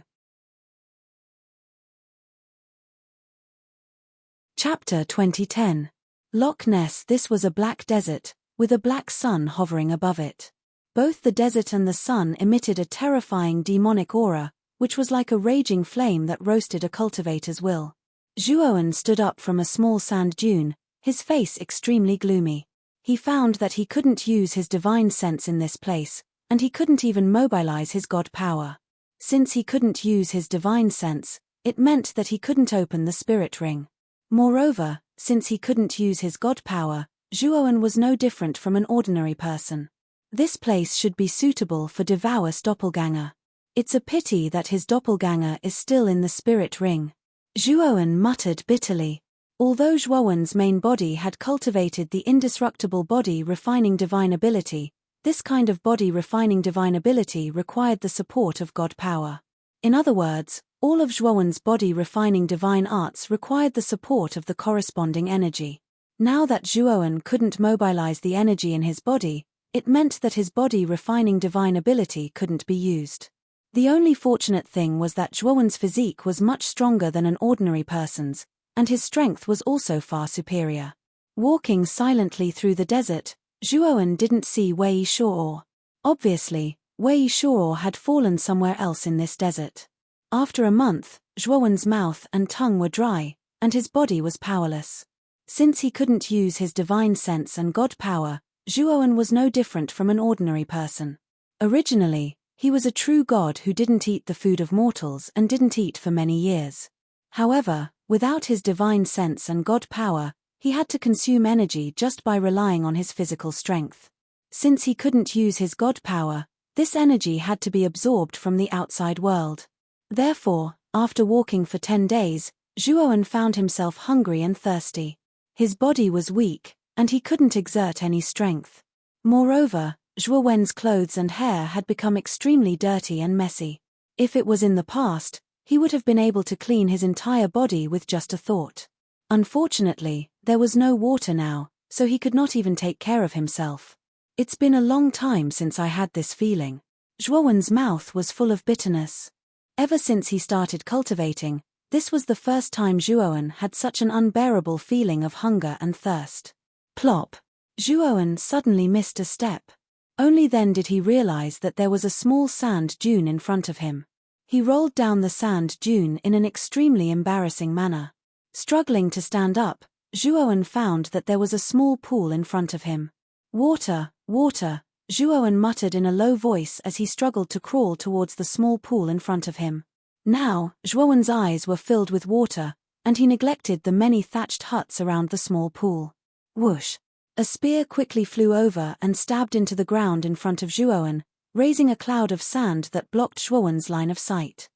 Chapter 2010. Loch Ness. This was a black desert, with a black sun hovering above it. Both the desert and the sun emitted a terrifying demonic aura, which was like a raging flame that roasted a cultivator's will. Zhuowen stood up from a small sand dune, his face extremely gloomy. He found that he couldn't use his divine sense in this place, and he couldn't even mobilize his god power. Since he couldn't use his divine sense, it meant that he couldn't open the spirit ring. Moreover, since he couldn't use his god power, Zhuowen was no different from an ordinary person. This place should be suitable for Devour's doppelganger. It's a pity that his doppelganger is still in the spirit ring. Zhuowen muttered bitterly. Although Zhuowen's main body had cultivated the indestructible body refining divine ability, This kind of body-refining divine ability required the support of God power. In other words, all of Zhuowen's body-refining divine arts required the support of the corresponding energy. Now that Zhuowen couldn't mobilize the energy in his body, it meant that his body-refining divine ability couldn't be used. The only fortunate thing was that Zhuowen's physique was much stronger than an ordinary person's, and his strength was also far superior. Walking silently through the desert, Zhuowen didn't see Wei Shuo. Obviously, Wei Shuo had fallen somewhere else in this desert. After a month, Zhuowen's mouth and tongue were dry, and his body was powerless. Since he couldn't use his divine sense and God power, Zhuowen was no different from an ordinary person. Originally, he was a true god who didn't eat the food of mortals and didn't eat for many years. However, without his divine sense and God power, he had to consume energy just by relying on his physical strength. Since he couldn't use his God power, this energy had to be absorbed from the outside world. Therefore, after walking for 10 days, Zhuowen found himself hungry and thirsty. His body was weak, and he couldn't exert any strength. Moreover, Zhuowen's clothes and hair had become extremely dirty and messy. If it was in the past, he would have been able to clean his entire body with just a thought. Unfortunately, there was no water now, so he could not even take care of himself. It's been a long time since I had this feeling. Zhuowen's mouth was full of bitterness. Ever since he started cultivating, this was the first time Zhuowen had such an unbearable feeling of hunger and thirst. Plop! Zhuowen suddenly missed a step. Only then did he realize that there was a small sand dune in front of him. He rolled down the sand dune in an extremely embarrassing manner. Struggling to stand up, Zhuowen found that there was a small pool in front of him. Water, water, Zhuowen muttered in a low voice as he struggled to crawl towards the small pool in front of him. Now, Zhuowen's eyes were filled with water, and he neglected the many thatched huts around the small pool. Whoosh! A spear quickly flew over and stabbed into the ground in front of Zhuowen, raising a cloud of sand that blocked Zhuowen's line of sight.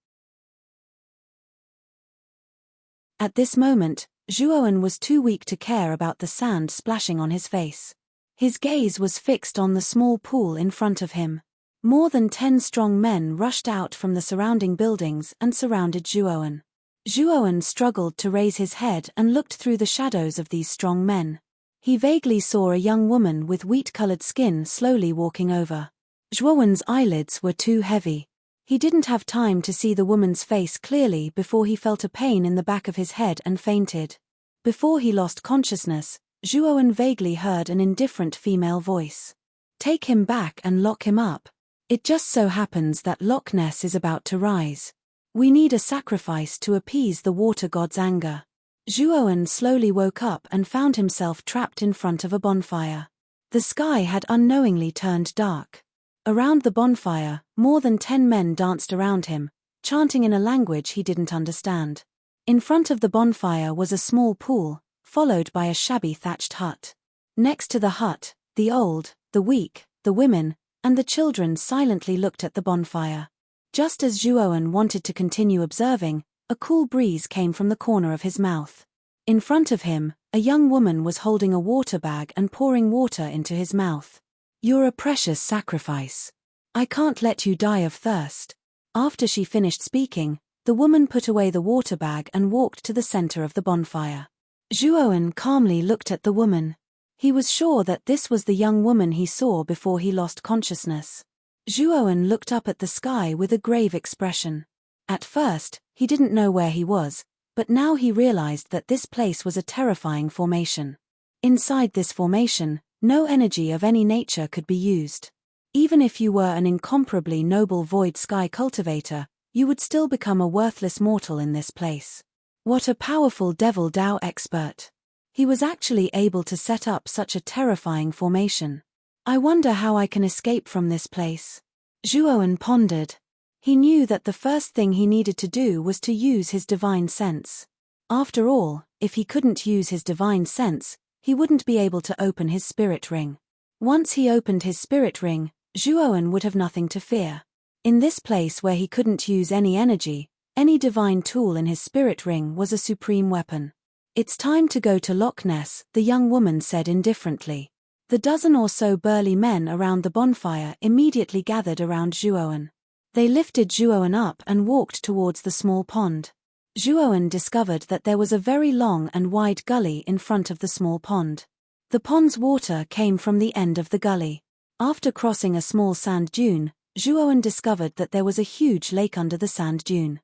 At this moment, Zhuowen was too weak to care about the sand splashing on his face. His gaze was fixed on the small pool in front of him. More than 10 strong men rushed out from the surrounding buildings and surrounded Zhuowen. Zhuowen struggled to raise his head and looked through the shadows of these strong men. He vaguely saw a young woman with wheat-colored skin slowly walking over. Zhuowen's eyelids were too heavy. He didn't have time to see the woman's face clearly before he felt a pain in the back of his head and fainted. Before he lost consciousness, Zhuowen vaguely heard an indifferent female voice. "Take him back and lock him up. It just so happens that Loch Ness is about to rise. We need a sacrifice to appease the water god's anger." Zhuowen slowly woke up and found himself trapped in front of a bonfire. The sky had unknowingly turned dark. Around the bonfire, more than 10 men danced around him, chanting in a language he didn't understand. In front of the bonfire was a small pool, followed by a shabby thatched hut. Next to the hut, the old, the weak, the women, and the children silently looked at the bonfire. Just as Zhuowen wanted to continue observing, a cool breeze came from the corner of his mouth. In front of him, a young woman was holding a water bag and pouring water into his mouth. "You're a precious sacrifice. I can't let you die of thirst." After she finished speaking, the woman put away the water bag and walked to the center of the bonfire. Zhuowen calmly looked at the woman. He was sure that this was the young woman he saw before he lost consciousness. Zhuowen looked up at the sky with a grave expression. At first, he didn't know where he was, but now he realized that this place was a terrifying formation. Inside this formation, no energy of any nature could be used. Even if you were an incomparably noble void sky cultivator, you would still become a worthless mortal in this place. What a powerful Devil Dao expert. He was actually able to set up such a terrifying formation. I wonder how I can escape from this place. Zhuowen pondered. He knew that the first thing he needed to do was to use his divine sense. After all, if he couldn't use his divine sense, he wouldn't be able to open his spirit ring. Once he opened his spirit ring, Zhuowen would have nothing to fear. In this place where he couldn't use any energy, any divine tool in his spirit ring was a supreme weapon. "It's time to go to Loch Ness," the young woman said indifferently. The dozen or so burly men around the bonfire immediately gathered around Zhuowen. They lifted Zhuowen up and walked towards the small pond. Zhuowen discovered that there was a very long and wide gully in front of the small pond. The pond's water came from the end of the gully. After crossing a small sand dune, Zhuowen discovered that there was a huge lake under the sand dune.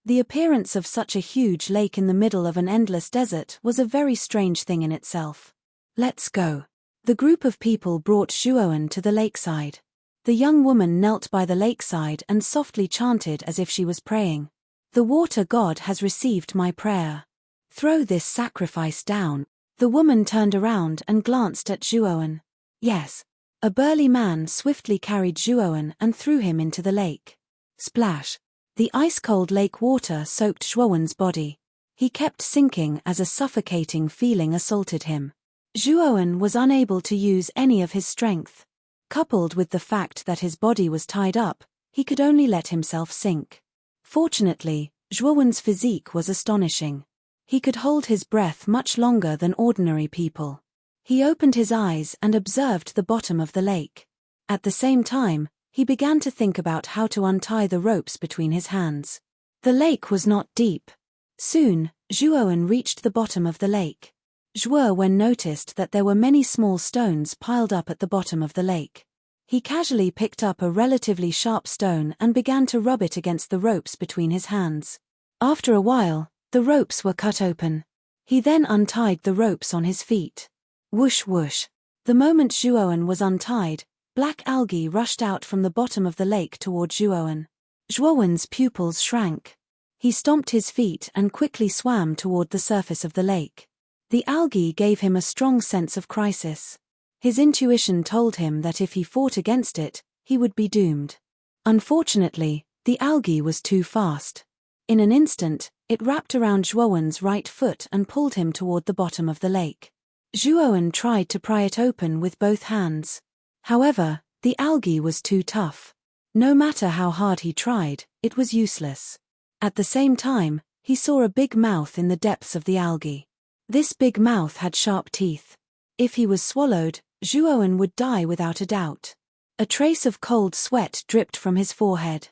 The appearance of such a huge lake in the middle of an endless desert was a very strange thing in itself. "Let's go." The group of people brought Zhuowen to the lakeside. The young woman knelt by the lakeside and softly chanted as if she was praying. "The water god has received my prayer. Throw this sacrifice down." The woman turned around and glanced at Zhuowen. "Yes." A burly man swiftly carried Zhuowen and threw him into the lake. Splash! The ice-cold lake water soaked Zhuowen's body. He kept sinking as a suffocating feeling assaulted him. Zhuowen was unable to use any of his strength. Coupled with the fact that his body was tied up, he could only let himself sink. Fortunately, Zhuowen's physique was astonishing. He could hold his breath much longer than ordinary people. He opened his eyes and observed the bottom of the lake. At the same time, he began to think about how to untie the ropes between his hands. The lake was not deep. Soon, Zhuowen reached the bottom of the lake. Zhuowen noticed that there were many small stones piled up at the bottom of the lake. He casually picked up a relatively sharp stone and began to rub it against the ropes between his hands. After a while, the ropes were cut open. He then untied the ropes on his feet. Whoosh whoosh. The moment Zhuowen was untied, black algae rushed out from the bottom of the lake toward Zhuowen. Zhuowen's pupils shrank. He stomped his feet and quickly swam toward the surface of the lake. The algae gave him a strong sense of crisis. His intuition told him that if he fought against it, he would be doomed. Unfortunately, the algae was too fast. In an instant, it wrapped around Zhuowen's right foot and pulled him toward the bottom of the lake. Zhuowen tried to pry it open with both hands. However, the algae was too tough. No matter how hard he tried, it was useless. At the same time, he saw a big mouth in the depths of the algae. This big mouth had sharp teeth. If he was swallowed, Zhuowen would die without a doubt. A trace of cold sweat dripped from his forehead.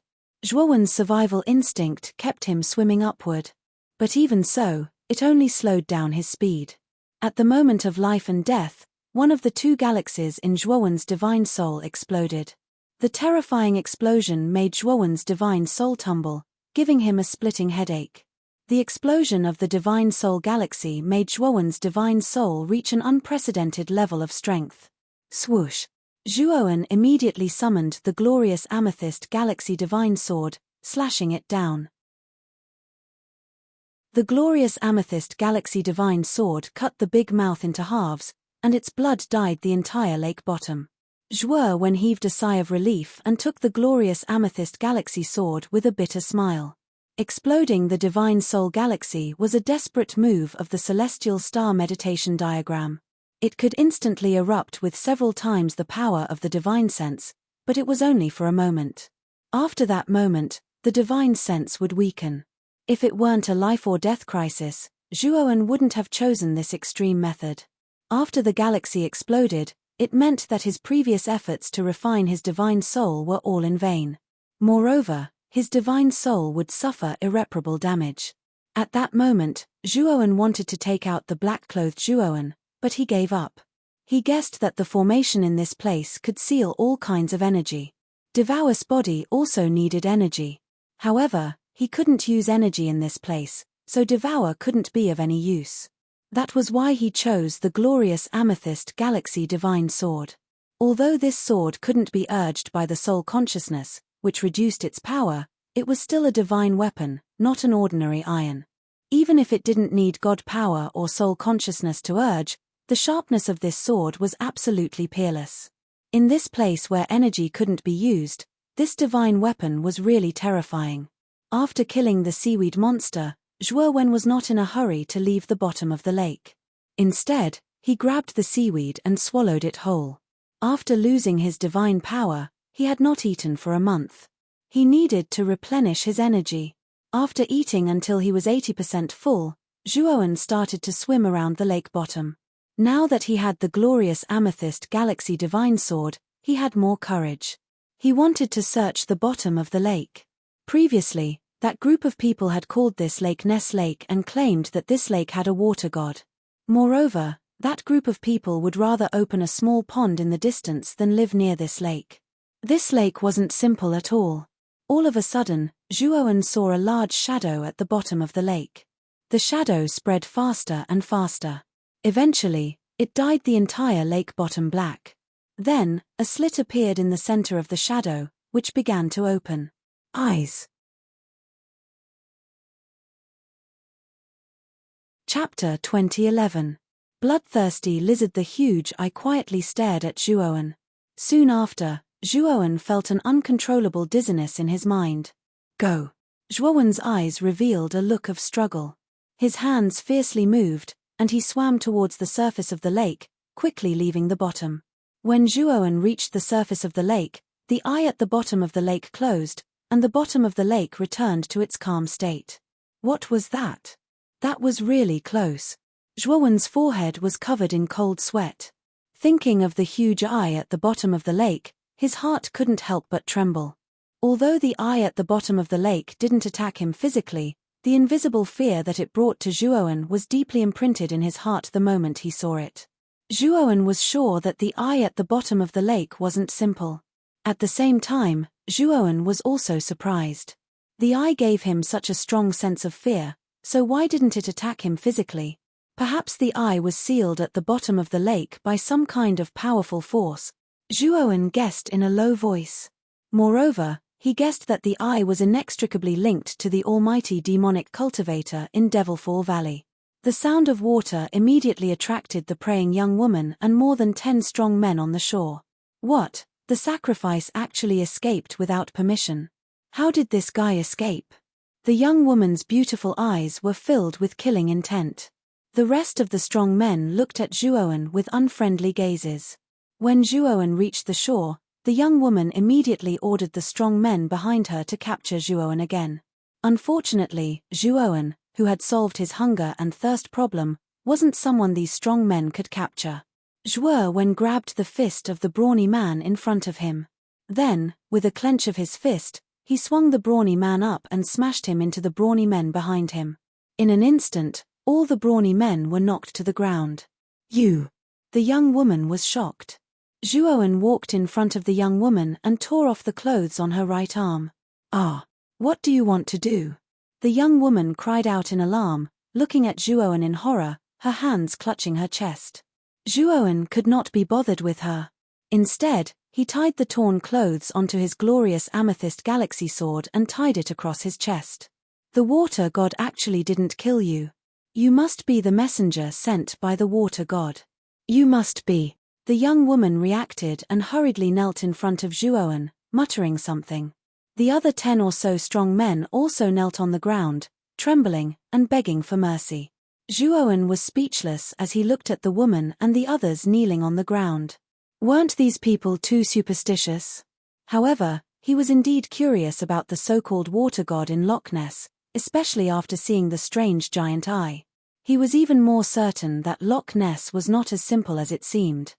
Zhuowen's survival instinct kept him swimming upward. But even so, it only slowed down his speed. At the moment of life and death, one of the two galaxies in Zhuowen's divine soul exploded. The terrifying explosion made Zhuowen's divine soul tumble, giving him a splitting headache. The explosion of the divine soul galaxy made Zhuowen's divine soul reach an unprecedented level of strength. Swoosh! Zhuowen immediately summoned the glorious amethyst galaxy divine sword, slashing it down. The glorious amethyst galaxy divine sword cut the big mouth into halves, and its blood dyed the entire lake bottom. Zhuowen heaved a sigh of relief and took the glorious amethyst galaxy sword with a bitter smile. Exploding the divine soul galaxy was a desperate move of the celestial star meditation diagram. It could instantly erupt with several times the power of the divine sense, but it was only for a moment. After that moment, the divine sense would weaken. If it weren't a life or death crisis, Zhuowen wouldn't have chosen this extreme method. After the galaxy exploded, it meant that his previous efforts to refine his divine soul were all in vain. Moreover, his divine soul would suffer irreparable damage. At that moment, Zhuowen wanted to take out the black-clothed Zhuowen, but he gave up. He guessed that the formation in this place could seal all kinds of energy. Devour's body also needed energy. However, he couldn't use energy in this place, so Devour couldn't be of any use. That was why he chose the glorious amethyst galaxy divine sword. Although this sword couldn't be urged by the soul consciousness, which reduced its power, it was still a divine weapon, not an ordinary iron. Even if it didn't need God power or soul consciousness to urge, the sharpness of this sword was absolutely peerless. In this place where energy couldn't be used, this divine weapon was really terrifying. After killing the seaweed monster, Zhuowen was not in a hurry to leave the bottom of the lake. Instead, he grabbed the seaweed and swallowed it whole. After losing his divine power, he had not eaten for a month. He needed to replenish his energy. After eating until he was 80% full, Zhuowen started to swim around the lake bottom. Now that he had the glorious amethyst galaxy divine sword, he had more courage. He wanted to search the bottom of the lake. Previously, that group of people had called this lake Ness Lake and claimed that this lake had a water god. Moreover, that group of people would rather open a small pond in the distance than live near this lake. This lake wasn't simple at all. All of a sudden, Zhuowen saw a large shadow at the bottom of the lake. The shadow spread faster and faster. Eventually, it dyed the entire lake bottom black. Then, a slit appeared in the center of the shadow, which began to open. Eyes. Chapter 2011. Bloodthirsty lizard. The huge eye quietly stared at Zhuowen. Soon after, Zhuowen felt an uncontrollable dizziness in his mind. Go. Zhuowen's eyes revealed a look of struggle. His hands fiercely moved, and he swam towards the surface of the lake, quickly leaving the bottom. When Zhuowen reached the surface of the lake, the eye at the bottom of the lake closed, and the bottom of the lake returned to its calm state. What was that? That was really close. Zhuowen's forehead was covered in cold sweat. Thinking of the huge eye at the bottom of the lake, his heart couldn't help but tremble. Although the eye at the bottom of the lake didn't attack him physically, the invisible fear that it brought to Zhuowen was deeply imprinted in his heart the moment he saw it. Zhuowen was sure that the eye at the bottom of the lake wasn't simple. At the same time, Zhuowen was also surprised. The eye gave him such a strong sense of fear, so why didn't it attack him physically? Perhaps the eye was sealed at the bottom of the lake by some kind of powerful force, Zhuowen guessed in a low voice. Moreover, he guessed that the eye was inextricably linked to the almighty demonic cultivator in Devilfall Valley. The sound of water immediately attracted the praying young woman and more than 10 strong men on the shore. What? The sacrifice actually escaped without permission. How did this guy escape? The young woman's beautiful eyes were filled with killing intent. The rest of the strong men looked at Zhuowen with unfriendly gazes. When Zhuowen reached the shore, the young woman immediately ordered the strong men behind her to capture Zhuowen again. Unfortunately, Zhuowen, who had solved his hunger and thirst problem, wasn't someone these strong men could capture. Zhuowen grabbed the fist of the brawny man in front of him. Then, with a clench of his fist, he swung the brawny man up and smashed him into the brawny men behind him. In an instant, all the brawny men were knocked to the ground. You! The young woman was shocked. Zhuowen walked in front of the young woman and tore off the clothes on her right arm. Ah! What do you want to do? The young woman cried out in alarm, looking at Zhuowen in horror, her hands clutching her chest. Zhuowen could not be bothered with her. Instead, he tied the torn clothes onto his glorious amethyst galaxy sword and tied it across his chest. The water god actually didn't kill you. You must be the messenger sent by the water god. You must be. The young woman reacted and hurriedly knelt in front of Zhuowen, muttering something. The other 10 or so strong men also knelt on the ground, trembling and begging for mercy. Zhuowen was speechless as he looked at the woman and the others kneeling on the ground. Weren't these people too superstitious? However, he was indeed curious about the so-called water god in Loch Ness, especially after seeing the strange giant eye. He was even more certain that Loch Ness was not as simple as it seemed.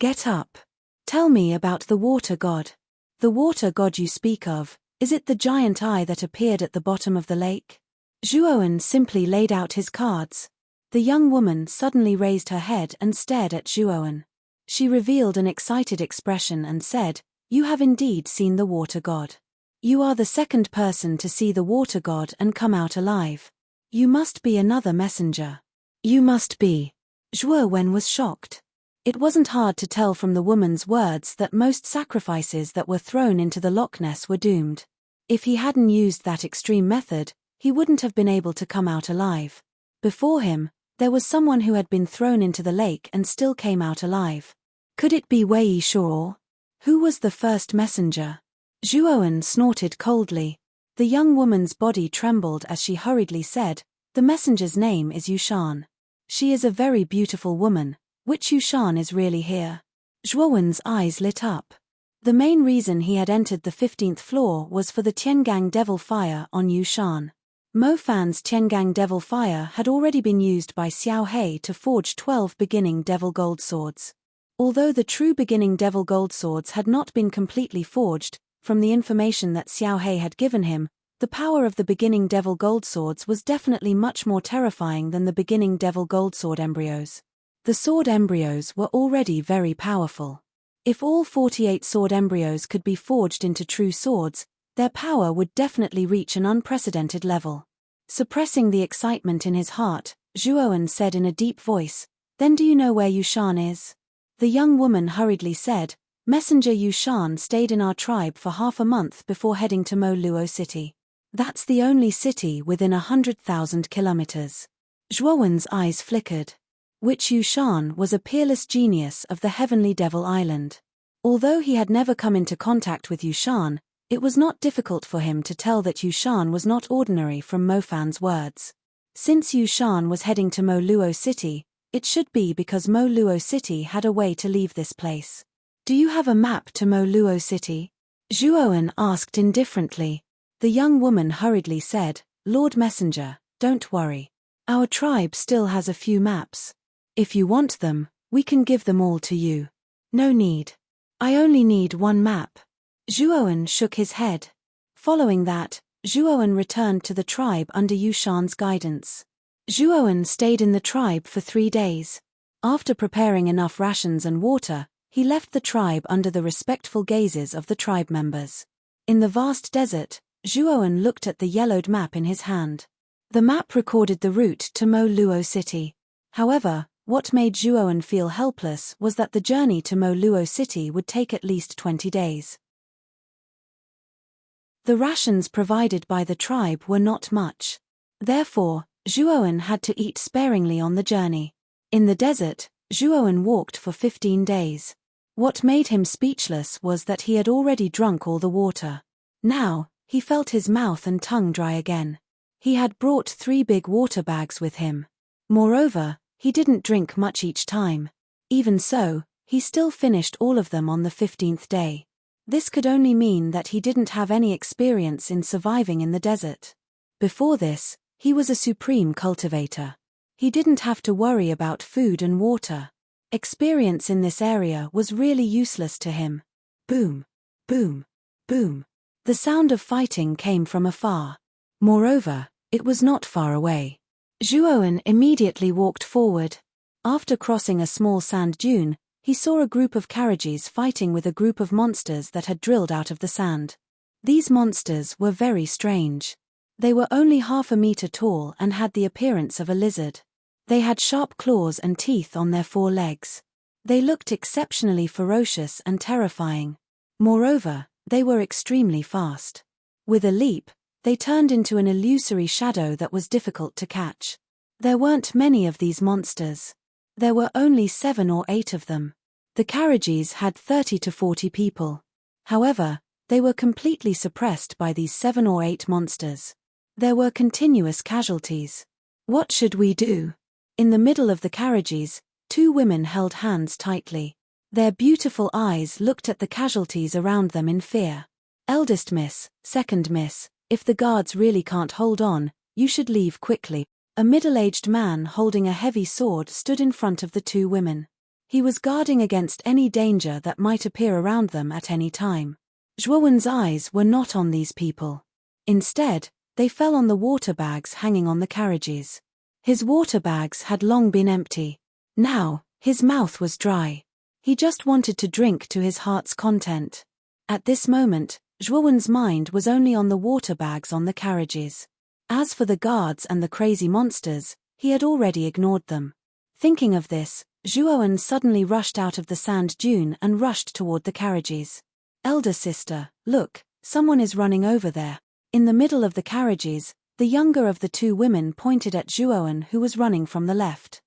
Get up. Tell me about the water god. The water god you speak of, is it the giant eye that appeared at the bottom of the lake? Zhuowen simply laid out his cards. The young woman suddenly raised her head and stared at Zhuowen. She revealed an excited expression and said, "You have indeed seen the water god. You are the second person to see the water god and come out alive. You must be another messenger. You must be." Zhuowen was shocked. It wasn't hard to tell from the woman's words that most sacrifices that were thrown into the Loch Ness were doomed. If he hadn't used that extreme method, he wouldn't have been able to come out alive. Before him, there was someone who had been thrown into the lake and still came out alive. Could it be Wei Shuo? Who was the first messenger? Zhuowen snorted coldly. The young woman's body trembled as she hurriedly said, "The messenger's name is Yushan. She is a very beautiful woman. Which Yushan is really here?" Zhuowen's eyes lit up. The main reason he had entered the 15th floor was for the Tiangang devil fire on Yushan. Mo Fan's Tiangang Devil Fire had already been used by Xiao He to forge 12 beginning Devil Gold Swords. Although the true beginning Devil Gold Swords had not been completely forged, from the information that Xiao He had given him, the power of the beginning Devil Gold Swords was definitely much more terrifying than the beginning Devil Gold Sword embryos. The sword embryos were already very powerful. If all 48 sword embryos could be forged into true swords, their power would definitely reach an unprecedented level. Suppressing the excitement in his heart, Zhuowen said in a deep voice, "Then do you know where Yushan is?" The young woman hurriedly said, "Messenger Yushan stayed in our tribe for half a month before heading to Mo Luo City. That's the only city within 100,000 kilometers." Zhuowen's eyes flickered. Which Yushan was a peerless genius of the Heavenly Devil Island. Although he had never come into contact with Yushan, it was not difficult for him to tell that Yushan was not ordinary from Mo Fan's words. Since Yushan was heading to Mo Luo City, it should be because Mo Luo City had a way to leave this place. "Do you have a map to Mo Luo City?" Zhuowen asked indifferently. The young woman hurriedly said, "Lord Messenger, don't worry. Our tribe still has a few maps. If you want them, we can give them all to you." "No need. I only need one map." Zhuowen shook his head. Following that, Zhuowen returned to the tribe under Yushan's guidance. Zhuowen stayed in the tribe for 3 days. After preparing enough rations and water, he left the tribe under the respectful gazes of the tribe members. In the vast desert, Zhuowen looked at the yellowed map in his hand. The map recorded the route to Mo Luo City. However, what made Zhuowen feel helpless was that the journey to Mo Luo City would take at least 20 days. The rations provided by the tribe were not much. Therefore, Zhuowen had to eat sparingly on the journey. In the desert, Zhuowen walked for 15 days. What made him speechless was that he had already drunk all the water. Now, he felt his mouth and tongue dry again. He had brought 3 big water bags with him. Moreover, he didn't drink much each time. Even so, he still finished all of them on the 15th day. This could only mean that he didn't have any experience in surviving in the desert. Before this, he was a supreme cultivator. He didn't have to worry about food and water. Experience in this area was really useless to him. Boom, boom, boom. The sound of fighting came from afar. Moreover, it was not far away. Zhuowen immediately walked forward. After crossing a small sand dune, he saw a group of carriages fighting with a group of monsters that had drilled out of the sand. These monsters were very strange. They were only half a meter tall and had the appearance of a lizard. They had sharp claws and teeth on their 4 legs. They looked exceptionally ferocious and terrifying. Moreover, they were extremely fast. With a leap, they turned into an illusory shadow that was difficult to catch. There weren't many of these monsters. There were only 7 or 8 of them. The carriages had 30 to 40 people. However, they were completely suppressed by these 7 or 8 monsters. There were continuous casualties. What should we do? In the middle of the carriages, 2 women held hands tightly. Their beautiful eyes looked at the casualties around them in fear. "Eldest miss, second miss, if the guards really can't hold on, you should leave quickly." A middle-aged man holding a heavy sword stood in front of the 2 women. He was guarding against any danger that might appear around them at any time. Zhuowen's eyes were not on these people. Instead, they fell on the water bags hanging on the carriages. His water bags had long been empty. Now, his mouth was dry. He just wanted to drink to his heart's content. At this moment, Zhuowen's mind was only on the water bags on the carriages. As for the guards and the crazy monsters, he had already ignored them. Thinking of this, Zhuowen suddenly rushed out of the sand dune and rushed toward the carriages. "Elder sister, look, someone is running over there." In the middle of the carriages, the younger of the 2 women pointed at Zhuowen, who was running from the left.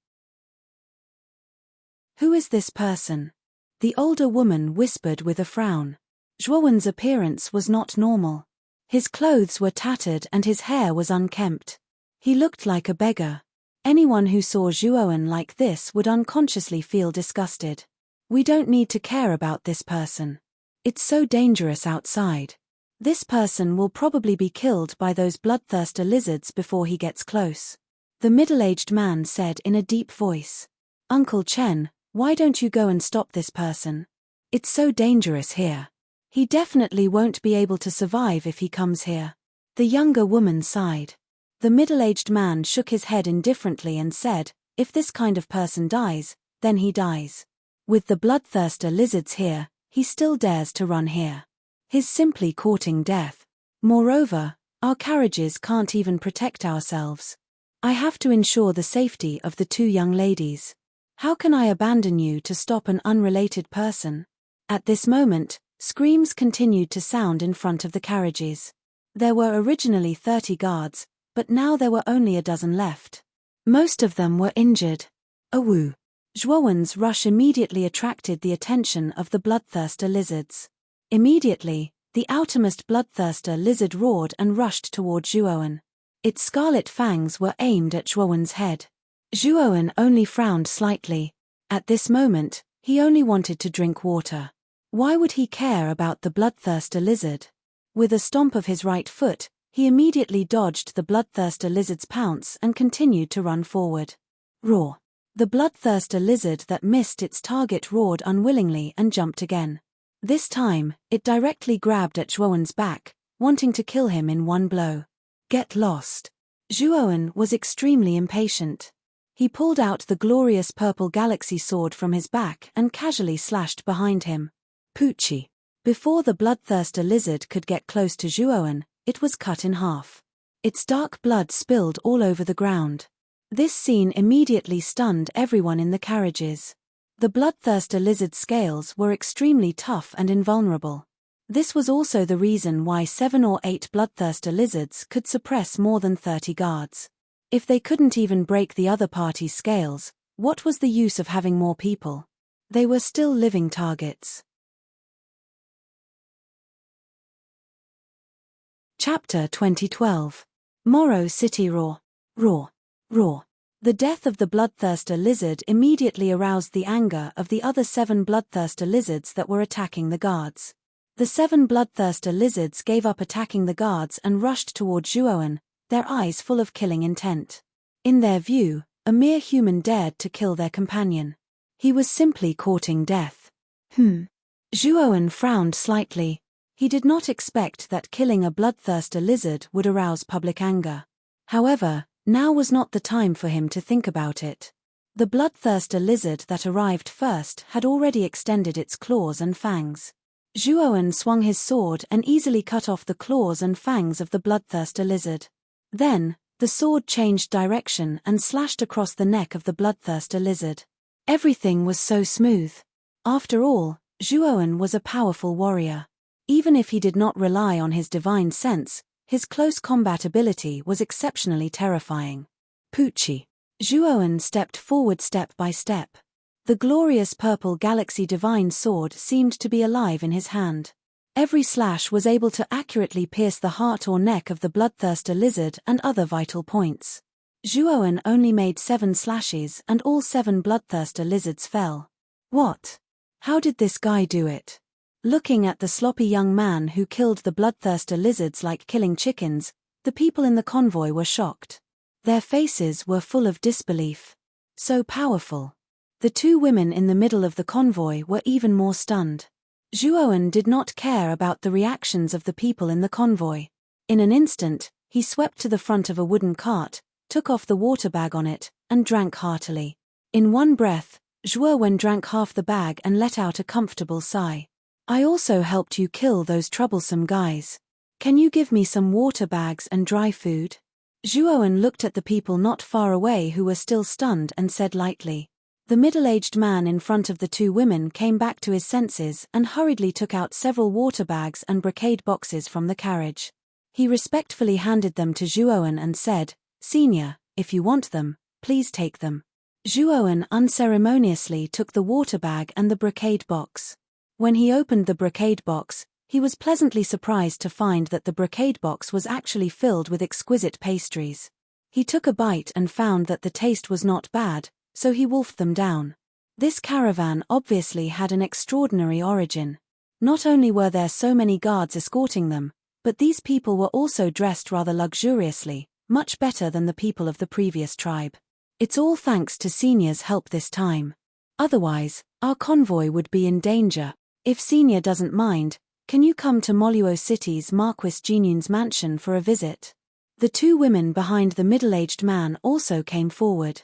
"Who is this person?" The older woman whispered with a frown. Zhuowen's appearance was not normal. His clothes were tattered and his hair was unkempt. He looked like a beggar. Anyone who saw Zhuowen like this would unconsciously feel disgusted. "We don't need to care about this person. It's so dangerous outside." This person will probably be killed by those bloodthirster lizards before he gets close. The middle-aged man said in a deep voice. Uncle Chen, why don't you go and stop this person? It's so dangerous here. He definitely won't be able to survive if he comes here. The younger woman sighed. The middle-aged man shook his head indifferently and said, if this kind of person dies, then he dies. With the bloodthirster lizards here, he still dares to run here. He's simply courting death. Moreover, our carriages can't even protect ourselves. I have to ensure the safety of the two young ladies. How can I abandon you to stop an unrelated person? At this moment, screams continued to sound in front of the carriages. There were originally 30 guards, but now there were only a dozen left. Most of them were injured. Awoo! Zhuowen's rush immediately attracted the attention of the bloodthirster lizards. Immediately, the outermost bloodthirster lizard roared and rushed toward Zhuowen. Its scarlet fangs were aimed at Zhuowen's head. Zhuowen only frowned slightly. At this moment, he only wanted to drink water. Why would he care about the bloodthirster lizard? With a stomp of his right foot, he immediately dodged the bloodthirster lizard's pounce and continued to run forward. Roar! The bloodthirster lizard that missed its target roared unwillingly and jumped again. This time, it directly grabbed at Zhuowen's back, wanting to kill him in one blow. Get lost. Zhuowen was extremely impatient. He pulled out the glorious purple galaxy sword from his back and casually slashed behind him. Poochie. Before the bloodthirster lizard could get close to Zhuowen, it was cut in half. Its dark blood spilled all over the ground. This scene immediately stunned everyone in the carriages. The bloodthirster lizard's scales were extremely tough and invulnerable. This was also the reason why 7 or 8 bloodthirster lizards could suppress more than 30 guards. If they couldn't even break the other party's scales, what was the use of having more people? They were still living targets. Chapter 2012. Morrow City Roar. Roar. Roar. The death of the bloodthirster lizard immediately aroused the anger of the other 7 bloodthirster lizards that were attacking the guards. The 7 bloodthirster lizards gave up attacking the guards and rushed toward Zhuowen, their eyes full of killing intent. In their view, a mere human dared to kill their companion. He was simply courting death. Zhuowen frowned slightly. He did not expect that killing a bloodthirster lizard would arouse public anger. However, now was not the time for him to think about it. The bloodthirster lizard that arrived first had already extended its claws and fangs. Zhuowen swung his sword and easily cut off the claws and fangs of the bloodthirster lizard. Then, the sword changed direction and slashed across the neck of the bloodthirster lizard. Everything was so smooth. After all, Zhuowen was a powerful warrior. Even if he did not rely on his divine sense, his close combat ability was exceptionally terrifying. Poochie. Zhuowen stepped forward step by step. The glorious purple galaxy divine sword seemed to be alive in his hand. Every slash was able to accurately pierce the heart or neck of the bloodthirster lizard and other vital points. Zhuowen only made 7 slashes and all 7 bloodthirster lizards fell. What? How did this guy do it? Looking at the sloppy young man who killed the bloodthirster lizards like killing chickens, the people in the convoy were shocked. Their faces were full of disbelief. So powerful. The 2 women in the middle of the convoy were even more stunned. Zhuowen did not care about the reactions of the people in the convoy. In an instant, he swept to the front of a wooden cart, took off the water bag on it, and drank heartily. In one breath, Zhuowen drank half the bag and let out a comfortable sigh. I also helped you kill those troublesome guys. Can you give me some water bags and dry food? Zhuowen looked at the people not far away who were still stunned and said lightly. The middle-aged man in front of the 2 women came back to his senses and hurriedly took out several water bags and brocade boxes from the carriage. He respectfully handed them to Zhuowen and said, "Senior, if you want them, please take them." Zhuowen unceremoniously took the water bag and the brocade box. When he opened the brocade box, he was pleasantly surprised to find that the brocade box was actually filled with exquisite pastries. He took a bite and found that the taste was not bad, so he wolfed them down. This caravan obviously had an extraordinary origin. Not only were there so many guards escorting them, But these people were also dressed rather luxuriously, much better than the people of the previous tribe. It's all thanks to Senior's help this time. Otherwise, our convoy would be in danger. If Senior doesn't mind, can you come to Moluo City's Marquis Genuine's mansion for a visit? The two women behind the middle-aged man also came forward.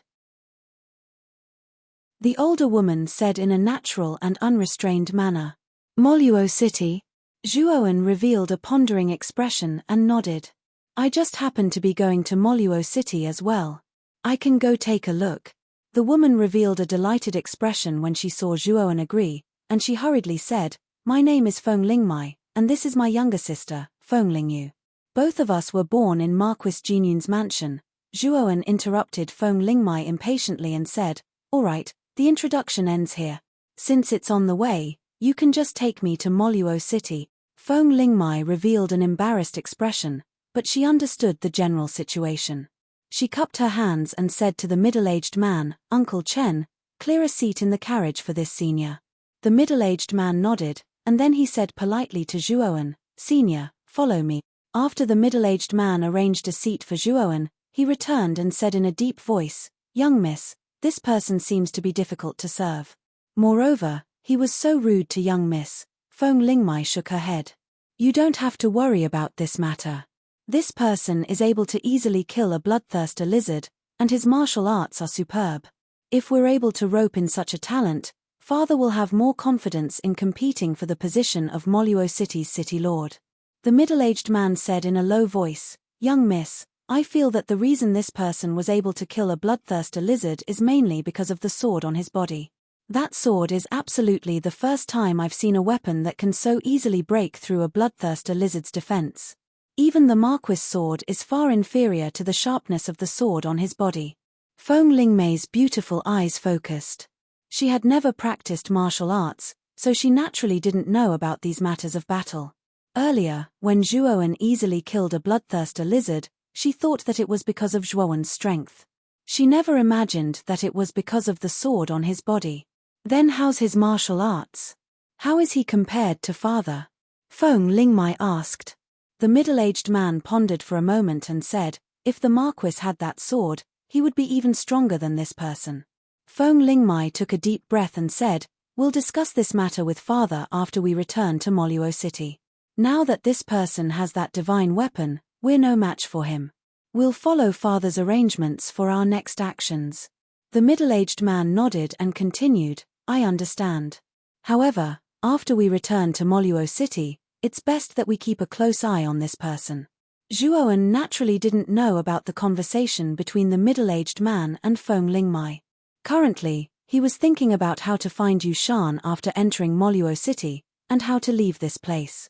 The older woman said in a natural and unrestrained manner, "Moluo City?" Zhuowen revealed a pondering expression and nodded. "I just happen to be going to Moluo City as well. I can go take a look." The woman revealed a delighted expression when she saw Zhuowen agree, and she hurriedly said, "My name is Feng Lingmai, and this is my younger sister, Feng Lingyu. Both of us were born in Marquis Genuine's mansion." Zhuowen interrupted Feng Lingmai impatiently and said, "All right, the introduction ends here. Since it's on the way, you can just take me to Moluo City." Feng Lingmai revealed an embarrassed expression, but she understood the general situation. She cupped her hands and said to the middle-aged man, "Uncle Chen, clear a seat in the carriage for this senior." The middle-aged man nodded, and then he said politely to Zhuowen, "Senior, follow me." After the middle-aged man arranged a seat for Zhuowen, he returned and said in a deep voice, "Young miss, this person seems to be difficult to serve. Moreover, he was so rude to young miss." Feng Lingmai shook her head. "You don't have to worry about this matter. This person is able to easily kill a bloodthirster lizard, and his martial arts are superb. If we're able to rope in such a talent, father will have more confidence in competing for the position of Moluo City's city lord." The middle-aged man said in a low voice, "Young miss, I feel that the reason this person was able to kill a bloodthirster lizard is mainly because of the sword on his body. That sword is absolutely the first time I've seen a weapon that can so easily break through a bloodthirster lizard's defense. Even the Marquis sword is far inferior to the sharpness of the sword on his body." Feng Lingmei's beautiful eyes focused. She had never practiced martial arts, so she naturally didn't know about these matters of battle. Earlier, when Zhuowen easily killed a bloodthirster lizard, she thought that it was because of Zhuowen's strength. She never imagined that it was because of the sword on his body. Then how's his martial arts? How is he compared to father? Feng Lingmai asked. The middle-aged man pondered for a moment and said, "If the Marquis had that sword, he would be even stronger than this person." Feng Lingmai took a deep breath and said, "We'll discuss this matter with father after we return to Moluo City. Now that this person has that divine weapon, we're no match for him. We'll follow father's arrangements for our next actions." The middle-aged man nodded and continued, "I understand. However, after we return to Moluo City, it's best that we keep a close eye on this person." Zhuowen naturally didn't know about the conversation between the middle-aged man and Feng Lingmai. Currently, he was thinking about how to find Yushan after entering Moluo City, and how to leave this place.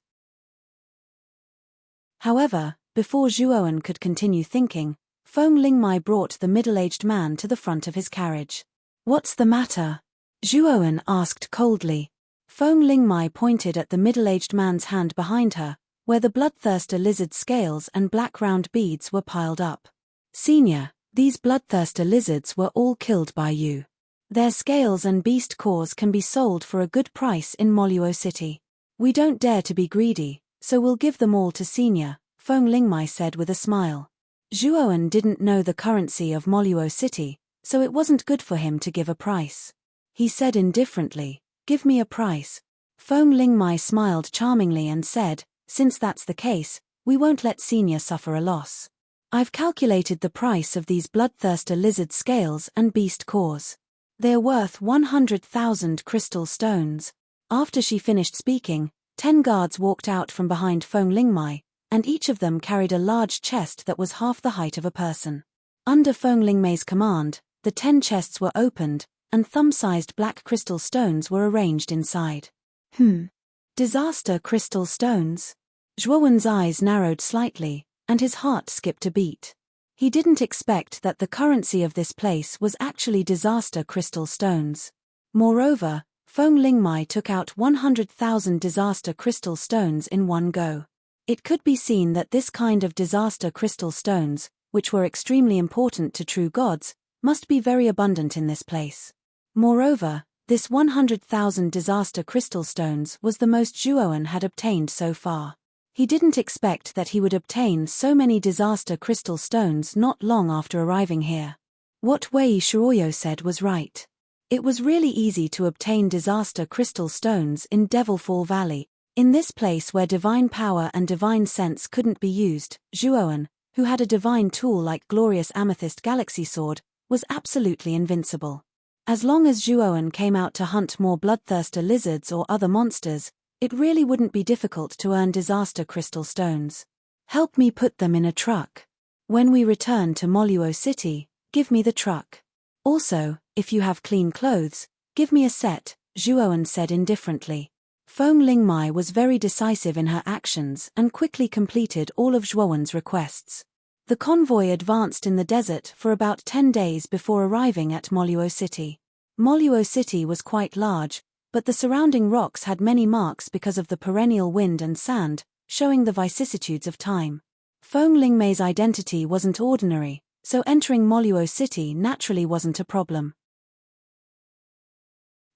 However, before Zhuowen could continue thinking, Feng Lingmai brought the middle-aged man to the front of his carriage. "What's the matter?" Zhuowen asked coldly. Feng Lingmai pointed at the middle-aged man's hand behind her, where the bloodthirster lizard scales and black round beads were piled up. "Senior, these bloodthirster lizards were all killed by you. Their scales and beast cores can be sold for a good price in Moluo City. We don't dare to be greedy, so we'll give them all to Senior," Feng Lingmai said with a smile. Zhuowen didn't know the currency of Moluo City, so it wasn't good for him to give a price. He said indifferently, "Give me a price." Feng Lingmai smiled charmingly and said, "Since that's the case, we won't let Senior suffer a loss. I've calculated the price of these bloodthirster lizard scales and beast cores. They're worth 100,000 crystal stones." After she finished speaking, 10 guards walked out from behind Feng Lingmai, and each of them carried a large chest that was half the height of a person. Under Feng Lingmei's command, the 10 chests were opened, and thumb-sized black crystal stones were arranged inside. Disaster crystal stones? Zhuowen's eyes narrowed slightly, and his heart skipped a beat. He didn't expect that the currency of this place was actually disaster crystal stones. Moreover, Feng Lingmai took out 100,000 disaster crystal stones in one go. It could be seen that this kind of disaster crystal stones, which were extremely important to true gods, must be very abundant in this place. Moreover, this 100,000 disaster crystal stones was the most Zhuowen had obtained so far. He didn't expect that he would obtain so many disaster crystal stones not long after arriving here. What Wei Shuoyo said was right. It was really easy to obtain disaster crystal stones in Devilfall Valley. In this place where divine power and divine sense couldn't be used, Zhuoan, who had a divine tool like glorious amethyst galaxy sword, was absolutely invincible. As long as Zhuoan came out to hunt more bloodthirster lizards or other monsters, it really wouldn't be difficult to earn disaster crystal stones. Help me put them in a truck. When we return to Moluo City, give me the truck. Also, if you have clean clothes, give me a set, Zhuoan said indifferently. Feng Lingmai was very decisive in her actions and quickly completed all of Zhuoan's requests. The convoy advanced in the desert for about 10 days before arriving at Moluo City. Moluo City was quite large, but the surrounding rocks had many marks because of the perennial wind and sand, showing the vicissitudes of time. Feng Lingmei's identity wasn't ordinary, so entering Moluo City naturally wasn't a problem.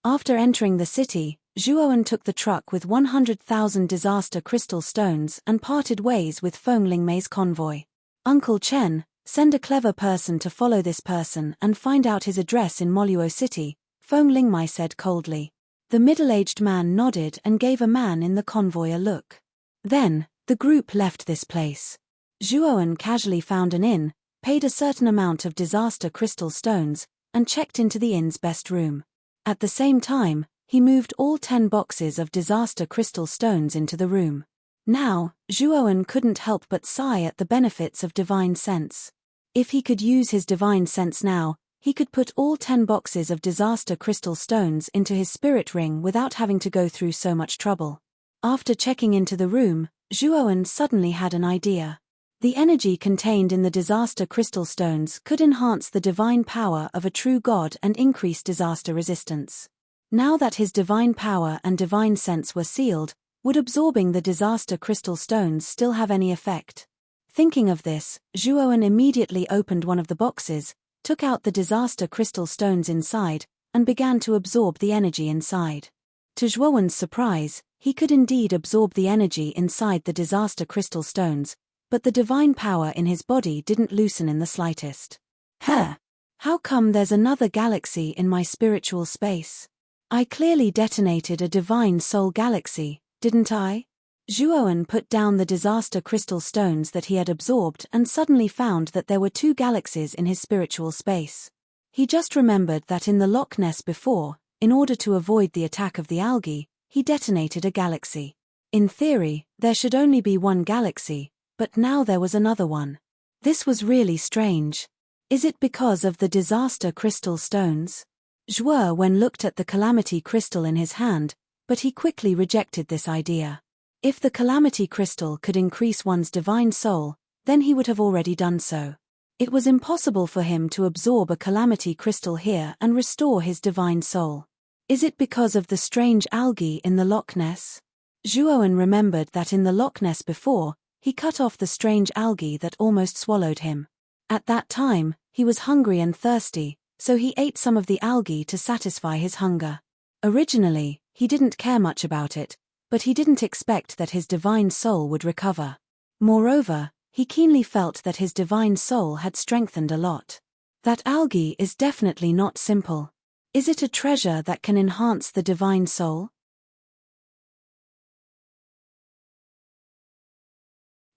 After entering the city, Zhuoan took the truck with 100,000 disaster crystal stones and parted ways with Feng Lingmei's convoy. Uncle Chen, send a clever person to follow this person and find out his address in Moluo City, Feng Lingmei said coldly. The middle-aged man nodded and gave a man in the convoy a look. Then, the group left this place. Zhuoan casually found an inn, paid a certain amount of disaster crystal stones, and checked into the inn's best room. At the same time, he moved all 10 boxes of disaster crystal stones into the room. Now, Zhuoan couldn't help but sigh at the benefits of divine sense. If he could use his divine sense now, he could put all 10 boxes of disaster crystal stones into his spirit ring without having to go through so much trouble. After checking into the room, Zhuoan suddenly had an idea. The energy contained in the disaster crystal stones could enhance the divine power of a true god and increase disaster resistance. Now that his divine power and divine sense were sealed, would absorbing the disaster crystal stones still have any effect? Thinking of this, Zhuoan immediately opened one of the boxes, took out the disaster crystal stones inside, and began to absorb the energy inside. To Zhuoan's surprise, he could indeed absorb the energy inside the disaster crystal stones, but the divine power in his body didn't loosen in the slightest. How come there's another galaxy in my spiritual space? I clearly detonated a divine soul galaxy, didn't I? Zhuoan put down the disaster crystal stones that he had absorbed and suddenly found that there were 2 galaxies in his spiritual space. He just remembered that in the Loch Ness before, in order to avoid the attack of the algae, he detonated a galaxy. In theory, there should only be 1 galaxy, but now there was another one. This was really strange. Is it because of the disaster crystal stones? Zhuoan looked at the calamity crystal in his hand, but he quickly rejected this idea. If the calamity crystal could increase one's divine soul, then he would have already done so. It was impossible for him to absorb a calamity crystal here and restore his divine soul. Is it because of the strange algae in the Loch Ness? Zhuoan remembered that in the Loch Ness before, he cut off the strange algae that almost swallowed him. At that time, he was hungry and thirsty, so he ate some of the algae to satisfy his hunger. Originally, he didn't care much about it, but he didn't expect that his divine soul would recover. Moreover, he keenly felt that his divine soul had strengthened a lot. That algae is definitely not simple. Is it a treasure that can enhance the divine soul?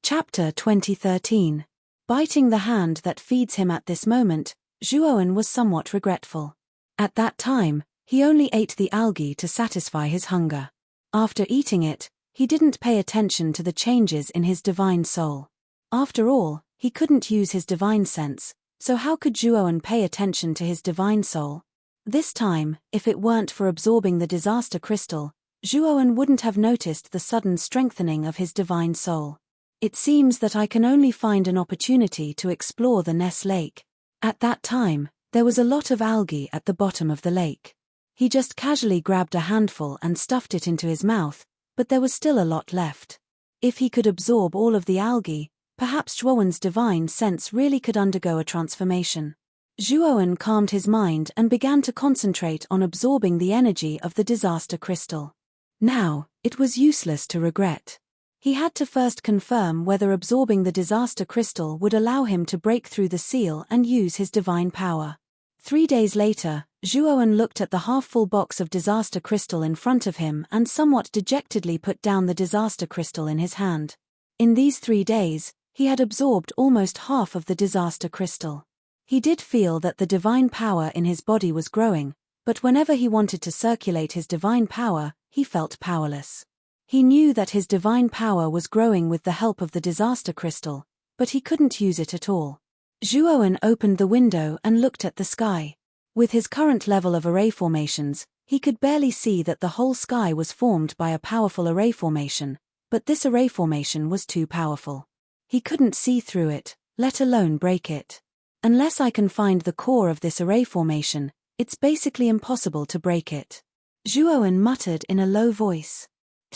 Chapter 2013. Biting the hand that feeds him. At this moment, Zhuoan was somewhat regretful. At that time, he only ate the algae to satisfy his hunger. After eating it, he didn't pay attention to the changes in his divine soul. After all, he couldn't use his divine sense, so how could Zhuoan pay attention to his divine soul? This time, if it weren't for absorbing the disaster crystal, Zhuoan wouldn't have noticed the sudden strengthening of his divine soul. It seems that I can only find an opportunity to explore the Ness Lake. At that time, there was a lot of algae at the bottom of the lake. He just casually grabbed a handful and stuffed it into his mouth, but there was still a lot left. If he could absorb all of the algae, perhaps Zhuoan's divine sense really could undergo a transformation. Zhuoan calmed his mind and began to concentrate on absorbing the energy of the disaster crystal. Now, it was useless to regret. He had to first confirm whether absorbing the disaster crystal would allow him to break through the seal and use his divine power. 3 days later, Zhuowen looked at the half-full box of disaster crystal in front of him and somewhat dejectedly put down the disaster crystal in his hand. In these 3 days, he had absorbed almost half of the disaster crystal. He did feel that the divine power in his body was growing, but whenever he wanted to circulate his divine power, he felt powerless. He knew that his divine power was growing with the help of the disaster crystal, but he couldn't use it at all. Zhuowen opened the window and looked at the sky. With his current level of array formations, he could barely see that the whole sky was formed by a powerful array formation, but this array formation was too powerful. He couldn't see through it, let alone break it. Unless I can find the core of this array formation, it's basically impossible to break it. Zhuowen muttered in a low voice.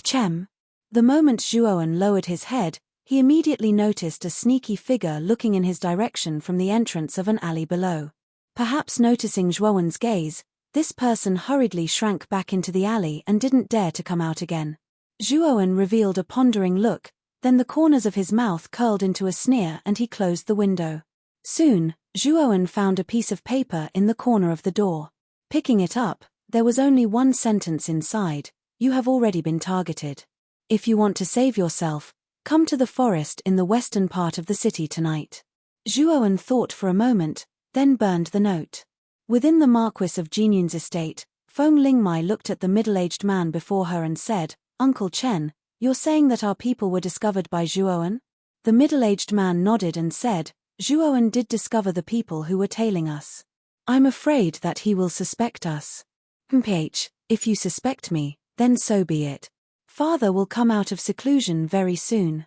Chem. The moment Zhuowen lowered his head, he immediately noticed a sneaky figure looking in his direction from the entrance of an alley below. Perhaps noticing Zhuowen's gaze, this person hurriedly shrank back into the alley and didn't dare to come out again. Zhuowen revealed a pondering look, then the corners of his mouth curled into a sneer and he closed the window. Soon, Zhuowen found a piece of paper in the corner of the door. Picking it up, there was only one sentence inside: "You have already been targeted. If you want to save yourself, come to the forest in the western part of the city tonight." Zhuowen thought for a moment, then burned the note. Within the Marquis of Jinyun's estate, Feng Lingmai looked at the middle-aged man before her and said, "Uncle Chen, you're saying that our people were discovered by Zhuowen?" The middle-aged man nodded and said, "Zhuowen did discover the people who were tailing us. I'm afraid that he will suspect us." If you suspect me, then so be it. Father will come out of seclusion very soon.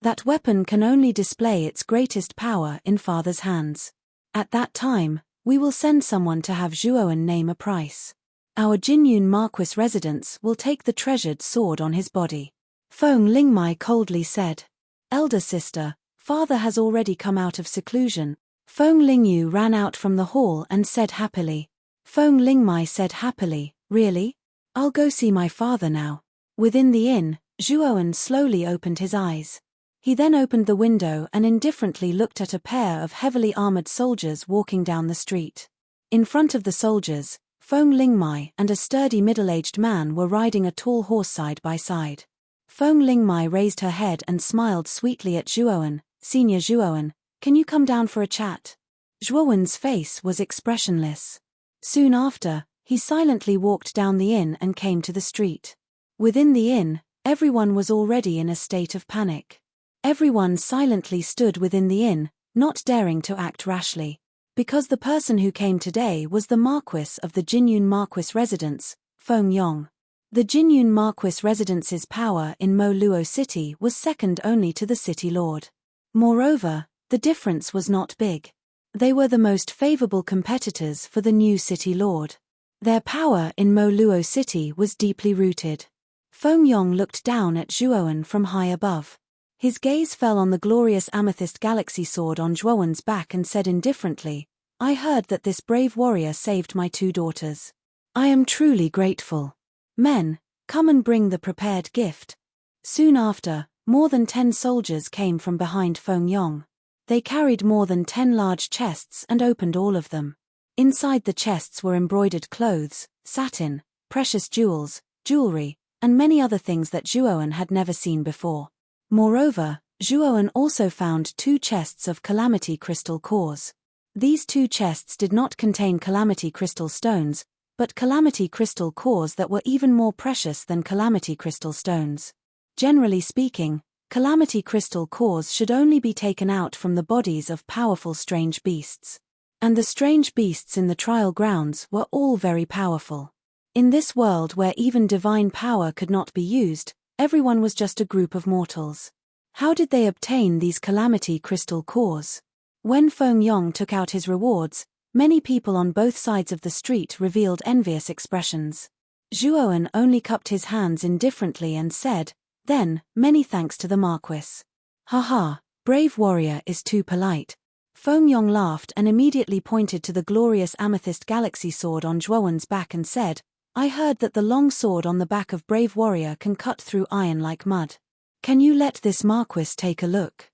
That weapon can only display its greatest power in Father's hands. At that time, we will send someone to have Zhuowen name a price. Our Jinyun Marquis residence will take the treasured sword on his body. Feng Lingmai coldly said. Elder sister, Father has already come out of seclusion. Feng Lingyu ran out from the hall and said happily. Feng Lingmai said happily, really? I'll go see my father now. Within the inn, Zhuowen slowly opened his eyes. He then opened the window and indifferently looked at a pair of heavily armored soldiers walking down the street. In front of the soldiers, Feng Lingmai and a sturdy middle-aged man were riding a tall horse side by side. Feng Lingmai raised her head and smiled sweetly at Zhuowen. Senior Zhuowen, can you come down for a chat? Zhuowen's face was expressionless. Soon after, he silently walked down the inn and came to the street. Within the inn, everyone was already in a state of panic. Everyone silently stood within the inn, not daring to act rashly. Because the person who came today was the Marquis of the Jinyun Marquis residence, Feng Yong. The Jinyun Marquis residence's power in Mo Luo City was second only to the city lord. Moreover, the difference was not big. They were the most favorable competitors for the new city lord. Their power in Mo Luo City was deeply rooted. Feng Yong looked down at Zhuowen from high above. His gaze fell on the glorious amethyst galaxy sword on Zhuowen's back and said indifferently, I heard that this brave warrior saved my 2 daughters. I am truly grateful. Men, come and bring the prepared gift. Soon after, more than 10 soldiers came from behind Feng Yong. They carried more than 10 large chests and opened all of them. Inside the chests were embroidered clothes, satin, precious jewels, jewelry, and many other things that Zhuowen had never seen before. Moreover, Zhuowen also found 2 chests of calamity crystal cores. These 2 chests did not contain calamity crystal stones, but calamity crystal cores that were even more precious than calamity crystal stones. Generally speaking, calamity crystal cores should only be taken out from the bodies of powerful strange beasts. And the strange beasts in the trial grounds were all very powerful. In this world where even divine power could not be used, everyone was just a group of mortals. How did they obtain these calamity crystal cores? When Feng Yong took out his rewards, many people on both sides of the street revealed envious expressions. Zhuowen only cupped his hands indifferently and said, Then, many thanks to the Marquis. Haha, brave warrior is too polite. Feng Yong laughed and immediately pointed to the glorious amethyst galaxy sword on Zhuowen's back and said, I heard that the long sword on the back of brave warrior can cut through iron like mud. Can you let this Marquis take a look?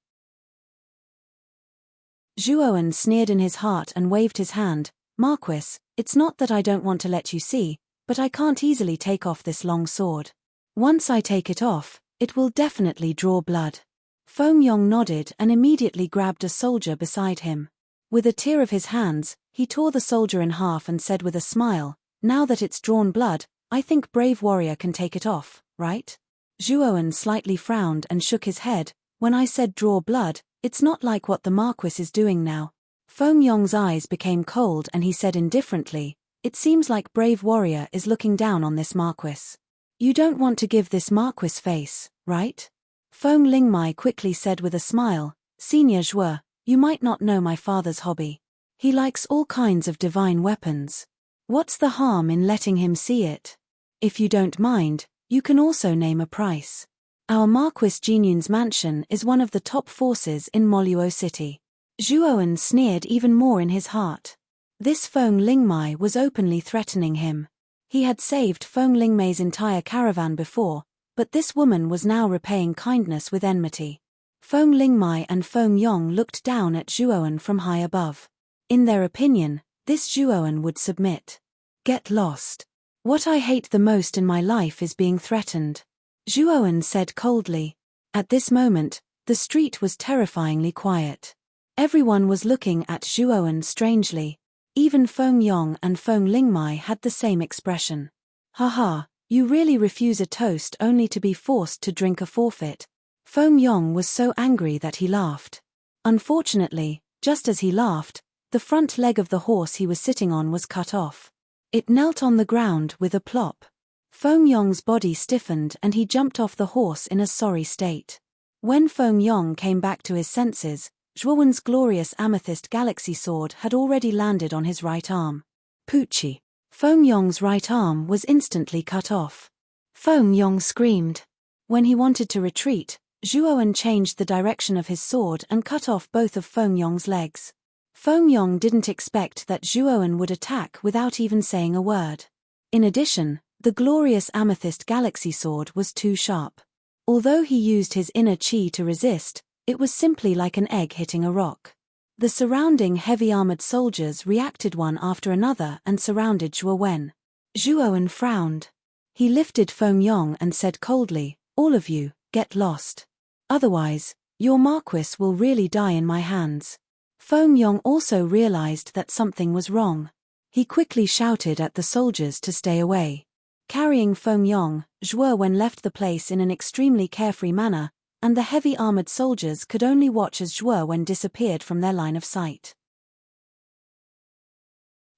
Zhuowen sneered in his heart and waved his hand. Marquis, it's not that I don't want to let you see, but I can't easily take off this long sword. Once I take it off, it will definitely draw blood. Feng Yong nodded and immediately grabbed a soldier beside him. With a tear of his hands, he tore the soldier in half and said with a smile, now that it's drawn blood, I think brave warrior can take it off, right? Zhuowen slightly frowned and shook his head. When I said draw blood, it's not like what the Marquis is doing now. Feng Yong's eyes became cold and he said indifferently, it seems like brave warrior is looking down on this Marquis. You don't want to give this Marquis face, right? Feng Lingmai quickly said with a smile, Senior Zhuo, you might not know my father's hobby. He likes all kinds of divine weapons. What's the harm in letting him see it? If you don't mind, you can also name a price. Our Marquis Jinyun's mansion is one of the top forces in Moluo City. Zhuowen sneered even more in his heart. This Feng Lingmai was openly threatening him. He had saved Feng Lingmei's entire caravan before, but this woman was now repaying kindness with enmity. Feng Lingmai and Feng Yong looked down at Zhuowen from high above. In their opinion, this Zhuowen would submit. Get lost. What I hate the most in my life is being threatened. Zhuowen said coldly. At this moment, the street was terrifyingly quiet. Everyone was looking at Zhuowen strangely. Even Feng Yong and Feng Lingmai had the same expression. Haha, you really refuse a toast only to be forced to drink a forfeit. Feng Yong was so angry that he laughed. Unfortunately, just as he laughed, the front leg of the horse he was sitting on was cut off. It knelt on the ground with a plop. Feng Yong's body stiffened and he jumped off the horse in a sorry state. When Feng Yong came back to his senses, Zhuowen's glorious amethyst galaxy sword had already landed on his right arm. Poochie. Feng Yong's right arm was instantly cut off. Feng Yong screamed. When he wanted to retreat, Zhuowen changed the direction of his sword and cut off both of Feng Yong's legs. Feng Yong didn't expect that Zhuowen would attack without even saying a word. In addition, the glorious amethyst galaxy sword was too sharp. Although he used his inner qi to resist, it was simply like an egg hitting a rock. The surrounding heavy-armored soldiers reacted one after another and surrounded Zhuowen. Zhuowen frowned. He lifted Feng Yong and said coldly, all of you, get lost. Otherwise, your Marquis will really die in my hands. Feng Yong also realized that something was wrong. He quickly shouted at the soldiers to stay away. Carrying Feng Yong, Zhuowen left the place in an extremely carefree manner, and the heavy-armored soldiers could only watch as Zhuowen disappeared from their line of sight.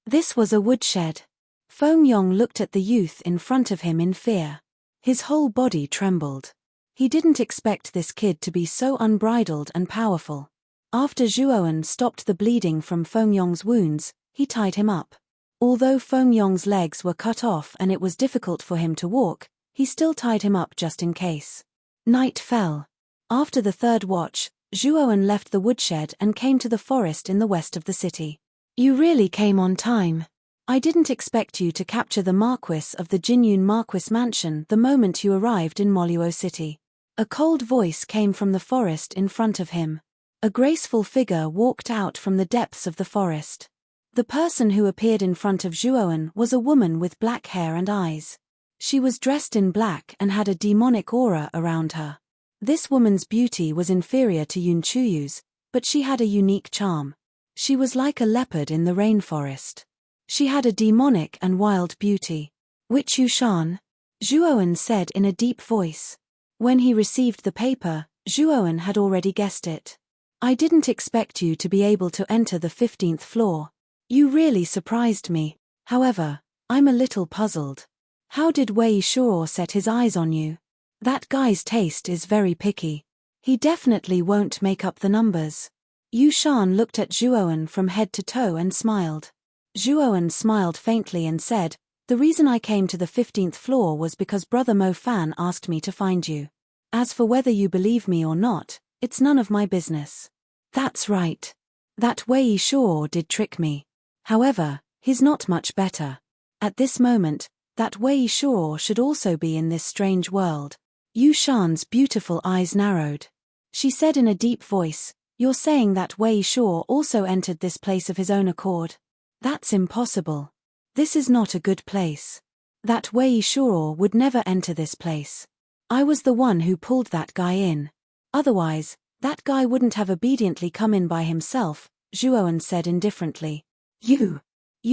This was a woodshed. Feng Yong looked at the youth in front of him in fear. His whole body trembled. He didn't expect this kid to be so unbridled and powerful. After Zhuowen stopped the bleeding from Feng Yong's wounds, he tied him up. Although Feng Yong's legs were cut off and it was difficult for him to walk, he still tied him up just in case. Night fell. After the third watch, Zhuowen left the woodshed and came to the forest in the west of the city. You really came on time. I didn't expect you to capture the Marquis of the Jinyun Marquis mansion the moment you arrived in Moluo City. A cold voice came from the forest in front of him. A graceful figure walked out from the depths of the forest. The person who appeared in front of Zhuowen was a woman with black hair and eyes. She was dressed in black and had a demonic aura around her. This woman's beauty was inferior to Yun Chuyu's, but she had a unique charm. She was like a leopard in the rainforest. She had a demonic and wild beauty. Which Yushan? Zhuowen said in a deep voice. When he received the paper, Zhuowen had already guessed it. I didn't expect you to be able to enter the 15th floor. You really surprised me. However, I'm a little puzzled. How did Wei Shuo set his eyes on you? That guy's taste is very picky. He definitely won't make up the numbers. Yushan looked at Zhuowen from head to toe and smiled. Zhuowen smiled faintly and said, the reason I came to the 15th floor was because Brother Mo Fan asked me to find you. As for whether you believe me or not, it's none of my business. That's right. That Wei Shuo did trick me. However, he's not much better. At this moment, That Wei Shuo should also be in this strange world. Yu Shan's beautiful eyes narrowed. She said in a deep voice, "You're saying that Wei Shuo also entered this place of his own accord? That's impossible. This is not a good place. That Wei Shuo would never enter this place. I was the one who pulled that guy in. Otherwise, that guy wouldn't have obediently come in by himself," Zhuowen said indifferently. Yu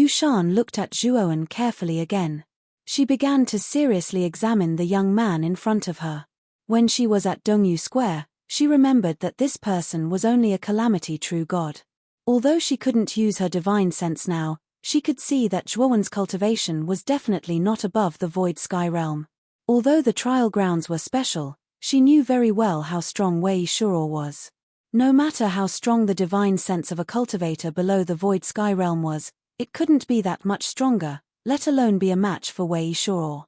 Shan looked at Zhuowen carefully again. She began to seriously examine the young man in front of her. When she was at Dongyu Square, she remembered that this person was only a calamity true god. Although she couldn't use her divine sense now, she could see that Zhuowen's cultivation was definitely not above the void sky realm. Although the trial grounds were special, she knew very well how strong Wei Shuo was. No matter how strong the divine sense of a cultivator below the void sky realm was, it couldn't be that much stronger, let alone be a match for Wei Shuo.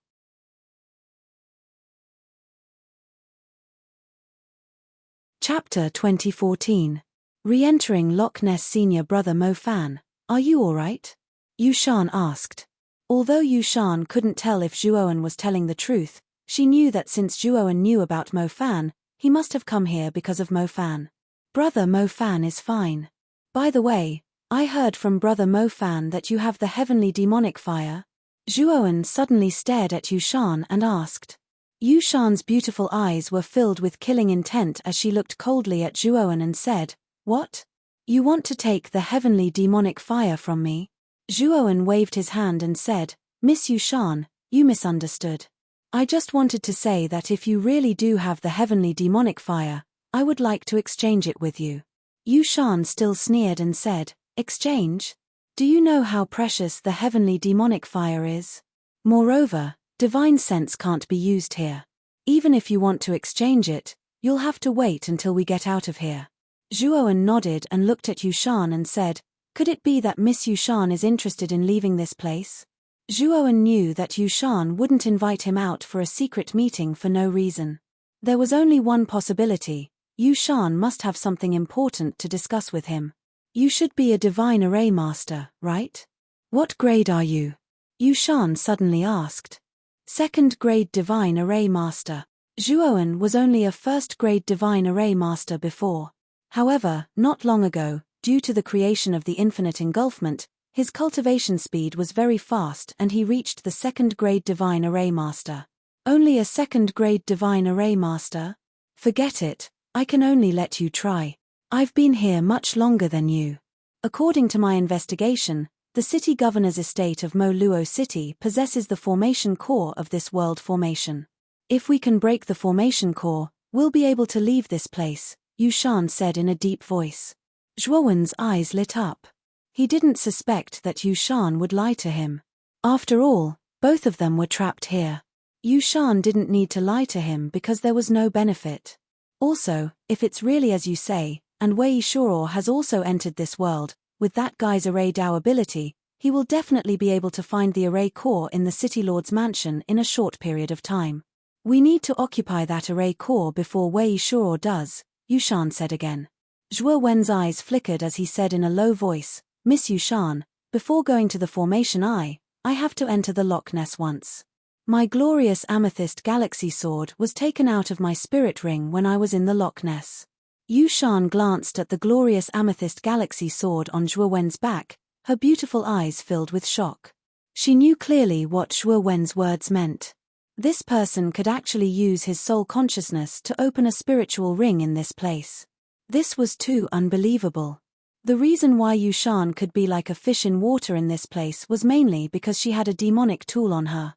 Chapter 2014. Re-entering Loch Ness. Senior brother Mo Fan, "Are you alright?" Yu Shan asked. Although Yu Shan couldn't tell if Zhuowen was telling the truth, she knew that since Zhuowen knew about Mo Fan, he must have come here because of Mo Fan. "Brother Mo Fan is fine. By the way, I heard from Brother Mo Fan that you have the heavenly demonic fire." Zhuowen suddenly stared at Yu Shan and asked. Yu Shan's beautiful eyes were filled with killing intent as she looked coldly at Zhuowen and said, "What? You want to take the heavenly demonic fire from me?" Zhuowen waved his hand and said, "Miss Yu Shan, you misunderstood. I just wanted to say that if you really do have the heavenly demonic fire, I would like to exchange it with you." Yu Shan still sneered and said, "Exchange? Do you know how precious the heavenly demonic fire is? Moreover, divine sense can't be used here. Even if you want to exchange it, you'll have to wait until we get out of here." Zhuowen nodded and looked at Yu Shan and said, "Could it be that Miss Yu Shan is interested in leaving this place?" Zhuowen knew that Yu Shan wouldn't invite him out for a secret meeting for no reason. There was only one possibility: Yu Shan must have something important to discuss with him. "You should be a divine array master, right? What grade are you?" Yu Shan suddenly asked. "Second grade divine array master." Zhuowen was only a first grade divine array master before. However, not long ago, due to the creation of the infinite engulfment, his cultivation speed was very fast and he reached the second grade divine array master. Only a second grade divine array master? Forget it, I can only let you try. I've been here much longer than you. According to my investigation, the city governor's estate of Mo Luo City possesses the formation core of this world formation. If we can break the formation core, we'll be able to leave this place, Yu Shan said in a deep voice. Zhuowen's eyes lit up. He didn't suspect that Yu Shan would lie to him. After all, both of them were trapped here. Yu Shan didn't need to lie to him because there was no benefit. Also, if it's really as you say, and Wei Shuo has also entered this world, with that guy's array Dao ability, he will definitely be able to find the array core in the City Lord's mansion in a short period of time. We need to occupy that array core before Wei Shuo does, Yu Shan said again. Zhuowen's eyes flickered as he said in a low voice, "Miss Yu Shan, before going to the formation I have to enter the Loch Ness once. My glorious amethyst galaxy sword was taken out of my spirit ring when I was in the Loch Ness." Yu Shan glanced at the glorious amethyst galaxy sword on Zhuowen's back, her beautiful eyes filled with shock. She knew clearly what Zhuowen's words meant. This person could actually use his soul consciousness to open a spiritual ring in this place. This was too unbelievable. The reason why Yu Shan could be like a fish in water in this place was mainly because she had a demonic tool on her.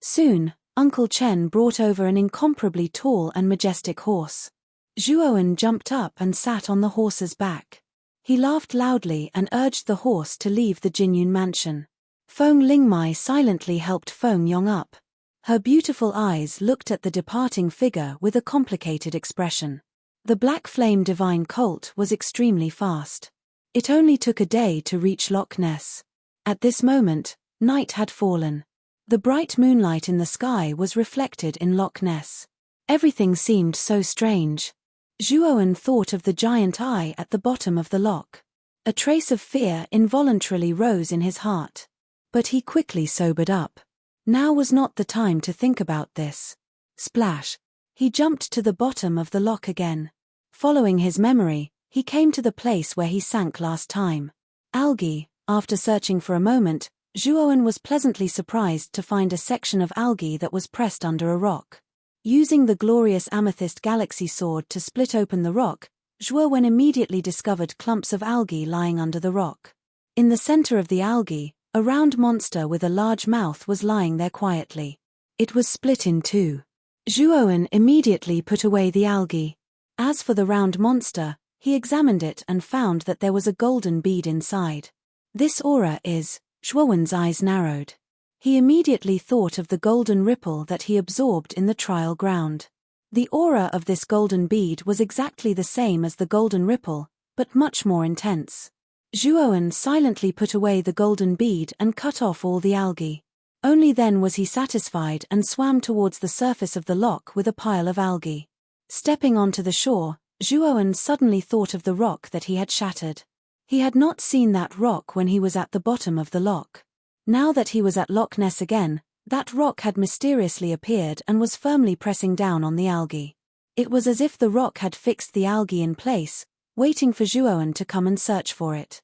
Soon, Uncle Chen brought over an incomparably tall and majestic horse. Zhuowen jumped up and sat on the horse's back. He laughed loudly and urged the horse to leave the Jinyun mansion. Feng Lingmai silently helped Feng Yong up. Her beautiful eyes looked at the departing figure with a complicated expression. The Black Flame Divine Colt was extremely fast. It only took a day to reach Loch Ness. At this moment, night had fallen. The bright moonlight in the sky was reflected in Loch Ness. Everything seemed so strange. Zhuowen thought of the giant eye at the bottom of the loch. A trace of fear involuntarily rose in his heart. But he quickly sobered up. Now was not the time to think about this. Splash! He jumped to the bottom of the lock again. Following his memory, he came to the place where he sank last time. Algae. After searching for a moment, Zhuowen was pleasantly surprised to find a section of algae that was pressed under a rock. Using the glorious amethyst galaxy sword to split open the rock, Zhuowen immediately discovered clumps of algae lying under the rock. In the center of the algae, a round monster with a large mouth was lying there quietly. It was split in two. Zhuowen immediately put away the algae. As for the round monster, he examined it and found that there was a golden bead inside. This aura is. Zhuowen's eyes narrowed. He immediately thought of the golden ripple that he absorbed in the trial ground. The aura of this golden bead was exactly the same as the golden ripple, but much more intense. Zhuowen silently put away the golden bead and cut off all the algae. Only then was he satisfied and swam towards the surface of the lock with a pile of algae. Stepping onto the shore, Zhuowen suddenly thought of the rock that he had shattered. He had not seen that rock when he was at the bottom of the lock. Now that he was at Loch Ness again, that rock had mysteriously appeared and was firmly pressing down on the algae. It was as if the rock had fixed the algae in place, waiting for Zhuowen to come and search for it.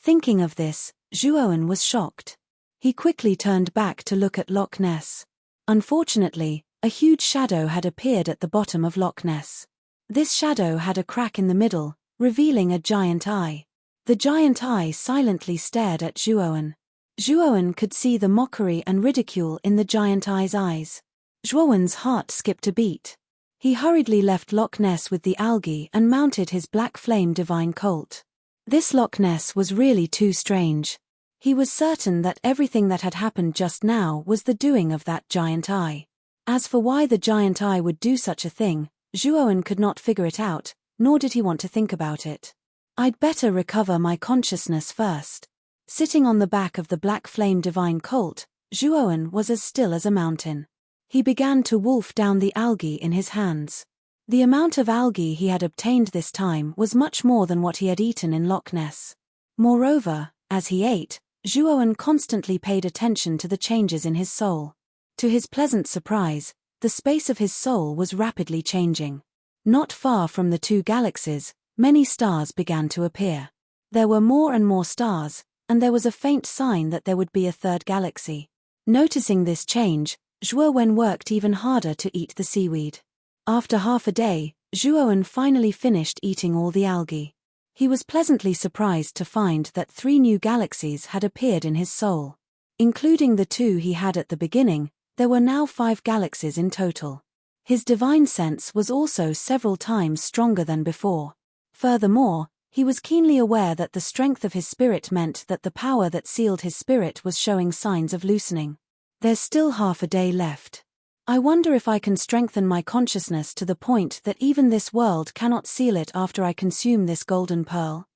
Thinking of this, Zhuowen was shocked. He quickly turned back to look at Loch Ness. Unfortunately, a huge shadow had appeared at the bottom of Loch Ness. This shadow had a crack in the middle, revealing a giant eye. The giant eye silently stared at Zhuowen. Zhuowen could see the mockery and ridicule in the giant eye's eyes. Zhuowen's heart skipped a beat. He hurriedly left Loch Ness with the algae and mounted his black flame divine colt. This Loch Ness was really too strange. He was certain that everything that had happened just now was the doing of that giant eye. As for why the giant eye would do such a thing, Zhuowen could not figure it out, nor did he want to think about it. I'd better recover my consciousness first. Sitting on the back of the black flame divine colt, Zhuowen was as still as a mountain. He began to wolf down the algae in his hands. The amount of algae he had obtained this time was much more than what he had eaten in Loch Ness. Moreover, as he ate, Zhuowen constantly paid attention to the changes in his soul. To his pleasant surprise, the space of his soul was rapidly changing. Not far from the two galaxies, many stars began to appear. There were more and more stars, and there was a faint sign that there would be a third galaxy. Noticing this change, Zhuowen worked even harder to eat the seaweed. After half a day, Zhuowen finally finished eating all the algae. He was pleasantly surprised to find that 3 new galaxies had appeared in his soul. Including the 2 he had at the beginning, there were now 5 galaxies in total. His divine sense was also several times stronger than before. Furthermore, he was keenly aware that the strength of his spirit meant that the power that sealed his spirit was showing signs of loosening. There's still half a day left. I wonder if I can strengthen my consciousness to the point that even this world cannot seal it after I consume this golden pearl.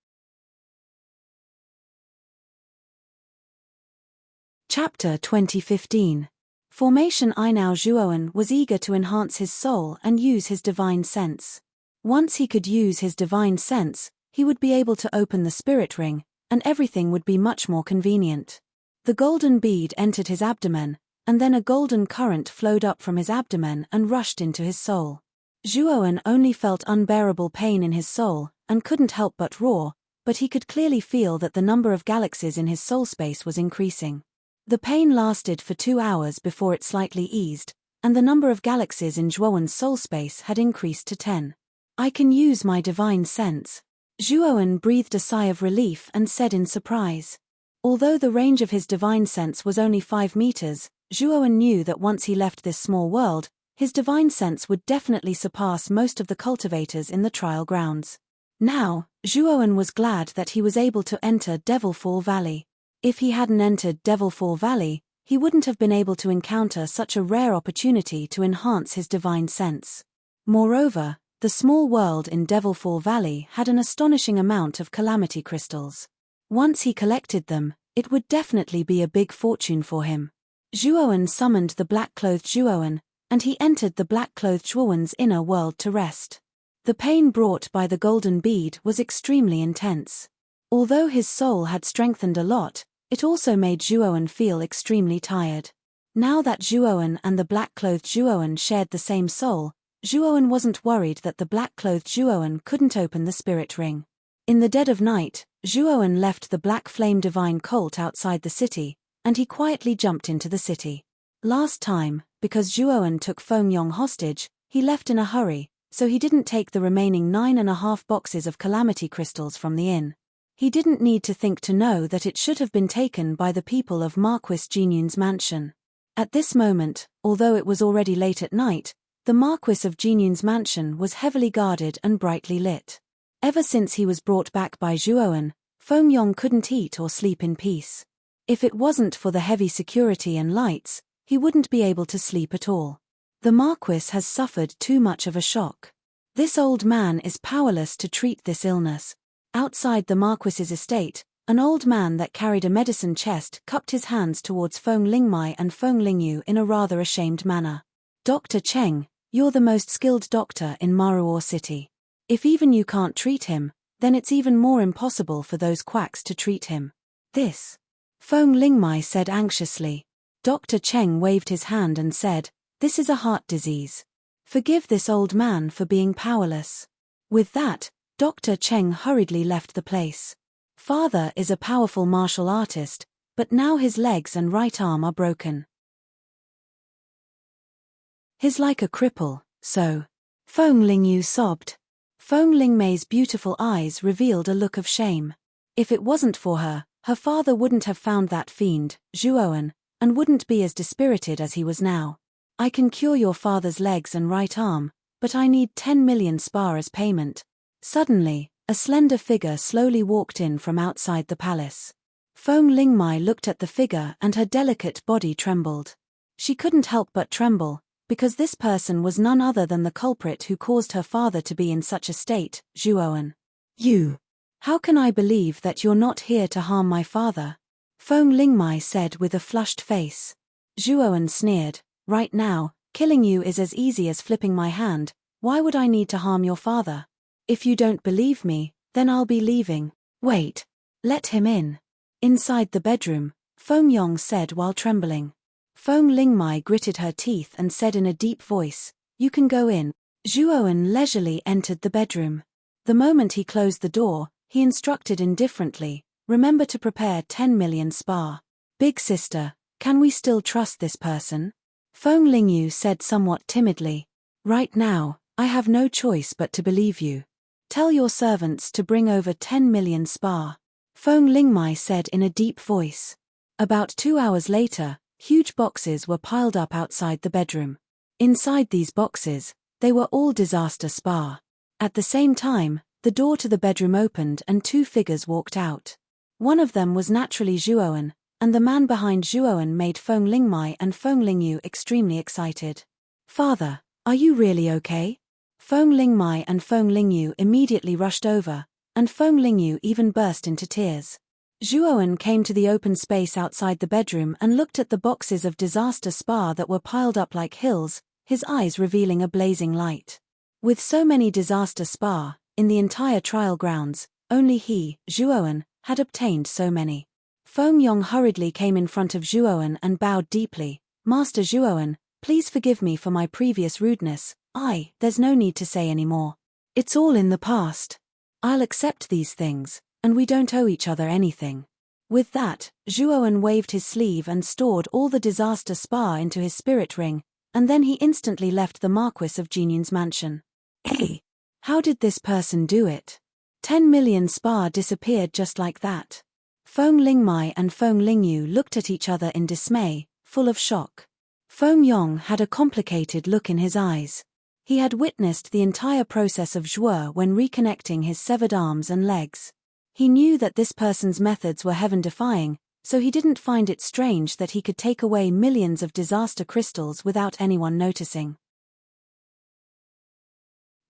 Chapter 2015. Formation. Now Zhuowen was eager to enhance his soul and use his divine sense. Once he could use his divine sense, he would be able to open the spirit ring, and everything would be much more convenient. The golden bead entered his abdomen, and then a golden current flowed up from his abdomen and rushed into his soul. Zhuowen only felt unbearable pain in his soul, and couldn't help but roar, but he could clearly feel that the number of galaxies in his soul space was increasing. The pain lasted for 2 hours before it slightly eased, and the number of galaxies in Zhuowen's soul space had increased to 10. I can use my divine sense. Zhuowen breathed a sigh of relief and said in surprise. Although the range of his divine sense was only 5 meters, Zhuowen knew that once he left this small world, his divine sense would definitely surpass most of the cultivators in the trial grounds. Now, Zhuowen was glad that he was able to enter Devilfall Valley. If he hadn't entered Devilfall Valley, he wouldn't have been able to encounter such a rare opportunity to enhance his divine sense. Moreover, the small world in Devilfall Valley had an astonishing amount of calamity crystals. Once he collected them, it would definitely be a big fortune for him. Zhuowen summoned the black-clothed Zhuowen, and he entered the black-clothed Zhuowen's inner world to rest. The pain brought by the golden bead was extremely intense. Although his soul had strengthened a lot, it also made Zhuowen feel extremely tired. Now that Zhuowen and the black-clothed Zhuowen shared the same soul, Zhuowen wasn't worried that the black-clothed Zhuowen couldn't open the spirit ring. In the dead of night, Zhuowen left the black flame divine colt outside the city, and he quietly jumped into the city. Last time, because Zhuowen took Fengyong hostage, he left in a hurry, so he didn't take the remaining 9.5 boxes of calamity crystals from the inn. He didn't need to think to know that it should have been taken by the people of Marquis Jinyun's mansion. At this moment, although it was already late at night, the Marquis of Jinyun's mansion was heavily guarded and brightly lit. Ever since he was brought back by Zhuowen, Fengyong couldn't eat or sleep in peace. If it wasn't for the heavy security and lights, he wouldn't be able to sleep at all. The Marquis has suffered too much of a shock. This old man is powerless to treat this illness. Outside the Marquis's estate, an old man that carried a medicine chest cupped his hands towards Feng Lingmai and Feng Lingyu in a rather ashamed manner. Dr. Cheng, you're the most skilled doctor in Maruo City. If even you can't treat him, then it's even more impossible for those quacks to treat him. This, Feng Lingmai said anxiously. Dr. Cheng waved his hand and said, "This is a heart disease. Forgive this old man for being powerless." With that, Dr. Cheng hurriedly left the place. Father is a powerful martial artist, but now his legs and right arm are broken. He's like a cripple, so. Feng Lingyu sobbed. Feng Lingmei's beautiful eyes revealed a look of shame. If it wasn't for her, her father wouldn't have found that fiend, Zhuowen, and wouldn't be as dispirited as he was now. I can cure your father's legs and right arm, but I need 10 million spar as payment. Suddenly, a slender figure slowly walked in from outside the palace. Feng Lingmai looked at the figure and her delicate body trembled. She couldn't help but tremble, because this person was none other than the culprit who caused her father to be in such a state, Zhuowen. You. How can I believe that you're not here to harm my father? Feng Lingmai said with a flushed face. Zhuowen sneered, right now, killing you is as easy as flipping my hand. Why would I need to harm your father? If you don't believe me, then I'll be leaving. Wait. Let him in. Inside the bedroom, Fengyong said while trembling. Feng Lingmai gritted her teeth and said in a deep voice, "You can go in." Zhuowen leisurely entered the bedroom. The moment he closed the door, he instructed indifferently, "Remember to prepare 10 million spar. Big sister, can we still trust this person?" Feng Lingyu said somewhat timidly. "Right now, I have no choice but to believe you. Tell your servants to bring over 10 million spar." Feng Lingmai said in a deep voice. About 2 hours later, huge boxes were piled up outside the bedroom. Inside these boxes, they were all disaster spar. At the same time, the door to the bedroom opened and 2 figures walked out. One of them was naturally Zhuowen, and the man behind Zhuowen made Feng Lingmai and Feng Lingyu extremely excited. "Father, are you really okay?" Feng Lingmai and Feng Lingyu immediately rushed over, and Feng Lingyu even burst into tears. Zhuowen came to the open space outside the bedroom and looked at the boxes of disaster spar that were piled up like hills, his eyes revealing a blazing light. With so many disaster spar, in the entire trial grounds, only he, Zhuowen, had obtained so many. Fengyong hurriedly came in front of Zhuowen and bowed deeply. "Master Zhuowen, please forgive me for my previous rudeness. There's no need to say any more. It's all in the past. I'll accept these things, and we don't owe each other anything." With that, Zhuowen waved his sleeve and stored all the disaster spar into his spirit ring, and then he instantly left the Marquis of Jinyun's mansion. Hey! How did this person do it? 10 million spar disappeared just like that. Feng Lingmai and Feng Lingyu looked at each other in dismay, full of shock. Fengyong had a complicated look in his eyes. He had witnessed the entire process of Zhuo when reconnecting his severed arms and legs. He knew that this person's methods were heaven-defying, so he didn't find it strange that he could take away millions of disaster crystals without anyone noticing.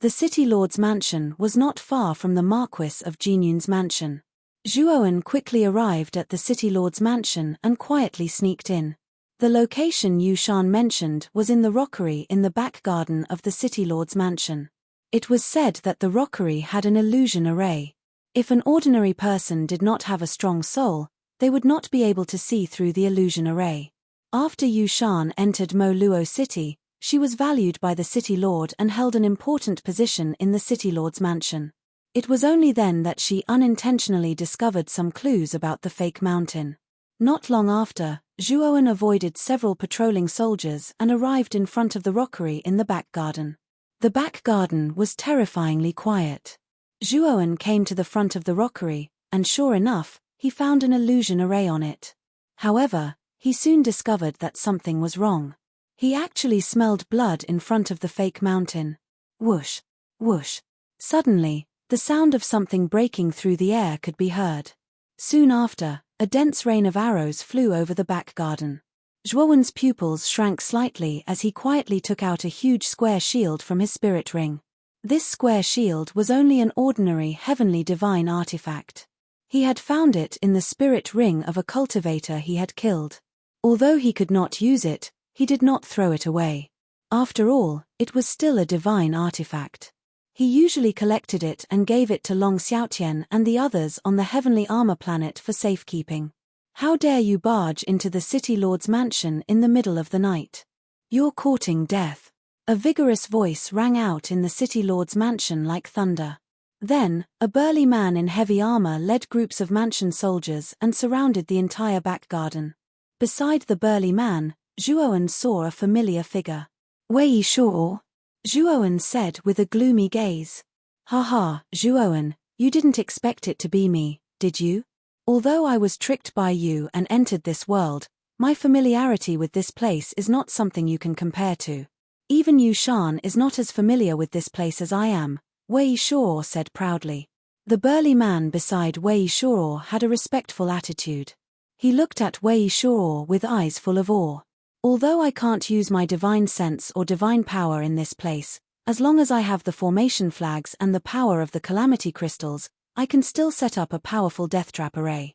The City Lord's mansion was not far from the Marquis of Jinyun's mansion. Zhuowen quickly arrived at the City Lord's mansion and quietly sneaked in. The location Yu Shan mentioned was in the rockery in the back garden of the City Lord's mansion. It was said that the rockery had an illusion array. If an ordinary person did not have a strong soul, they would not be able to see through the illusion array. After Yu Shan entered Mo Luo City, she was valued by the city lord and held an important position in the city lord's mansion. It was only then that she unintentionally discovered some clues about the fake mountain. Not long after, Zhuowen avoided several patrolling soldiers and arrived in front of the rockery in the back garden. The back garden was terrifyingly quiet. Zhuowen came to the front of the rockery, and sure enough, he found an illusion array on it. However, he soon discovered that something was wrong. He actually smelled blood in front of the fake mountain. Whoosh! Whoosh! Suddenly, the sound of something breaking through the air could be heard. Soon after, a dense rain of arrows flew over the back garden. Zhuowen's pupils shrank slightly as he quietly took out a huge square shield from his spirit ring. This square shield was only an ordinary heavenly divine artifact. He had found it in the spirit ring of a cultivator he had killed. Although he could not use it, he did not throw it away. After all, it was still a divine artifact. He usually collected it and gave it to Long Xiaotian and the others on the heavenly armor planet for safekeeping. How dare you barge into the city lord's mansion in the middle of the night? You're courting death. A vigorous voice rang out in the city lord's mansion like thunder. Then, a burly man in heavy armor led groups of mansion soldiers and surrounded the entire back garden. Beside the burly man, Zhuowen saw a familiar figure. Wei Shuo? Zhuowen said with a gloomy gaze. Haha, Zhuowen, you didn't expect it to be me, did you? Although I was tricked by you and entered this world, my familiarity with this place is not something you can compare to. Even Yu Shan is not as familiar with this place as I am, Wei Shuo said proudly. The burly man beside Wei Shuo had a respectful attitude. He looked at Wei Shuo with eyes full of awe. Although I can't use my divine sense or divine power in this place, as long as I have the formation flags and the power of the calamity crystals, I can still set up a powerful death trap array.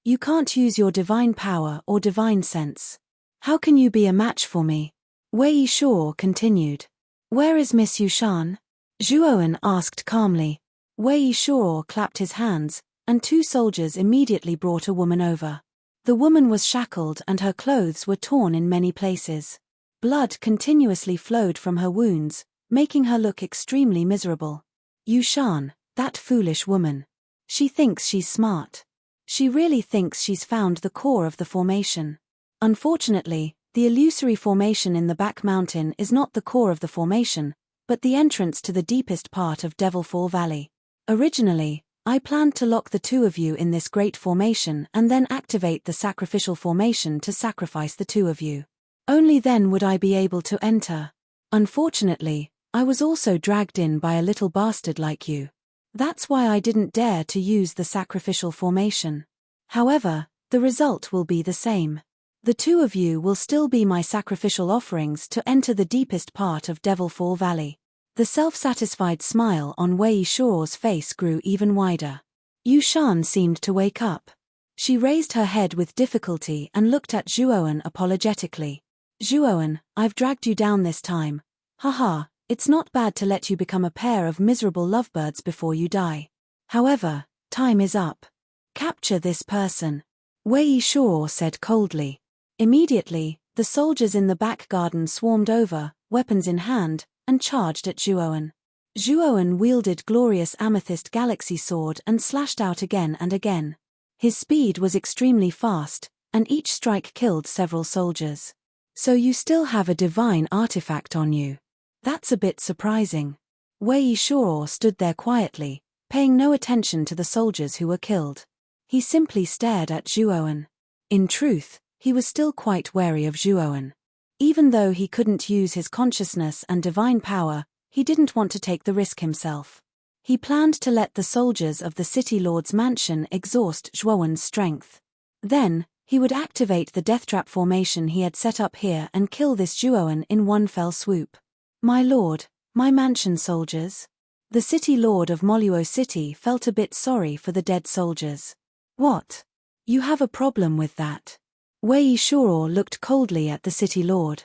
You can't use your divine power or divine sense. How can you be a match for me? Wei Shuo continued. Where is Miss Yu Shan? Zhuowen asked calmly. Wei Shuo clapped his hands, and two soldiers immediately brought a woman over. The woman was shackled and her clothes were torn in many places. Blood continuously flowed from her wounds, making her look extremely miserable. Yu Shan, that foolish woman. She thinks she's smart. She really thinks she's found the core of the formation. Unfortunately, the illusory formation in the back mountain is not the core of the formation, but the entrance to the deepest part of Devilfall Valley. Originally, I planned to lock the two of you in this great formation and then activate the sacrificial formation to sacrifice the two of you. Only then would I be able to enter. Unfortunately, I was also dragged in by a little bastard like you. That's why I didn't dare to use the sacrificial formation. However, the result will be the same. The two of you will still be my sacrificial offerings to enter the deepest part of Devilfall Valley. The self-satisfied smile on Wei Shuo's face grew even wider. Yu Shan seemed to wake up. She raised her head with difficulty and looked at Zhuowen apologetically. Zhuowen, I've dragged you down this time. Haha, it's not bad to let you become a pair of miserable lovebirds before you die. However, time is up. Capture this person. Wei Shuo said coldly. Immediately, the soldiers in the back garden swarmed over, weapons in hand, and charged at Zhuowen. Zhuowen wielded glorious amethyst galaxy sword and slashed out again and again. His speed was extremely fast, and each strike killed several soldiers. So you still have a divine artifact on you. That's a bit surprising. Wei Shuo stood there quietly, paying no attention to the soldiers who were killed. He simply stared at Zhuowen. In truth, he was still quite wary of Zhuowen. Even though he couldn't use his consciousness and divine power, he didn't want to take the risk himself. He planned to let the soldiers of the City Lord's mansion exhaust Zhuowen's strength. Then, he would activate the death trap formation he had set up here and kill this Zhuowen in one fell swoop. My lord, my mansion soldiers. The City Lord of Moluo City felt a bit sorry for the dead soldiers. What? You have a problem with that? Wei Shuo looked coldly at the City Lord.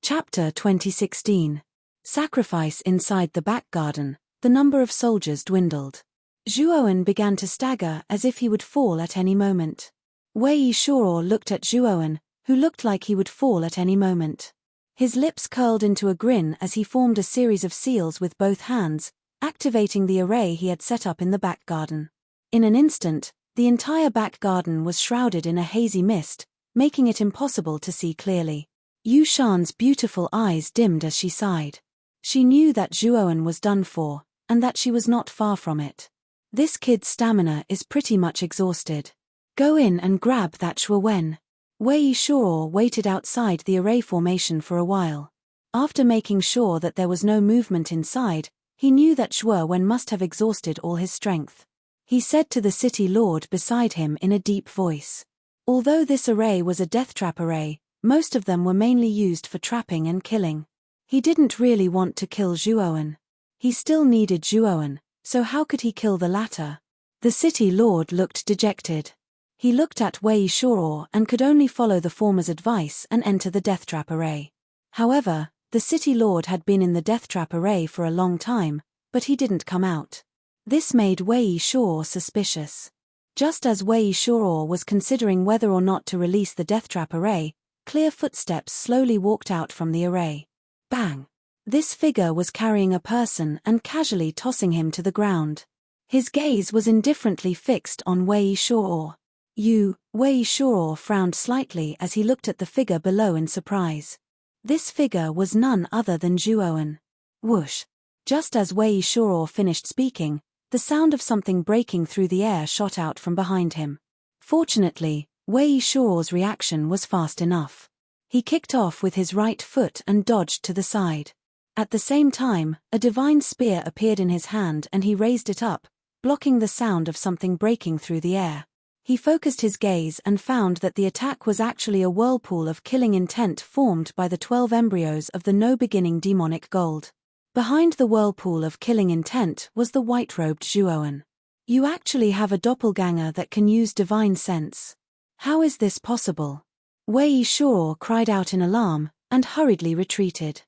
Chapter 2016. Sacrifice inside the back garden. The number of soldiers dwindled. Zhuowen began to stagger as if he would fall at any moment. Wei Shuo looked at Zhuowen, who looked like he would fall at any moment. His lips curled into a grin as he formed a series of seals with both hands, activating the array he had set up in the back garden. In an instant, the entire back garden was shrouded in a hazy mist, making it impossible to see clearly. Yu Shan's beautiful eyes dimmed as she sighed. She knew that Zhuowen was done for, and that she was not far from it. This kid's stamina is pretty much exhausted. Go in and grab that Zhuowen. Wei Shuo waited outside the array formation for a while. After making sure that there was no movement inside, he knew that Zhuowen must have exhausted all his strength. He said to the city lord beside him in a deep voice. Although this array was a death trap array, most of them were mainly used for trapping and killing. He didn't really want to kill Zhuowen. He still needed Zhuowen, so how could he kill the latter? The city lord looked dejected. He looked at Wei Shuo and could only follow the former's advice and enter the death trap array. However, the city lord had been in the death trap array for a long time, but he didn't come out. This made Wei Shuo suspicious. Just as Wei Shuo was considering whether or not to release the death trap array, clear footsteps slowly walked out from the array. Bang! This figure was carrying a person and casually tossing him to the ground. His gaze was indifferently fixed on Wei Shuo. Wei Shuo frowned slightly as he looked at the figure below in surprise. This figure was none other than Zhuowen. Whoosh! Just as Wei Shuo finished speaking, the sound of something breaking through the air shot out from behind him. Fortunately, Wei Shuo's reaction was fast enough. He kicked off with his right foot and dodged to the side. At the same time, a divine spear appeared in his hand and he raised it up, blocking the sound of something breaking through the air. He focused his gaze and found that the attack was actually a whirlpool of killing intent formed by the 12 embryos of the no-beginning demonic gold. Behind the whirlpool of killing intent was the white-robed Zhuowen. You actually have a doppelganger that can use divine sense. How is this possible? Wei Shuo cried out in alarm, and hurriedly retreated.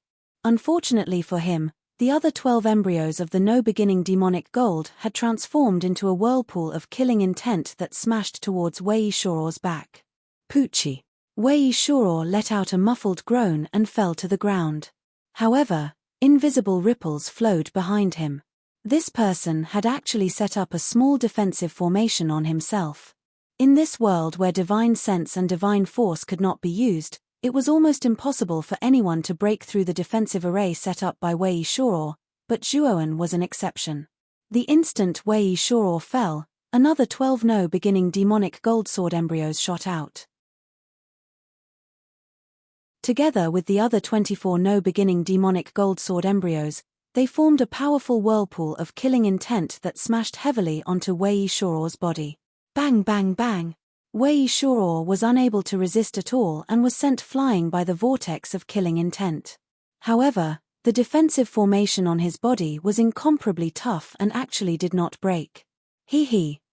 Unfortunately for him, the other 12 embryos of the no-beginning demonic gold had transformed into a whirlpool of killing intent that smashed towards Wei Shuo's back. Poochie! Wei Shuo let out a muffled groan and fell to the ground. However, invisible ripples flowed behind him. This person had actually set up a small defensive formation on himself. In this world where divine sense and divine force could not be used, it was almost impossible for anyone to break through the defensive array set up by Wei Shuo, but Zhuowen was an exception. The instant Wei Shuo fell, another 12 no-beginning demonic gold sword embryos shot out. Together with the other 24 no-beginning demonic gold sword embryos, they formed a powerful whirlpool of killing intent that smashed heavily onto Wei Shuo's body. Bang bang bang! Wei Shuo was unable to resist at all and was sent flying by the vortex of killing intent. However, the defensive formation on his body was incomparably tough and actually did not break.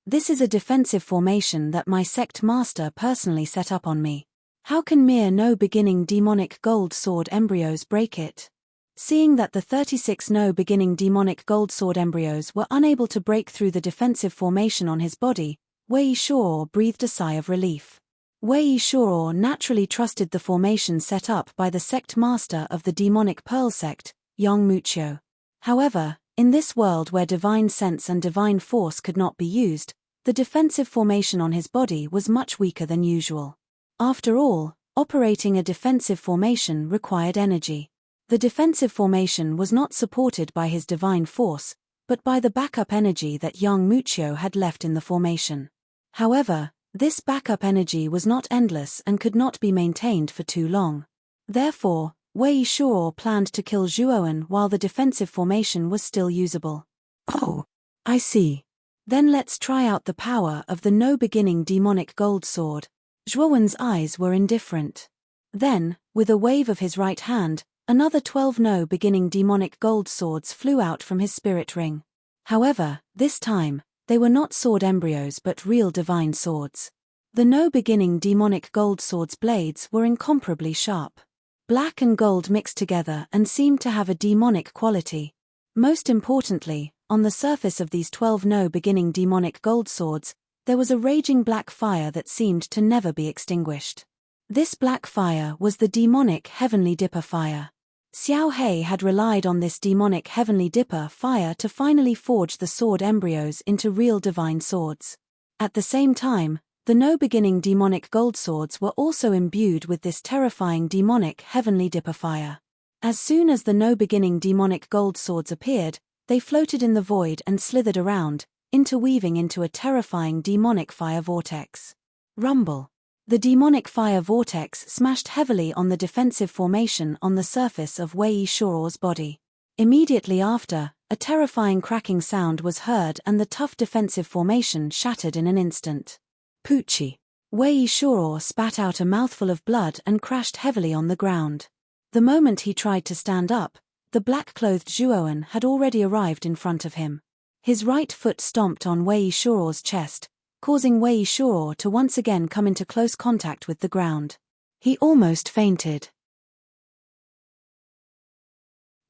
This is a defensive formation that my sect master personally set up on me. How can mere no-beginning demonic gold sword embryos break it? Seeing that the 36 no-beginning demonic gold sword embryos were unable to break through the defensive formation on his body, Wei Shuo breathed a sigh of relief. Wei Shuo naturally trusted the formation set up by the sect master of the demonic pearl sect, Yongmucho. However, in this world where divine sense and divine force could not be used, the defensive formation on his body was much weaker than usual. After all, operating a defensive formation required energy. The defensive formation was not supported by his divine force, but by the backup energy that Yongmucho had left in the formation. However, this backup energy was not endless and could not be maintained for too long. Therefore, Wei Shuo planned to kill Zhuowen while the defensive formation was still usable. Oh, I see. Then let's try out the power of the no-beginning demonic gold sword. Zhuowen's eyes were indifferent. Then, with a wave of his right hand, another 12 no-beginning demonic gold swords flew out from his spirit ring. However, this time, they were not sword embryos but real divine swords. The no-beginning demonic gold sword's blades were incomparably sharp. black and gold mixed together and seemed to have a demonic quality. Most importantly, on the surface of these 12 no-beginning demonic gold swords, there was a raging black fire that seemed to never be extinguished. This black fire was the demonic Heavenly Dipper fire. Xiao He had relied on this demonic Heavenly Dipper fire to finally forge the sword embryos into real divine swords. At the same time, the no-beginning demonic gold swords were also imbued with this terrifying demonic Heavenly Dipper fire. As soon as the no-beginning demonic gold swords appeared, they floated in the void and slithered around, interweaving into a terrifying demonic fire vortex. Rumble. The demonic fire vortex smashed heavily on the defensive formation on the surface of Wei Shuo's body. Immediately after, a terrifying cracking sound was heard and the tough defensive formation shattered in an instant. Poochie. Wei Shuo spat out a mouthful of blood and crashed heavily on the ground. The moment he tried to stand up, the black-clothed Zhuowen had already arrived in front of him. His right foot stomped on Wei Shuo's chest, causing Wei Shuo to once again come into close contact with the ground. He almost fainted.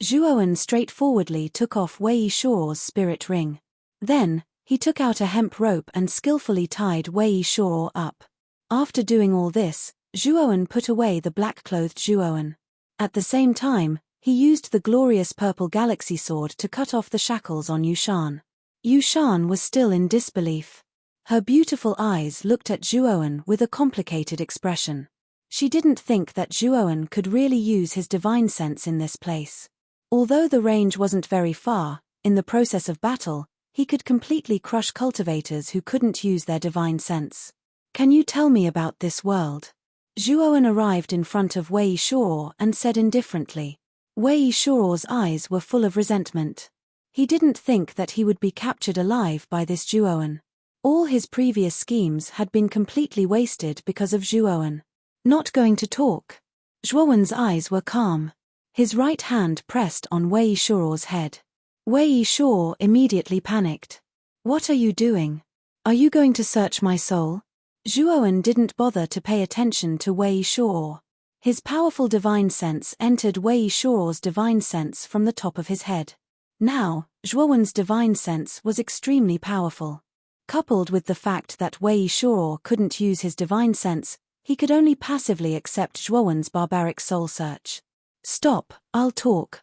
Zhuowen straightforwardly took off Wei Shuo's spirit ring. Then, he took out a hemp rope and skillfully tied Wei Shuo up. After doing all this, Zhuowen put away the black-clothed Zhuowen. At the same time, he used the glorious purple galaxy sword to cut off the shackles on Yushan. Yushan was still in disbelief. Her beautiful eyes looked at Zhuowen with a complicated expression. She didn't think that Zhuowen could really use his divine sense in this place. Although the range wasn't very far, in the process of battle, he could completely crush cultivators who couldn't use their divine sense. Can you tell me about this world? Zhuowen arrived in front of Wei Shuo and said indifferently. Wei Shuo's eyes were full of resentment. He didn't think that he would be captured alive by this Zhuowen. All his previous schemes had been completely wasted because of Zhuowen. Not going to talk. Zhuowen's eyes were calm. His right hand pressed on Wei Shuo's head. Wei Shuo immediately panicked. What are you doing? Are you going to search my soul? Zhuowen didn't bother to pay attention to Wei Shuo. His powerful divine sense entered Wei Shuo's divine sense from the top of his head. Now, Zhuowen's divine sense was extremely powerful. Coupled with the fact that Wei Shuo couldn't use his divine sense, he could only passively accept Zhuowen's barbaric soul search. Stop, I'll talk,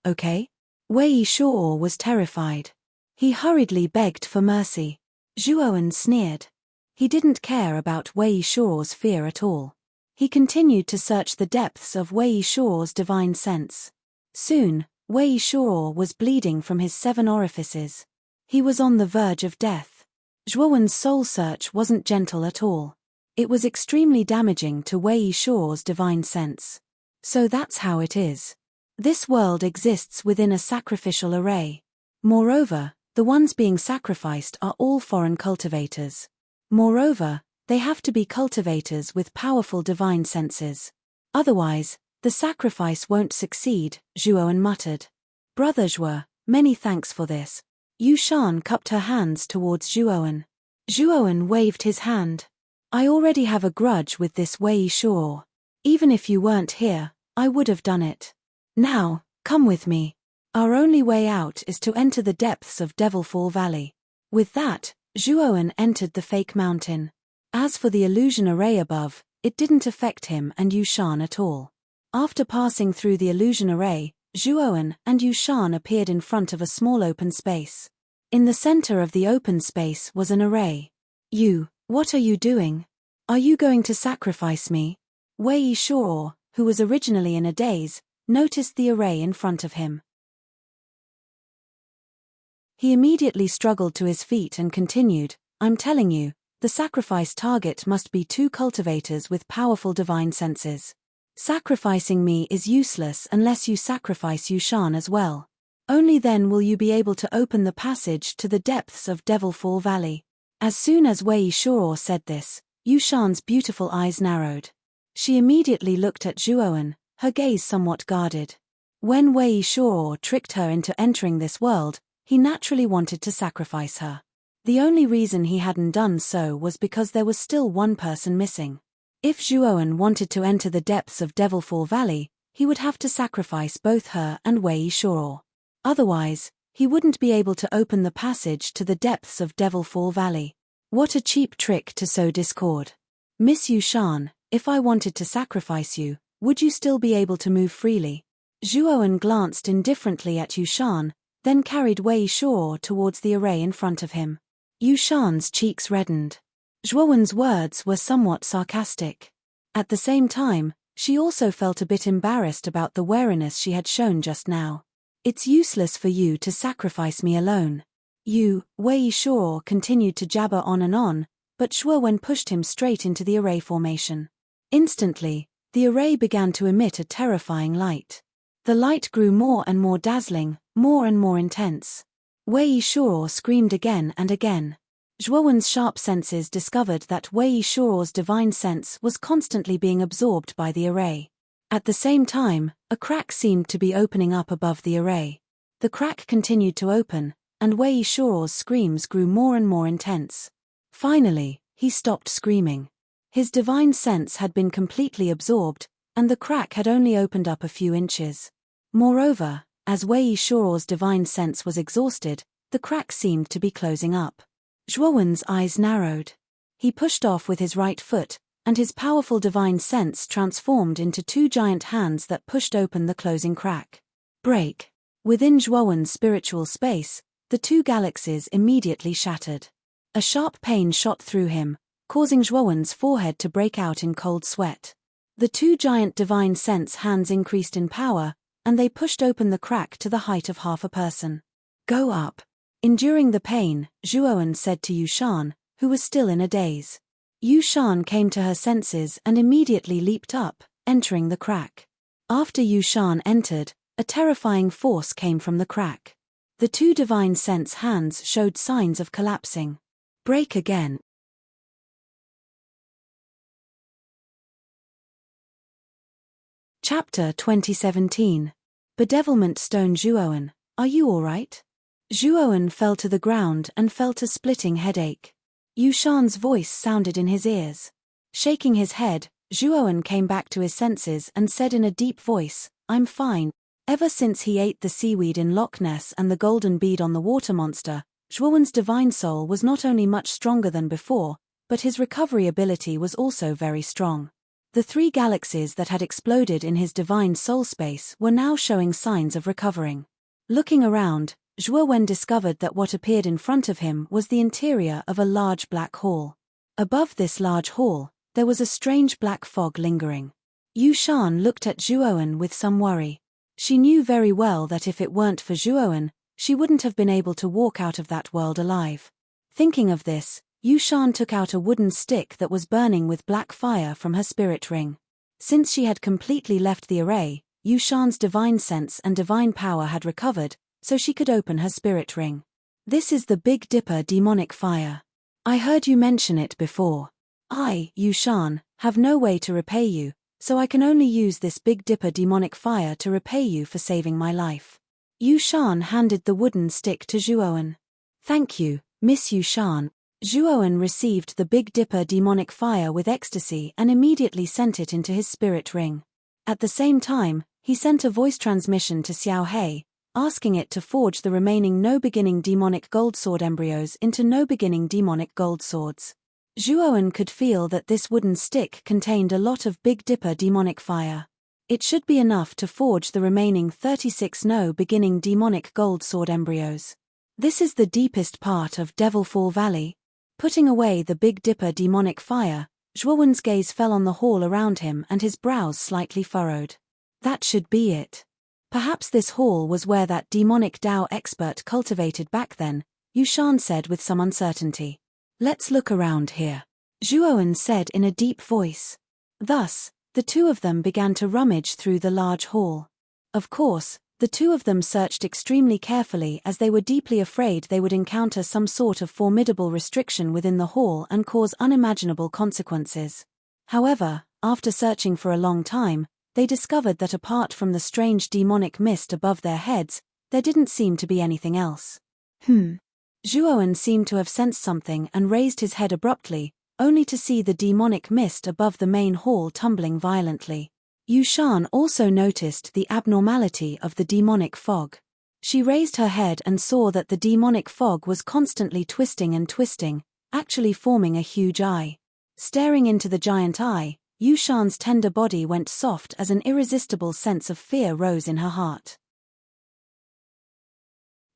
okay? Wei Shuo was terrified. He hurriedly begged for mercy. Zhuowen sneered. He didn't care about Wei Shuo's fear at all. He continued to search the depths of Wei Shuo's divine sense. Soon, Wei Shuo was bleeding from his 7 orifices. He was on the verge of death. Zhuowen's soul search wasn't gentle at all. It was extremely damaging to Wei Shuo's divine sense. So that's how it is. This world exists within a sacrificial array. Moreover, the ones being sacrificed are all foreign cultivators. Moreover, they have to be cultivators with powerful divine senses. Otherwise, the sacrifice won't succeed, Zhuowen muttered. Brother Zhuo, many thanks for this. Yushan cupped her hands towards Zhuowen. Zhuowen waved his hand. I already have a grudge with this Wei Shuo. Even if you weren't here, I would have done it. Now, come with me. Our only way out is to enter the depths of Devilfall Valley. With that, Zhuowen entered the fake mountain. As for the illusion array above, it didn't affect him and Yushan at all. After passing through the illusion array, Zhuowen and Yushan appeared in front of a small open space. In the center of the open space was an array. What are you doing? Are you going to sacrifice me? Wei Shuo, who was originally in a daze, noticed the array in front of him. He immediately struggled to his feet and continued, I'm telling you, the sacrifice target must be 2 cultivators with powerful divine senses. Sacrificing me is useless unless you sacrifice Yushan as well. Only then will you be able to open the passage to the depths of Devilfall Valley. As soon as Wei Shuo said this, Yushan's beautiful eyes narrowed. She immediately looked at Zhuowen, her gaze somewhat guarded. When Wei Shuo tricked her into entering this world, he naturally wanted to sacrifice her. The only reason he hadn't done so was because there was still one person missing. If Zhuoan wanted to enter the depths of Devilfall Valley, he would have to sacrifice both her and Wei Shuo. Otherwise, he wouldn't be able to open the passage to the depths of Devilfall Valley. What a cheap trick to sow discord. Miss Yushan, if I wanted to sacrifice you, would you still be able to move freely? Zhuoan glanced indifferently at Yushan, then carried Wei Shuo towards the array in front of him. Yushan's cheeks reddened. Zhuoan's words were somewhat sarcastic. At the same time, she also felt a bit embarrassed about the wariness she had shown just now. It's useless for you to sacrifice me alone. Wei Shuo continued to jabber on and on, but Zhuoan pushed him straight into the array formation. Instantly, the array began to emit a terrifying light. The light grew more and more dazzling, more and more intense. Wei Shuo screamed again and again. Zhuoan's sharp senses discovered that Wei Shuo's divine sense was constantly being absorbed by the array. At the same time, a crack seemed to be opening up above the array. The crack continued to open, and Wei Shuo's screams grew more and more intense. Finally, he stopped screaming. His divine sense had been completely absorbed, and the crack had only opened up a few inches. Moreover, as Wei Shuo's divine sense was exhausted, the crack seemed to be closing up. Zhuoan's eyes narrowed. He pushed off with his right foot, and his powerful divine sense transformed into two giant hands that pushed open the closing crack. Break. Within Zhuoan's spiritual space, the two galaxies immediately shattered. A sharp pain shot through him, causing Zhuoan's forehead to break out in cold sweat. The two giant divine sense hands increased in power, and they pushed open the crack to the height of half a person. Go up. Enduring the pain, Zhuoan said to Yushan, who was still in a daze. Yushan came to her senses and immediately leaped up, entering the crack. After Yushan entered, a terrifying force came from the crack. The two divine sense hands showed signs of collapsing. Break again. Chapter 2017. Bedevilment Stone. Zhuoan, are you alright? Zhuoan fell to the ground and felt a splitting headache. Yushan's voice sounded in his ears. Shaking his head, Zhuoan came back to his senses and said in a deep voice, I'm fine. Ever since he ate the seaweed in Loch Ness and the golden bead on the water monster, Zhuoan's divine soul was not only much stronger than before, but his recovery ability was also very strong. The three galaxies that had exploded in his divine soul space were now showing signs of recovering. Looking around, Zhuoan discovered that what appeared in front of him was the interior of a large black hall. Above this large hall, there was a strange black fog lingering. Yushan looked at Zhuoan with some worry. She knew very well that if it weren't for Zhuoan, she wouldn't have been able to walk out of that world alive. Thinking of this, Yushan took out a wooden stick that was burning with black fire from her spirit ring. Since she had completely left the array, Yushan's divine sense and divine power had recovered, so she could open her spirit ring. This is the Big Dipper demonic fire. I heard you mention it before. I, Yushan, have no way to repay you, so I can only use this Big Dipper demonic fire to repay you for saving my life. Yushan handed the wooden stick to Zhuoan. Thank you, Miss Yushan. Zhuoan received the Big Dipper demonic fire with ecstasy and immediately sent it into his spirit ring. At the same time, he sent a voice transmission to Xiao Hei, asking it to forge the remaining no-beginning demonic gold sword embryos into no-beginning demonic gold swords. Zhuoan could feel that this wooden stick contained a lot of Big Dipper demonic fire. It should be enough to forge the remaining 36 no-beginning demonic gold sword embryos. This is the deepest part of Devilfall Valley. Putting away the Big Dipper demonic fire, Zhuoan's gaze fell on the hall around him and his brows slightly furrowed. That should be it. Perhaps this hall was where that demonic Dao expert cultivated back then, Yushan said with some uncertainty. Let's look around here, Zhuoan said in a deep voice. Thus, the two of them began to rummage through the large hall. Of course, the two of them searched extremely carefully as they were deeply afraid they would encounter some sort of formidable restriction within the hall and cause unimaginable consequences. However, after searching for a long time, they discovered that apart from the strange demonic mist above their heads, there didn't seem to be anything else. Zhuoan seemed to have sensed something and raised his head abruptly, only to see the demonic mist above the main hall tumbling violently. Yushan also noticed the abnormality of the demonic fog. She raised her head and saw that the demonic fog was constantly twisting and twisting, actually forming a huge eye. Staring into the giant eye, Yushan's tender body went soft as an irresistible sense of fear rose in her heart.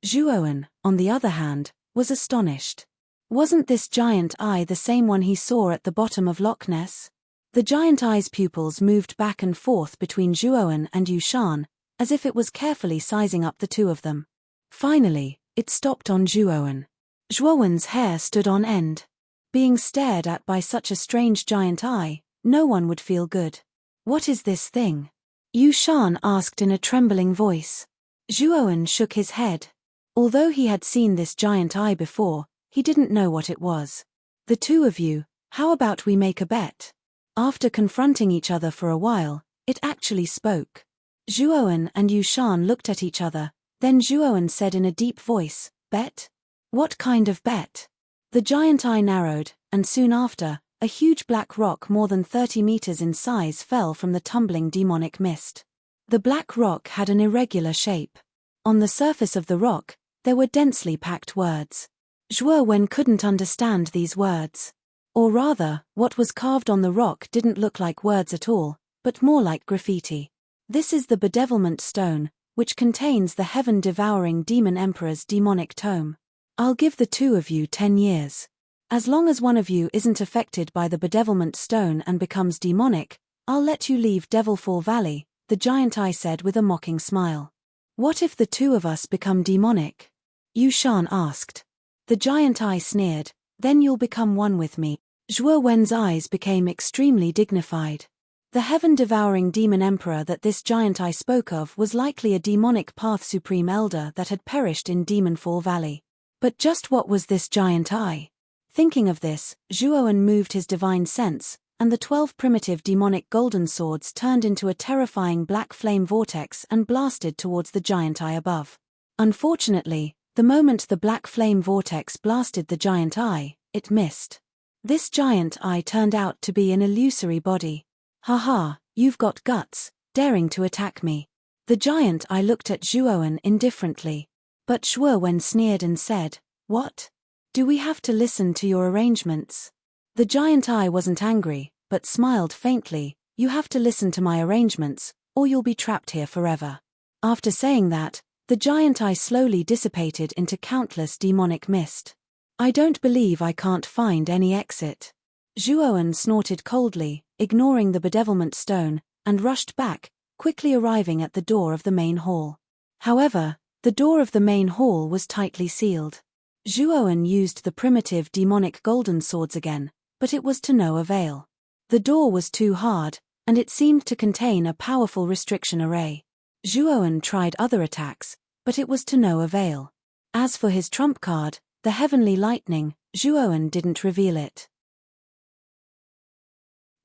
Zhuowen, on the other hand, was astonished. Wasn't this giant eye the same one he saw at the bottom of Loch Ness? The giant eye's pupils moved back and forth between Zhuowen and Yushan, as if it was carefully sizing up the two of them. Finally, it stopped on Zhuowen. Zhuowen's hair stood on end. Being stared at by such a strange giant eye, no one would feel good. What is this thing? Yushan asked in a trembling voice. Zhuowen shook his head. Although he had seen this giant eye before, he didn't know what it was. The two of you, how about we make a bet? After confronting each other for a while, it actually spoke. Zhuowen and Yushan looked at each other, then Zhuowen said in a deep voice, "Bet? What kind of bet?" The giant eye narrowed, and soon after, a huge black rock more than 30 meters in size fell from the tumbling demonic mist. The black rock had an irregular shape. On the surface of the rock, there were densely packed words. Zhuowen couldn't understand these words. Or rather, what was carved on the rock didn't look like words at all, but more like graffiti. This is the bedevilment stone, which contains the heaven-devouring demon emperor's demonic tome. I'll give the two of you 10 years. As long as one of you isn't affected by the bedevilment stone and becomes demonic, I'll let you leave Devilfall Valley, the giant eye said with a mocking smile. What if the two of us become demonic? Yushan asked. The giant eye sneered, then you'll become one with me. Zhuowen's eyes became extremely dignified. The heaven-devouring demon emperor that this giant eye spoke of was likely a demonic path supreme elder that had perished in Demonfall Valley. But just what was this giant eye? Thinking of this, Zhuowen moved his divine sense, and the 12 primitive demonic golden swords turned into a terrifying black flame vortex and blasted towards the giant eye above. Unfortunately, the moment the black flame vortex blasted the giant eye, it missed. This giant eye turned out to be an illusory body. Haha, you've got guts, daring to attack me. The giant eye looked at Zhuowen indifferently. But Zhuowen sneered and said, "What? Do we have to listen to your arrangements?" The giant eye wasn't angry, but smiled faintly. "You have to listen to my arrangements, or you'll be trapped here forever." After saying that, the giant eye slowly dissipated into countless demonic mist. "I don't believe I can't find any exit." Zhuowen snorted coldly, ignoring the bedevilment stone, and rushed back, quickly arriving at the door of the main hall. However, the door of the main hall was tightly sealed. Zhuowen used the primitive demonic golden swords again, but it was to no avail. The door was too hard, and it seemed to contain a powerful restriction array. Zhuowen tried other attacks, but it was to no avail. As for his trump card, the heavenly lightning, Zhuowen didn't reveal it.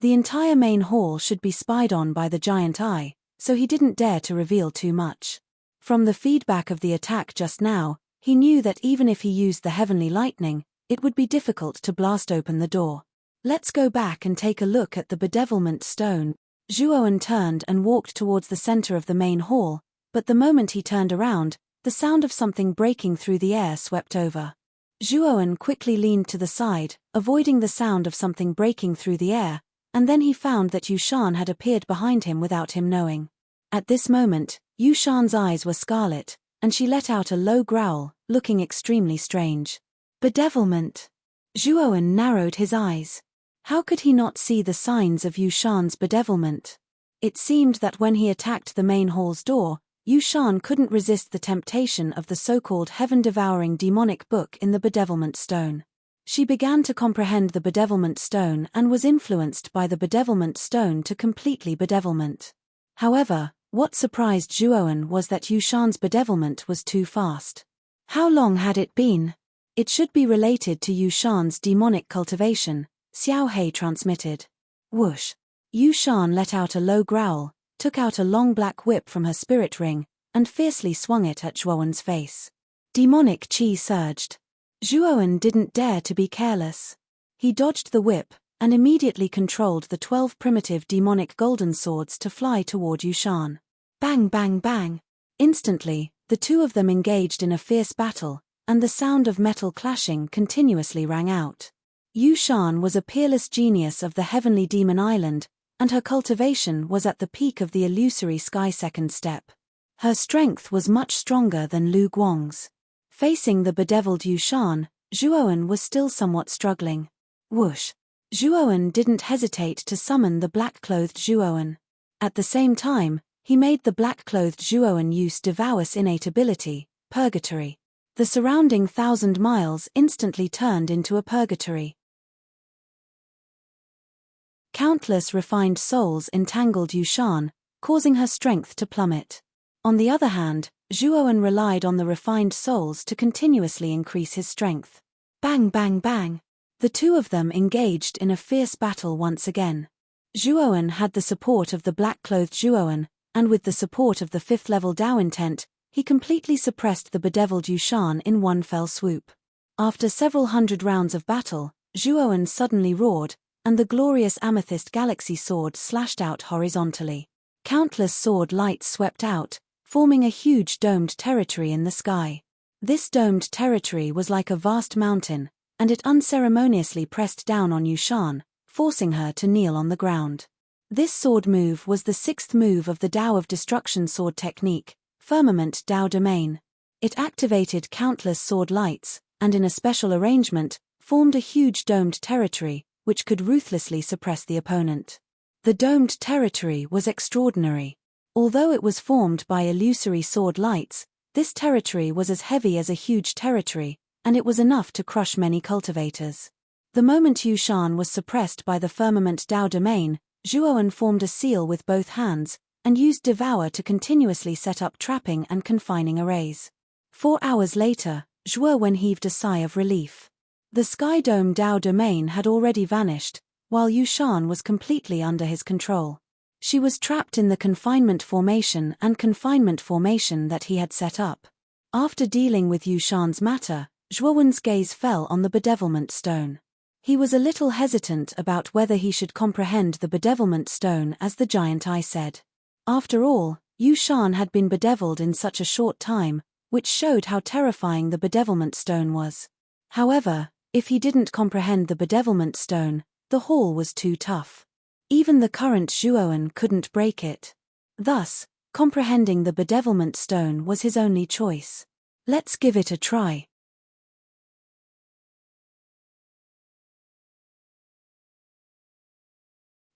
The entire main hall should be spied on by the giant eye, so he didn't dare to reveal too much. From the feedback of the attack just now, he knew that even if he used the heavenly lightning, it would be difficult to blast open the door. Let's go back and take a look at the bedevilment stone. Zhuowen turned and walked towards the center of the main hall, but the moment he turned around, the sound of something breaking through the air swept over. Zhuowen quickly leaned to the side, avoiding the sound of something breaking through the air, and then he found that Yushan had appeared behind him without him knowing. At this moment, Yushan's eyes were scarlet, and she let out a low growl, looking extremely strange. Bedevilment. Zhuowen narrowed his eyes. How could he not see the signs of Yushan's bedevilment? It seemed that when he attacked the main hall's door, Yushan couldn't resist the temptation of the so-called heaven-devouring demonic book in the bedevilment stone. She began to comprehend the bedevilment stone and was influenced by the bedevilment stone to completely bedevilment. However, what surprised Zhuowen was that Yushan's bedevilment was too fast. How long had it been? It should be related to Yushan's demonic cultivation, Xiaohei transmitted. Whoosh! Yushan let out a low growl, took out a long black whip from her spirit ring, and fiercely swung it at Zhuowen's face. Demonic chi surged. Zhuowen didn't dare to be careless. He dodged the whip, and immediately controlled the 12 primitive demonic golden swords to fly toward Yushan. Bang bang bang! Instantly, the two of them engaged in a fierce battle, and the sound of metal clashing continuously rang out. Yushan was a peerless genius of the heavenly demon island, and her cultivation was at the peak of the illusory sky second step. Her strength was much stronger than Lu Guang's. Facing the bedeviled Yushan, Zhuowen was still somewhat struggling. Whoosh! Zhuowen didn't hesitate to summon the black-clothed Zhuowen. At the same time, he made the black-clothed Zhuowen use Devour's innate ability, Purgatory. The surrounding 1,000 miles instantly turned into a purgatory. Countless refined souls entangled Yushan, causing her strength to plummet. On the other hand, Zhuowen relied on the refined souls to continuously increase his strength. Bang bang bang! The two of them engaged in a fierce battle once again. Zhuowen had the support of the black-clothed Zhuowen, and with the support of the 5th-level Dao intent, he completely suppressed the bedeviled Yushan in one fell swoop. After several hundred rounds of battle, Zhuowen suddenly roared, and the glorious amethyst galaxy sword slashed out horizontally. Countless sword lights swept out, forming a huge domed territory in the sky. This domed territory was like a vast mountain, and it unceremoniously pressed down on Yushan, forcing her to kneel on the ground. This sword move was the 6th move of the Dao of Destruction sword technique, Firmament Dao Domain. It activated countless sword lights, and in a special arrangement, formed a huge domed territory, which could ruthlessly suppress the opponent. The domed territory was extraordinary. Although it was formed by illusory sword lights, this territory was as heavy as a huge territory, and it was enough to crush many cultivators. The moment Yushan was suppressed by the Firmament Dao Domain, Zhuowen formed a seal with both hands, and used Devour to continuously set up trapping and confining arrays. 4 hours later, Zhuowen heaved a sigh of relief. The Sky Dome Dao Domain had already vanished, while Yushan was completely under his control. She was trapped in the confinement formation that he had set up. After dealing with Yushan's matter, Zhuowen's gaze fell on the bedevilment stone. He was a little hesitant about whether he should comprehend the bedevilment stone, as the giant eye said. After all, Yushan had been bedeviled in such a short time, which showed how terrifying the bedevilment stone was. However, if he didn't comprehend the bedevilment stone, the haul was too tough. Even the current Zhuowen couldn't break it. Thus, comprehending the bedevilment stone was his only choice. Let's give it a try.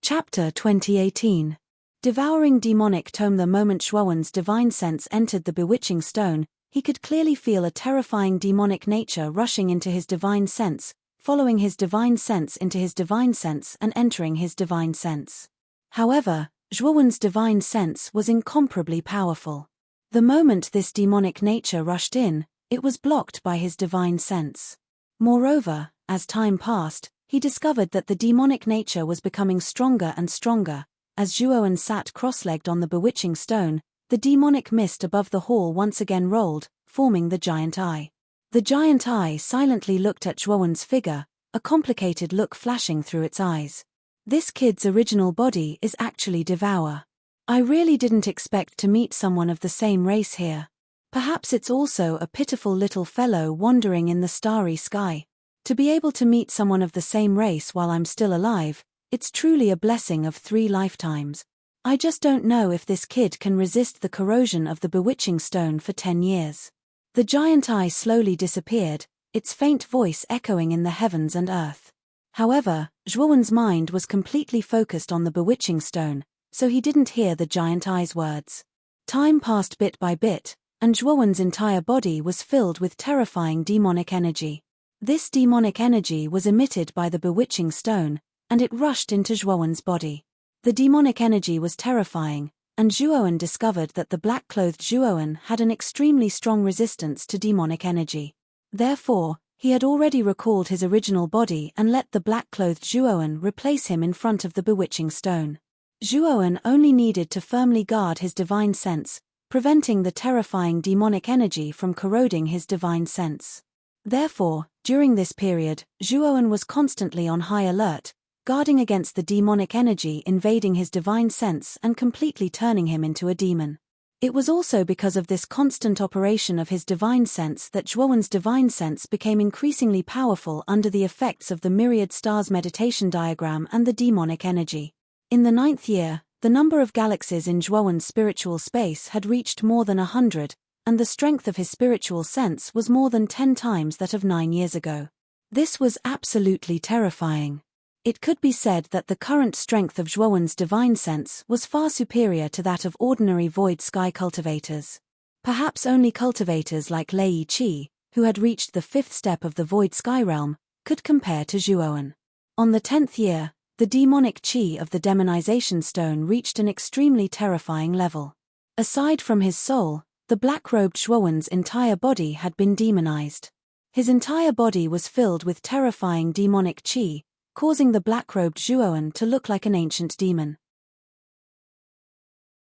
Chapter 2018. Devouring Demonic Tome. The moment Zhuowen's divine sense entered the bewitching stone, he could clearly feel a terrifying demonic nature rushing into his divine sense, following his divine sense into his divine sense and entering his divine sense. However, Zhuowen's divine sense was incomparably powerful. The moment this demonic nature rushed in, it was blocked by his divine sense. Moreover, as time passed, he discovered that the demonic nature was becoming stronger and stronger. As Zhuowen sat cross-legged on the bewitching stone, the demonic mist above the hall once again rolled, forming the giant eye. The giant eye silently looked at Zhuowen's figure, a complicated look flashing through its eyes. This kid's original body is actually Devour. I really didn't expect to meet someone of the same race here. Perhaps it's also a pitiful little fellow wandering in the starry sky. To be able to meet someone of the same race while I'm still alive, it's truly a blessing of 3 lifetimes. I just don't know if this kid can resist the corrosion of the bewitching stone for 10 years. The giant eye slowly disappeared, its faint voice echoing in the heavens and earth. However, Zhuowen's mind was completely focused on the bewitching stone, so he didn't hear the giant eye's words. Time passed bit by bit, and Zhuowen's entire body was filled with terrifying demonic energy. This demonic energy was emitted by the bewitching stone, and it rushed into Zhuowen's body. The demonic energy was terrifying, and Zhuowen discovered that the black-clothed Zhuowen had an extremely strong resistance to demonic energy. Therefore, he had already recalled his original body and let the black-clothed Zhuowen replace him in front of the bewitching stone. Zhuowen only needed to firmly guard his divine sense, preventing the terrifying demonic energy from corroding his divine sense. Therefore, during this period, Zhuowen was constantly on high alert, guarding against the demonic energy invading his divine sense and completely turning him into a demon. It was also because of this constant operation of his divine sense that Zhuowen's divine sense became increasingly powerful under the effects of the myriad stars meditation diagram and the demonic energy. In the 9th year, the number of galaxies in Zhuowen's spiritual space had reached more than 100, and the strength of his spiritual sense was more than 10 times that of 9 years ago. This was absolutely terrifying. It could be said that the current strength of Zhuowen's divine sense was far superior to that of ordinary void sky cultivators. Perhaps only cultivators like Lei Qi, who had reached the 5th step of the void sky realm, could compare to Zhuowen. On the 10th year, the demonic qi of the demonization stone reached an extremely terrifying level. Aside from his soul, the black-robed Zhuowen's entire body had been demonized. His entire body was filled with terrifying demonic qi, causing the black-robed Zhuowen to look like an ancient demon.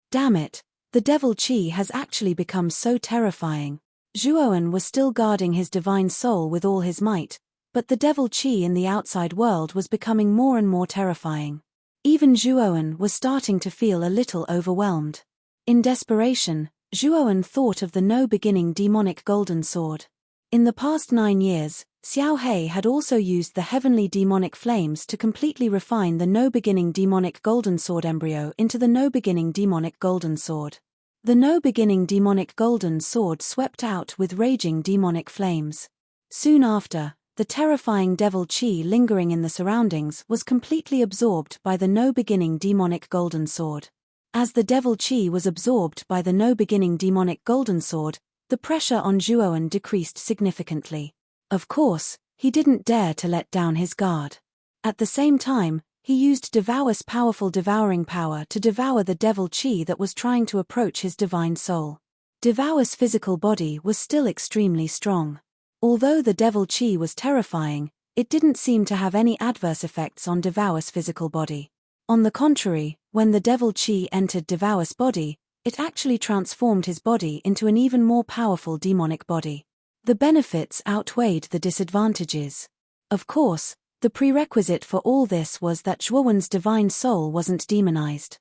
Damn it, the devil qi has actually become so terrifying. Zhuowen was still guarding his divine soul with all his might, but the devil qi in the outside world was becoming more and more terrifying. Even Zhuowen was starting to feel a little overwhelmed. In desperation, Zhuowen thought of the no-beginning demonic golden sword. In the past 9 years, Xiao He had also used the heavenly demonic flames to completely refine the no-beginning demonic golden sword embryo into the no-beginning demonic golden sword. The no-beginning demonic golden sword swept out with raging demonic flames. Soon after, the terrifying devil qi lingering in the surroundings was completely absorbed by the no-beginning demonic golden sword. As the devil qi was absorbed by the no-beginning demonic golden sword, the pressure on Zhuowen decreased significantly. Of course, he didn't dare to let down his guard. At the same time, he used Devour's powerful devouring power to devour the devil qi that was trying to approach his divine soul. Devour's physical body was still extremely strong. Although the devil qi was terrifying, it didn't seem to have any adverse effects on Devour's physical body. On the contrary, when the devil qi entered Devour's body, it actually transformed his body into an even more powerful demonic body. The benefits outweighed the disadvantages. Of course, the prerequisite for all this was that Zhuowen's divine soul wasn't demonized.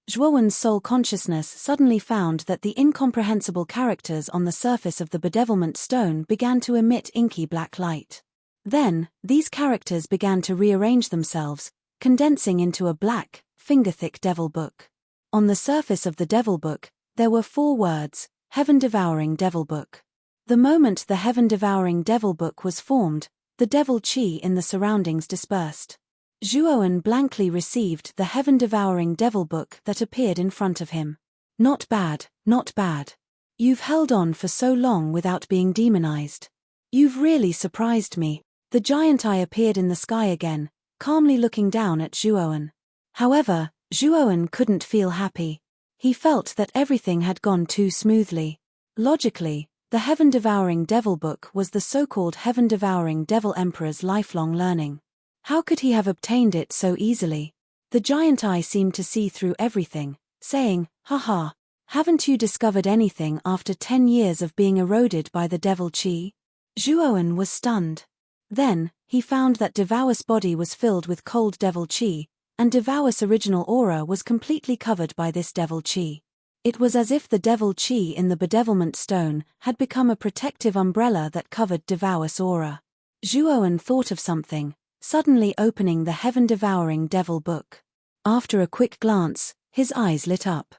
Zhuowen's soul consciousness suddenly found that the incomprehensible characters on the surface of the bedevilment stone began to emit inky black light. Then, these characters began to rearrange themselves, condensing into a black, finger-thick devil book. On the surface of the devil book, there were 4 words: Heaven-devouring devil book. The moment the heaven-devouring devil book was formed, the devil qi in the surroundings dispersed. Zhuowen blankly received the heaven-devouring devil book that appeared in front of him. Not bad, not bad. You've held on for so long without being demonized. You've really surprised me. The giant eye appeared in the sky again, calmly looking down at Zhuowen. However, Zhuowen couldn't feel happy. He felt that everything had gone too smoothly. Logically, the heaven-devouring devil book was the so-called heaven-devouring devil emperor's lifelong learning. How could he have obtained it so easily? The giant eye seemed to see through everything, saying, "Haha, haven't you discovered anything after 10 years of being eroded by the devil qi?" Zhuowen was stunned. Then, he found that Devour's body was filled with cold devil qi, and Devour's original aura was completely covered by this devil qi. It was as if the devil qi in the bedevilment stone had become a protective umbrella that covered Devour's aura. Zhuowen thought of something, suddenly opening the heaven-devouring devil book. After a quick glance, his eyes lit up.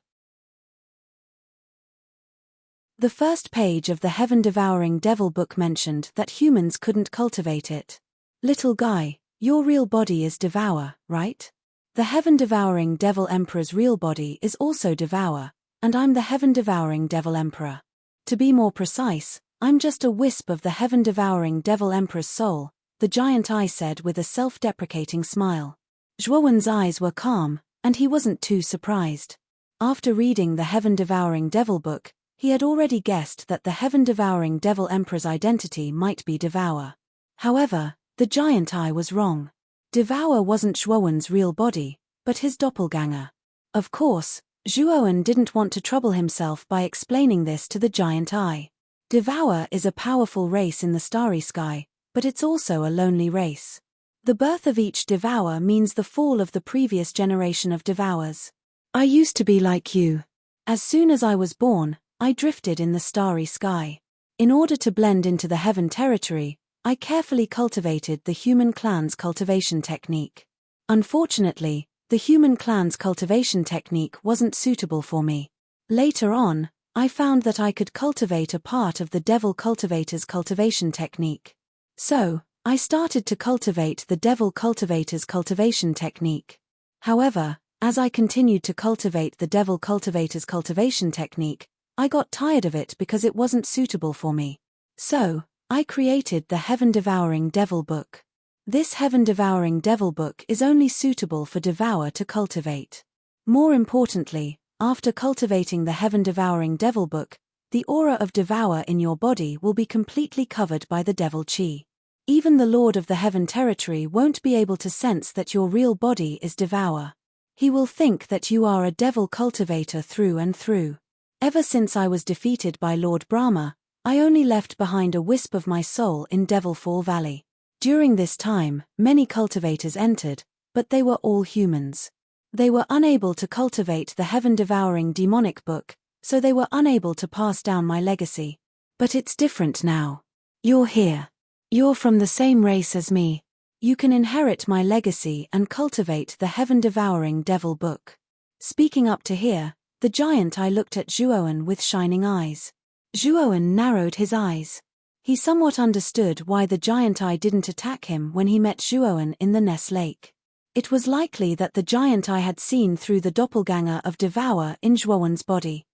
The first page of the heaven-devouring devil book mentioned that humans couldn't cultivate it. "Little guy, your real body is Devour, right? The heaven-devouring devil emperor's real body is also Devour, and I'm the heaven-devouring devil emperor. To be more precise, I'm just a wisp of the heaven-devouring devil emperor's soul," the giant eye said with a self-deprecating smile. Zhuowen's eyes were calm, and he wasn't too surprised. After reading the heaven-devouring devil book, he had already guessed that the heaven-devouring devil emperor's identity might be Devour. However, the giant eye was wrong. Devour wasn't Zhuowen's real body, but his doppelganger. Of course, Zhuowen didn't want to trouble himself by explaining this to the giant eye. Devour is a powerful race in the starry sky, but it's also a lonely race. The birth of each Devour means the fall of the previous generation of Devours. I used to be like you. As soon as I was born, I drifted in the starry sky. In order to blend into the heaven territory, I carefully cultivated the human clan's cultivation technique. Unfortunately, the human clan's cultivation technique wasn't suitable for me. Later on, I found that I could cultivate a part of the devil cultivator's cultivation technique. So, I started to cultivate the devil cultivator's cultivation technique. However, as I continued to cultivate the devil cultivator's cultivation technique, I got tired of it because it wasn't suitable for me. So, I created the Heaven-Devouring Devil Book. This Heaven-Devouring Devil Book is only suitable for Devour to cultivate. More importantly, after cultivating the Heaven-Devouring Devil Book, the aura of Devour in your body will be completely covered by the Devil Chi. Even the Lord of the Heaven Territory won't be able to sense that your real body is Devour. He will think that you are a Devil cultivator through and through. Ever since I was defeated by Lord Brahma, I only left behind a wisp of my soul in Devilfall Valley. During this time, many cultivators entered, but they were all humans. They were unable to cultivate the Heaven-Devouring Demonic Book, so they were unable to pass down my legacy. But it's different now. You're here. You're from the same race as me. You can inherit my legacy and cultivate the Heaven-Devouring Devil Book. Speaking up to here, the giant eye looked at Zhuowen with shining eyes. Zhuowen narrowed his eyes. He somewhat understood why the giant eye didn't attack him when he met Zhuowen in the Ness Lake. It was likely that the giant eye had seen through the doppelganger of Devour in Zhuowen's body.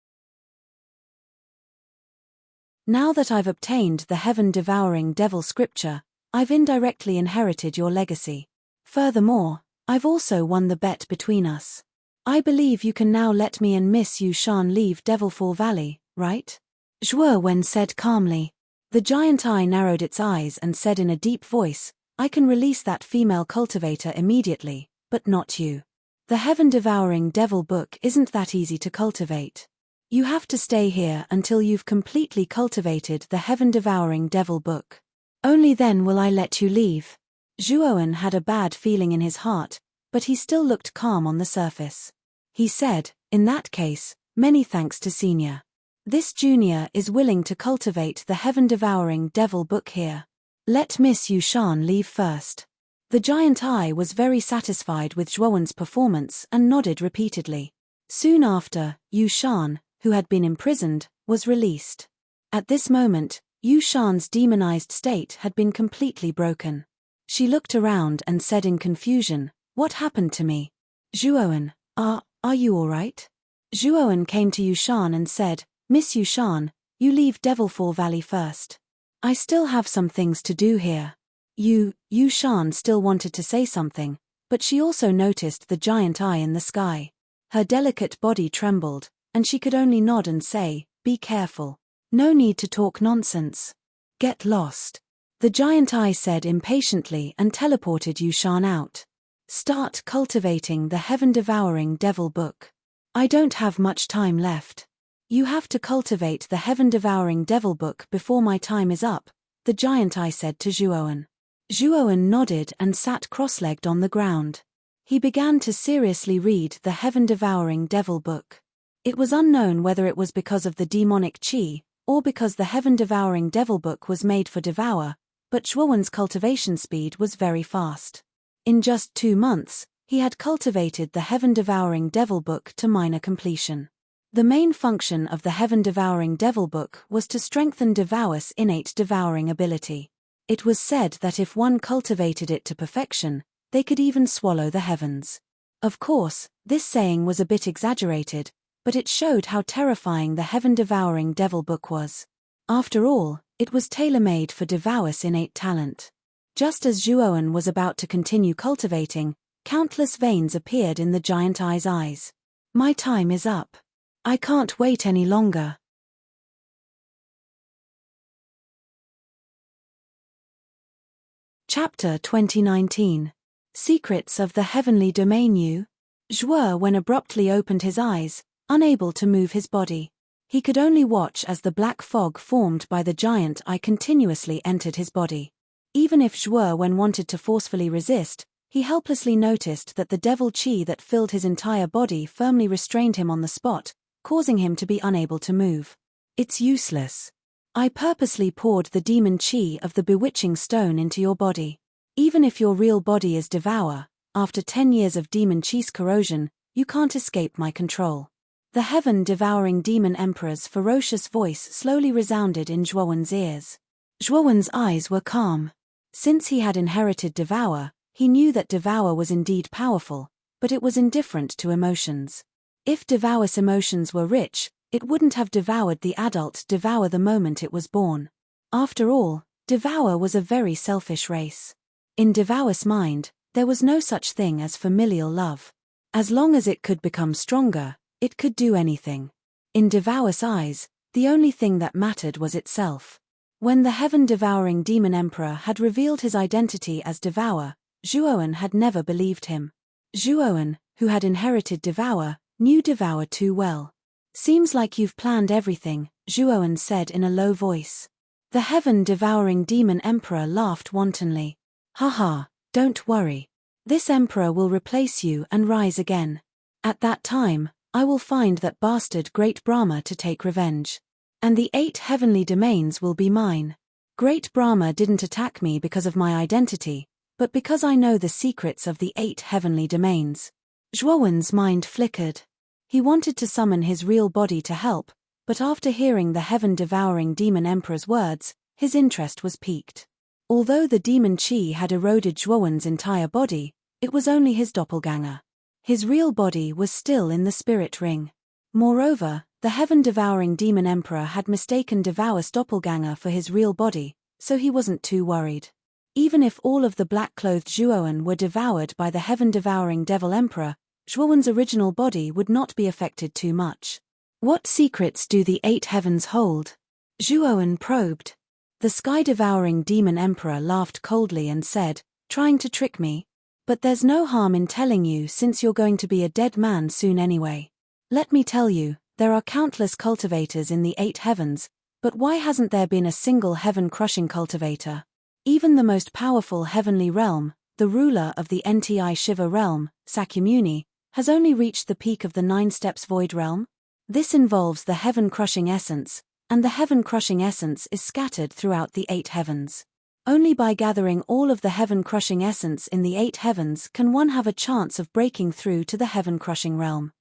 Now that I've obtained the Heaven-Devouring Devil Scripture, I've indirectly inherited your legacy. Furthermore, I've also won the bet between us. I believe you can now let me and Miss Yushan leave Devilfall Valley, right? Zhuowen said calmly. The giant eye narrowed its eyes and said in a deep voice, I can release that female cultivator immediately, but not you. The Heaven-Devouring Devil Book isn't that easy to cultivate. You have to stay here until you've completely cultivated the Heaven-Devouring Devil Book. Only then will I let you leave. Zhuowen had a bad feeling in his heart, but he still looked calm on the surface. He said, in that case, many thanks to Senior. This junior is willing to cultivate the Heaven-Devouring Devil Book here. Let Miss Yushan leave first. The giant eye was very satisfied with Zhuowen's performance and nodded repeatedly. Soon after, Yushan, who had been imprisoned, was released. At this moment, Yushan's demonized state had been completely broken. She looked around and said in confusion, what happened to me? Zhuowen, are you alright? Zhuowen came to Yushan and said, Miss Yushan, you leave Devilfall Valley first. I still have some things to do here. Yushan still wanted to say something, but she also noticed the giant eye in the sky. Her delicate body trembled, and she could only nod and say, be careful. No need to talk nonsense. Get lost. The giant eye said impatiently and teleported Yushan out. Start cultivating the Heaven-Devouring Devil Book. I don't have much time left. You have to cultivate the Heaven-Devouring Devil Book before my time is up, the giant eye said to Zhuowen. Zhuowen nodded and sat cross-legged on the ground. He began to seriously read the Heaven-Devouring Devil Book. It was unknown whether it was because of the demonic chi, or because the Heaven-Devouring Devil Book was made for Devour, but Zhuowen's cultivation speed was very fast. In just 2 months, he had cultivated the Heaven-Devouring Devil Book to minor completion. The main function of the Heaven-Devouring Devil Book was to strengthen Devour's innate devouring ability. It was said that if one cultivated it to perfection, they could even swallow the heavens. Of course, this saying was a bit exaggerated, but it showed how terrifying the Heaven-Devouring Devil Book was. After all, it was tailor-made for Devour's innate talent. Just as Zhuowen was about to continue cultivating, countless veins appeared in the giant eye's eyes. My time is up. I can't wait any longer. Chapter 2019. Secrets of the Heavenly Domain. Zhuowen abruptly opened his eyes, unable to move his body. He could only watch as the black fog formed by the giant eye continuously entered his body. Even if Zhuo wanted to forcefully resist, he helplessly noticed that the devil qi that filled his entire body firmly restrained him on the spot, causing him to be unable to move. It's useless. I purposely poured the demon qi of the bewitching stone into your body. Even if your real body is devour, after 10 years of demon qi's corrosion, you can't escape my control. The heaven-devouring demon emperor's ferocious voice slowly resounded in Zhuowen's ears. Zhuowen's eyes were calm. Since he had inherited devour, he knew that devour was indeed powerful, but it was indifferent to emotions. If devour's emotions were rich, it wouldn't have devoured the adult devour the moment it was born. After all, devour was a very selfish race. In devour's mind, there was no such thing as familial love. As long as it could become stronger, it could do anything. In devour's eyes, the only thing that mattered was itself. When the heaven-devouring demon emperor had revealed his identity as devour, Zhuo had never believed him. Zhuo, who had inherited devour, knew devour too well. Seems like you've planned everything, Zhuo said in a low voice. The heaven-devouring demon emperor laughed wantonly. Haha, don't worry. This emperor will replace you and rise again. At that time, I will find that bastard Great Brahma to take revenge. And the 8 heavenly domains will be mine. Great Brahma didn't attack me because of my identity, but because I know the secrets of the 8 heavenly domains. Zhuowen's mind flickered. He wanted to summon his real body to help, but after hearing the heaven-devouring demon emperor's words, his interest was piqued. Although the demon qi had eroded Zhuowen's entire body, it was only his doppelganger. His real body was still in the spirit ring. Moreover, the heaven-devouring demon emperor had mistaken devour's doppelganger for his real body, so he wasn't too worried. Even if all of the black-clothed Zhuo were devoured by the heaven-devouring devil emperor, Zhuowen's original body would not be affected too much. What secrets do the 8 heavens hold? Zhuo probed. The sky-devouring demon emperor laughed coldly and said, trying to trick me? But there's no harm in telling you since you're going to be a dead man soon anyway. Let me tell you, there are countless cultivators in the 8 heavens, but why hasn't there been a single heaven-crushing cultivator? Even the most powerful heavenly realm, the ruler of the Nti Shiva realm, Sakyamuni, has only reached the peak of the 9 steps void realm. This involves the heaven-crushing essence, and the heaven-crushing essence is scattered throughout the 8 heavens. Only by gathering all of the heaven-crushing essence in the 8 heavens can one have a chance of breaking through to the heaven-crushing realm.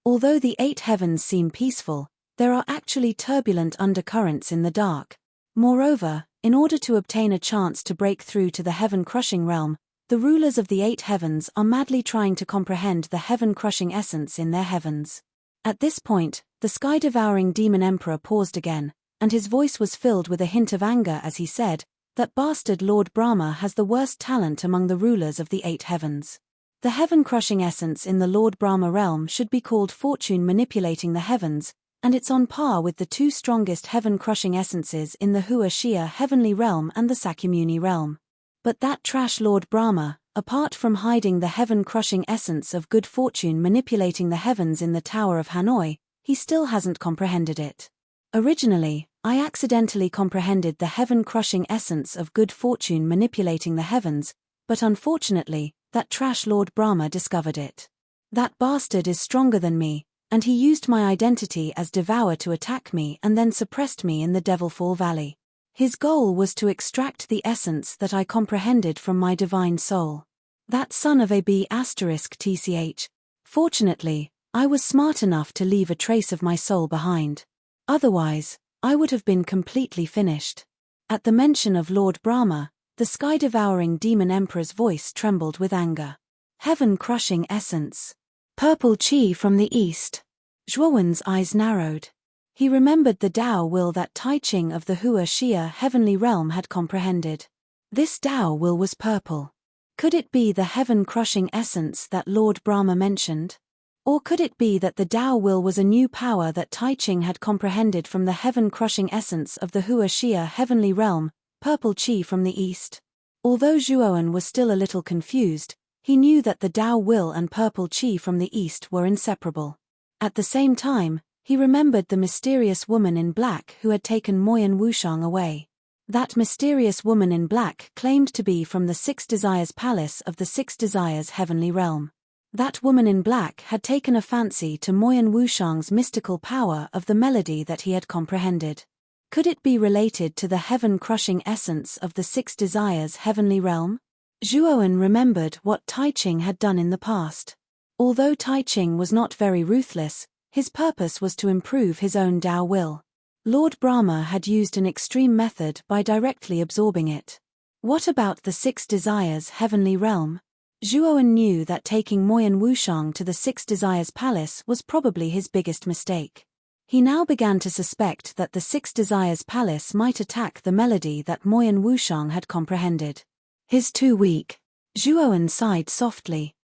Although the 8 heavens seem peaceful, there are actually turbulent undercurrents in the dark. Moreover, in order to obtain a chance to break through to the heaven-crushing realm, the rulers of the 8 heavens are madly trying to comprehend the heaven-crushing essence in their heavens. At this point, the sky-devouring demon emperor paused again, and his voice was filled with a hint of anger as he said, that bastard Lord Brahma has the worst talent among the rulers of the 8 heavens. The heaven-crushing essence in the Lord Brahma realm should be called fortune manipulating the heavens, and it's on par with the 2 strongest heaven-crushing essences in the Hua Xia heavenly realm and the Sakyamuni realm. But that trash Lord Brahma, apart from hiding the heaven-crushing essence of good fortune manipulating the heavens in the Tower of Hanoi, he still hasn't comprehended it. Originally, I accidentally comprehended the heaven-crushing essence of good fortune manipulating the heavens, but unfortunately, that trash Lord Brahma discovered it. That bastard is stronger than me, and he used my identity as Devour to attack me and then suppressed me in the Devilfall Valley. His goal was to extract the essence that I comprehended from my divine soul. That son of a b*tch. Fortunately, I was smart enough to leave a trace of my soul behind. Otherwise, I would have been completely finished. At the mention of Lord Brahma, the sky-devouring demon emperor's voice trembled with anger. Heaven-crushing essence. Purple qi from the east. Zhuowen's eyes narrowed. He remembered the Tao will that Tai Ching of the Hua Xia heavenly realm had comprehended. This Tao will was purple. Could it be the heaven-crushing essence that Lord Brahma mentioned? Or could it be that the Tao will was a new power that Tai Ching had comprehended from the heaven-crushing essence of the Hua Xia heavenly realm, purple qi from the east? Although Zhuowen was still a little confused, he knew that the Tao will and purple qi from the east were inseparable. At the same time, He remembered the mysterious woman in black who had taken Moyan Wushang away. That mysterious woman in black claimed to be from the Six Desires Palace of the Six Desires Heavenly Realm. That woman in black had taken a fancy to Moyan Wushang's mystical power of the melody that he had comprehended. Could it be related to the heaven-crushing essence of the Six Desires Heavenly Realm? Zhuowen remembered what Tai Ching had done in the past. Although Tai Ching was not very ruthless, his purpose was to improve his own Tao will. Lord Brahma had used an extreme method by directly absorbing it. What about the Six Desires Heavenly Realm? Zhuowen knew that taking Moyan Wushang to the Six Desires Palace was probably his biggest mistake. He now began to suspect that the Six Desires Palace might attack the melody that Moyan Wushang had comprehended. He's too weak. Zhuowen sighed softly.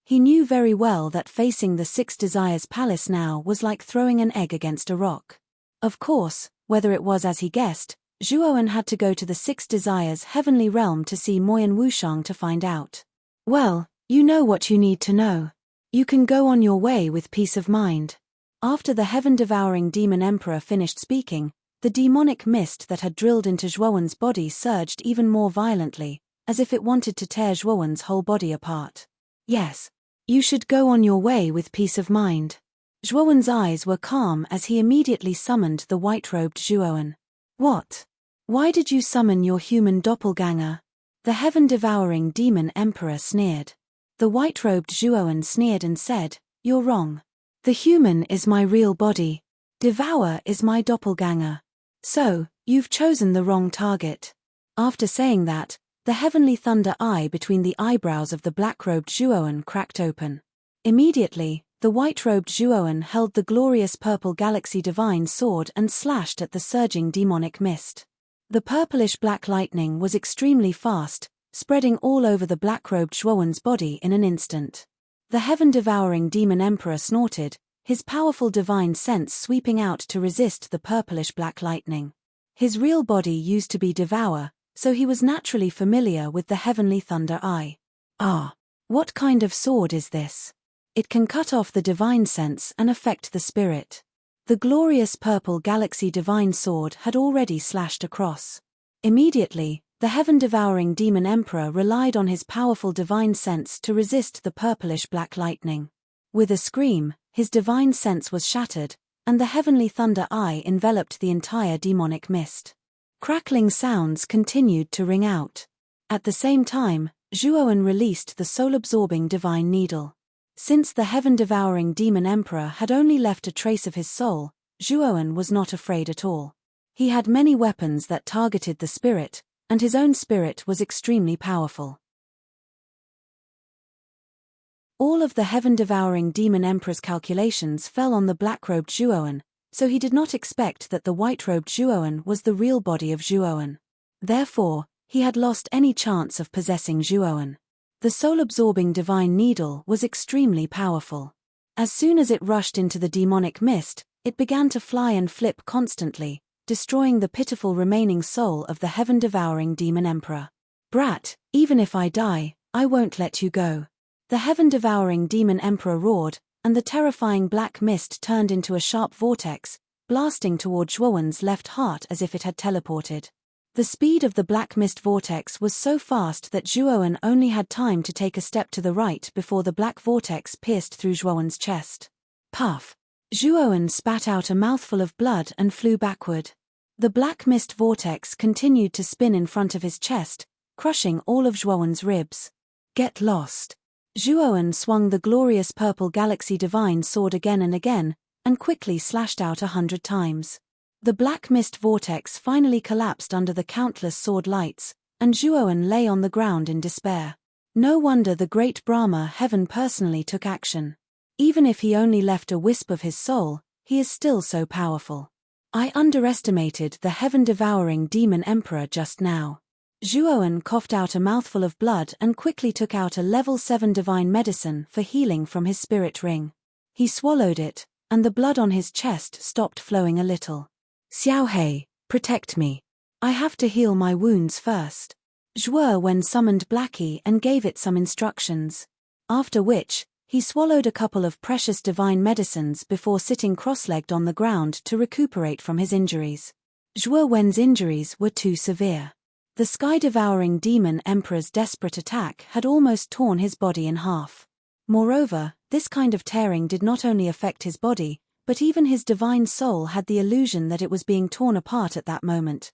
He knew very well that facing the Six Desires Palace now was like throwing an egg against a rock. Of course, whether it was as he guessed, Zhuowen had to go to the Six Desires Heavenly Realm to see Moyan Wushang to find out. Well, you know what you need to know. You can go on your way with peace of mind. After the heaven-devouring demon emperor finished speaking, the demonic mist that had drilled into Zhuowen's body surged even more violently, as if it wanted to tear Zhuowen's whole body apart. Yes. You should go on your way with peace of mind. Zhuowen's eyes were calm as he immediately summoned the white-robed Zhuowen. What? Why did you summon your human doppelganger? The heaven-devouring demon emperor sneered. The white-robed Zhuowen sneered and said, You're wrong. The human is my real body. Devour is my doppelganger. So, you've chosen the wrong target. After saying that, the heavenly thunder eye between the eyebrows of the black-robed Zhuowen cracked open. Immediately, the white-robed Zhuowen held the glorious purple galaxy divine sword and slashed at the surging demonic mist. The purplish-black lightning was extremely fast, spreading all over the black-robed Zhuowen's body in an instant. The heaven-devouring demon emperor snorted, his powerful divine sense sweeping out to resist the purplish-black lightning. His real body used to be Devour, so he was naturally familiar with the heavenly thunder eye. Ah, what kind of sword is this? It can cut off the divine sense and affect the spirit. The glorious purple galaxy divine sword had already slashed across. Immediately, the heaven-devouring demon emperor relied on his powerful divine sense to resist the purplish black lightning. With a scream, his divine sense was shattered, and the heavenly thunder eye enveloped the entire demonic mist. Crackling sounds continued to ring out. At the same time, Zhuowen released the soul-absorbing divine needle. Since the heaven-devouring demon emperor had only left a trace of his soul, Zhuowen was not afraid at all. He had many weapons that targeted the spirit, and his own spirit was extremely powerful. All of the heaven-devouring demon emperor's calculations fell on the black-robed Zhuowen, so he did not expect that the white-robed Zhuowen was the real body of Zhuowen. Therefore, he had lost any chance of possessing Zhuowen. The soul-absorbing divine needle was extremely powerful. As soon as it rushed into the demonic mist, it began to fly and flip constantly, destroying the pitiful remaining soul of the heaven-devouring demon emperor. Brat, even if I die, I won't let you go. The heaven-devouring demon emperor roared, and the terrifying black mist turned into a sharp vortex, blasting toward Zhuowen's left heart as if it had teleported. The speed of the black mist vortex was so fast that Zhuowen only had time to take a step to the right before the black vortex pierced through Zhuowen's chest. Puff! Zhuowen spat out a mouthful of blood and flew backward. The black mist vortex continued to spin in front of his chest, crushing all of Zhuowen's ribs. Get lost! Zhuowen swung the glorious purple galaxy divine sword again and quickly slashed out 100 times. The black mist vortex finally collapsed under the countless sword lights, and Zhuowen lay on the ground in despair. No wonder the great Brahma heaven personally took action. Even if he only left a wisp of his soul, he is still so powerful. I underestimated the heaven-devouring demon emperor just now. Zhuowen coughed out a mouthful of blood and quickly took out a level 7 divine medicine for healing from his spirit ring. He swallowed it, and the blood on his chest stopped flowing a little. Xiaohei, protect me. I have to heal my wounds first. Zhuowen summoned Blackie and gave it some instructions. After which, He swallowed a couple of precious divine medicines before sitting cross-legged on the ground to recuperate from his injuries. Zhuo Wen's injuries were too severe. The sky-devouring demon emperor's desperate attack had almost torn his body in half. Moreover, this kind of tearing did not only affect his body, but even his divine soul had the illusion that it was being torn apart at that moment.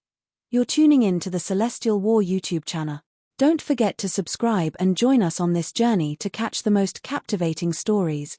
You're tuning in to the Celestial War YouTube channel. Don't forget to subscribe and join us on this journey to catch the most captivating stories.